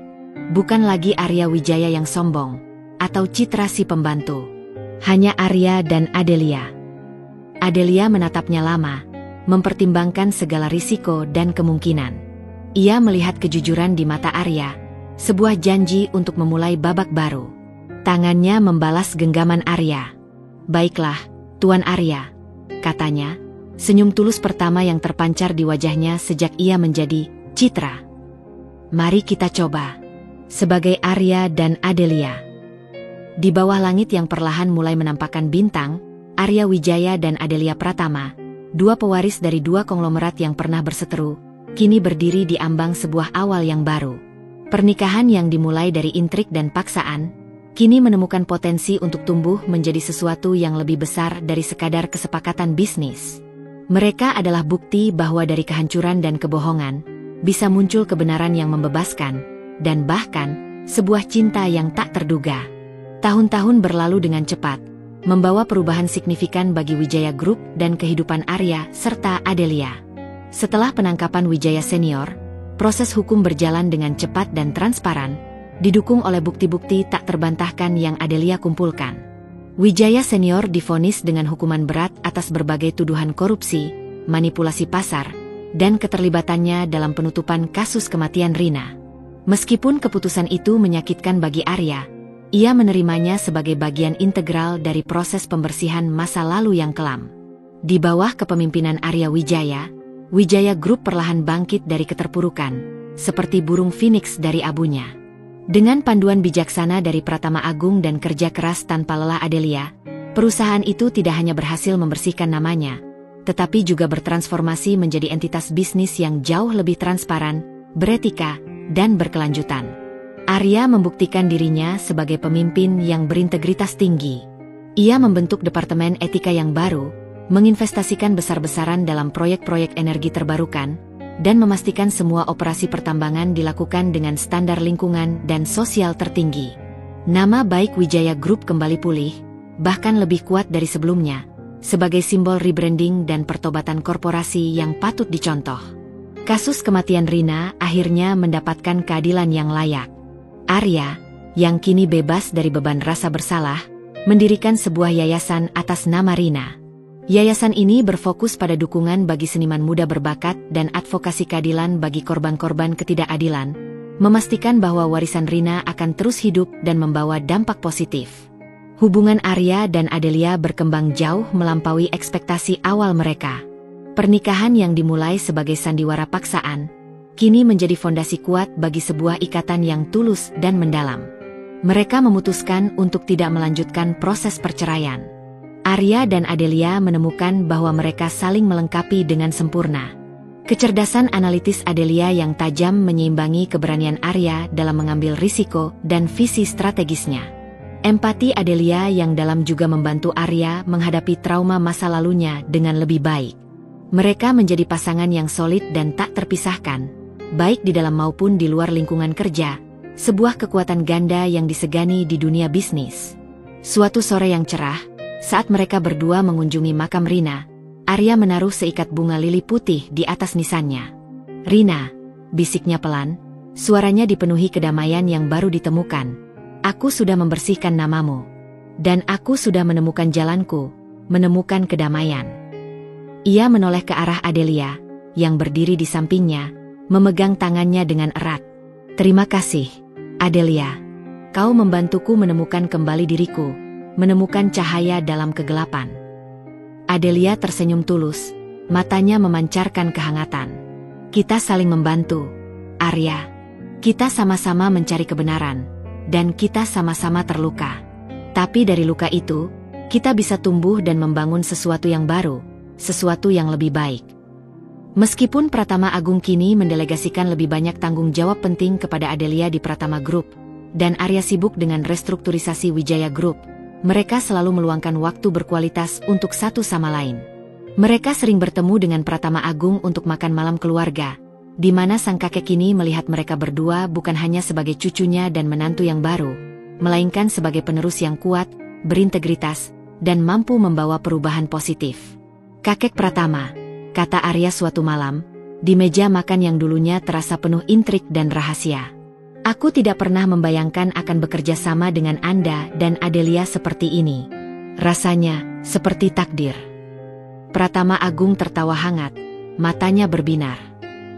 Bukan lagi Arya Wijaya yang sombong, atau citra si pembantu. Hanya Arya dan Adelia. Adelia menatapnya lama, mempertimbangkan segala risiko dan kemungkinan. Ia melihat kejujuran di mata Arya, sebuah janji untuk memulai babak baru. Tangannya membalas genggaman Arya. Baiklah, Tuan Arya, katanya, senyum tulus pertama yang terpancar di wajahnya sejak ia menjadi citra. Mari kita coba. Sebagai Arya dan Adelia. Di bawah langit yang perlahan mulai menampakkan bintang, Arya Wijaya dan Adelia Pratama, dua pewaris dari dua konglomerat yang pernah berseteru, kini berdiri di ambang sebuah awal yang baru. Pernikahan yang dimulai dari intrik dan paksaan, kini menemukan potensi untuk tumbuh menjadi sesuatu yang lebih besar dari sekadar kesepakatan bisnis. Mereka adalah bukti bahwa dari kehancuran dan kebohongan, bisa muncul kebenaran yang membebaskan, dan bahkan, sebuah cinta yang tak terduga. Tahun-tahun berlalu dengan cepat, membawa perubahan signifikan bagi Wijaya Group dan kehidupan Arya serta Adelia. Setelah penangkapan Wijaya Senior, proses hukum berjalan dengan cepat dan transparan, didukung oleh bukti-bukti tak terbantahkan yang Adelia kumpulkan. Wijaya Senior divonis dengan hukuman berat atas berbagai tuduhan korupsi, manipulasi pasar, dan keterlibatannya dalam penutupan kasus kematian Rina. Meskipun keputusan itu menyakitkan bagi Arya, ia menerimanya sebagai bagian integral dari proses pembersihan masa lalu yang kelam. Di bawah kepemimpinan Arya Wijaya, Wijaya Group perlahan bangkit dari keterpurukan, seperti burung phoenix dari abunya. Dengan panduan bijaksana dari Pratama Agung dan kerja keras tanpa lelah Adelia, perusahaan itu tidak hanya berhasil membersihkan namanya, tetapi juga bertransformasi menjadi entitas bisnis yang jauh lebih transparan, beretika, dan berkelanjutan. Arya membuktikan dirinya sebagai pemimpin yang berintegritas tinggi. Ia membentuk departemen etika yang baru, menginvestasikan besar-besaran dalam proyek-proyek energi terbarukan, dan memastikan semua operasi pertambangan dilakukan dengan standar lingkungan dan sosial tertinggi. Nama baik Wijaya Group kembali pulih, bahkan lebih kuat dari sebelumnya, sebagai simbol rebranding dan pertobatan korporasi yang patut dicontoh. Kasus kematian Rina akhirnya mendapatkan keadilan yang layak. Arya, yang kini bebas dari beban rasa bersalah, mendirikan sebuah yayasan atas nama Rina. Yayasan ini berfokus pada dukungan bagi seniman muda berbakat dan advokasi keadilan bagi korban-korban ketidakadilan, memastikan bahwa warisan Rina akan terus hidup dan membawa dampak positif. Hubungan Arya dan Adelia berkembang jauh melampaui ekspektasi awal mereka. Pernikahan yang dimulai sebagai sandiwara paksaan, kini menjadi fondasi kuat bagi sebuah ikatan yang tulus dan mendalam. Mereka memutuskan untuk tidak melanjutkan proses perceraian. Arya dan Adelia menemukan bahwa mereka saling melengkapi dengan sempurna. Kecerdasan analitis Adelia yang tajam menyeimbangi keberanian Arya dalam mengambil risiko dan visi strategisnya. Empati Adelia yang dalam juga membantu Arya menghadapi trauma masa lalunya dengan lebih baik. Mereka menjadi pasangan yang solid dan tak terpisahkan, baik di dalam maupun di luar lingkungan kerja, sebuah kekuatan ganda yang disegani di dunia bisnis. Suatu sore yang cerah, saat mereka berdua mengunjungi makam Rina, Arya menaruh seikat bunga lili putih di atas nisannya. "Rina," bisiknya pelan, suaranya dipenuhi kedamaian yang baru ditemukan. "Aku sudah membersihkan namamu. Dan aku sudah menemukan jalanku, menemukan kedamaian." Ia menoleh ke arah Adelia, yang berdiri di sampingnya, memegang tangannya dengan erat. "Terima kasih, Adelia. Kau membantuku menemukan kembali diriku, menemukan cahaya dalam kegelapan." Adelia tersenyum tulus, matanya memancarkan kehangatan. "Kita saling membantu, Arya. Kita sama-sama mencari kebenaran, dan kita sama-sama terluka. Tapi dari luka itu, kita bisa tumbuh dan membangun sesuatu yang baru, sesuatu yang lebih baik." Meskipun Pratama Agung kini mendelegasikan lebih banyak tanggung jawab penting kepada Adelia di Pratama Group, dan Arya sibuk dengan restrukturisasi Wijaya Group, mereka selalu meluangkan waktu berkualitas untuk satu sama lain. Mereka sering bertemu dengan Pratama Agung untuk makan malam keluarga, di mana sang kakek kini melihat mereka berdua bukan hanya sebagai cucunya dan menantu yang baru, melainkan sebagai penerus yang kuat, berintegritas, dan mampu membawa perubahan positif. "Kakek Pratama," kata Arya suatu malam, di meja makan yang dulunya terasa penuh intrik dan rahasia. "Aku tidak pernah membayangkan akan bekerja sama dengan Anda dan Adelia seperti ini. Rasanya seperti takdir." Pratama Agung tertawa hangat, matanya berbinar.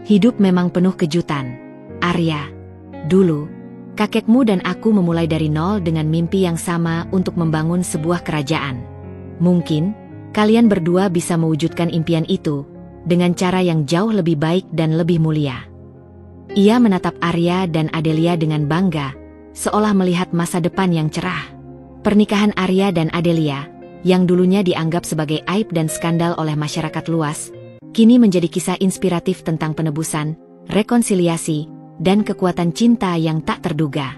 "Hidup memang penuh kejutan, Arya. Dulu, kakekmu dan aku memulai dari nol dengan mimpi yang sama untuk membangun sebuah kerajaan. Mungkin kalian berdua bisa mewujudkan impian itu dengan cara yang jauh lebih baik dan lebih mulia." Ia menatap Arya dan Adelia dengan bangga, seolah melihat masa depan yang cerah. Pernikahan Arya dan Adelia, yang dulunya dianggap sebagai aib dan skandal oleh masyarakat luas, kini menjadi kisah inspiratif tentang penebusan, rekonsiliasi, dan kekuatan cinta yang tak terduga.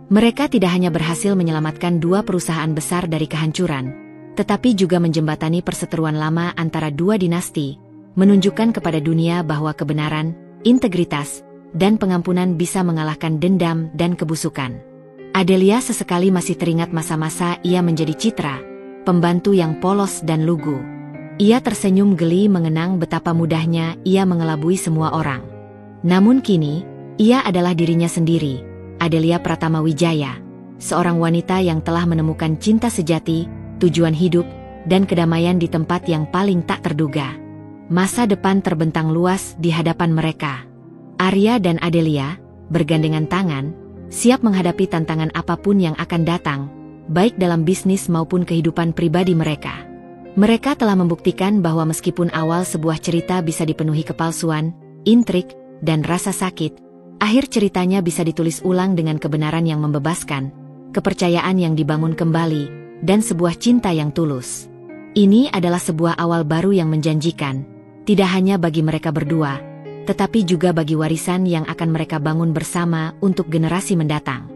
Mereka tidak hanya berhasil menyelamatkan dua perusahaan besar dari kehancuran, tetapi juga menjembatani perseteruan lama antara dua dinasti, menunjukkan kepada dunia bahwa kebenaran, integritas, dan pengampunan bisa mengalahkan dendam dan kebusukan. Adelia sesekali masih teringat masa-masa ia menjadi Citra, pembantu yang polos dan lugu. Ia tersenyum geli mengenang betapa mudahnya ia mengelabui semua orang. Namun kini, ia adalah dirinya sendiri, Adelia Pratama Wijaya, seorang wanita yang telah menemukan cinta sejati, tujuan hidup, dan kedamaian di tempat yang paling tak terduga. Masa depan terbentang luas di hadapan mereka. Arya dan Adelia, bergandengan tangan, siap menghadapi tantangan apapun yang akan datang, baik dalam bisnis maupun kehidupan pribadi mereka. Mereka telah membuktikan bahwa meskipun awal sebuah cerita bisa dipenuhi kepalsuan, intrik, dan rasa sakit, akhir ceritanya bisa ditulis ulang dengan kebenaran yang membebaskan, kepercayaan yang dibangun kembali, dan sebuah cinta yang tulus. Ini adalah sebuah awal baru yang menjanjikan, tidak hanya bagi mereka berdua, tetapi juga bagi warisan yang akan mereka bangun bersama untuk generasi mendatang.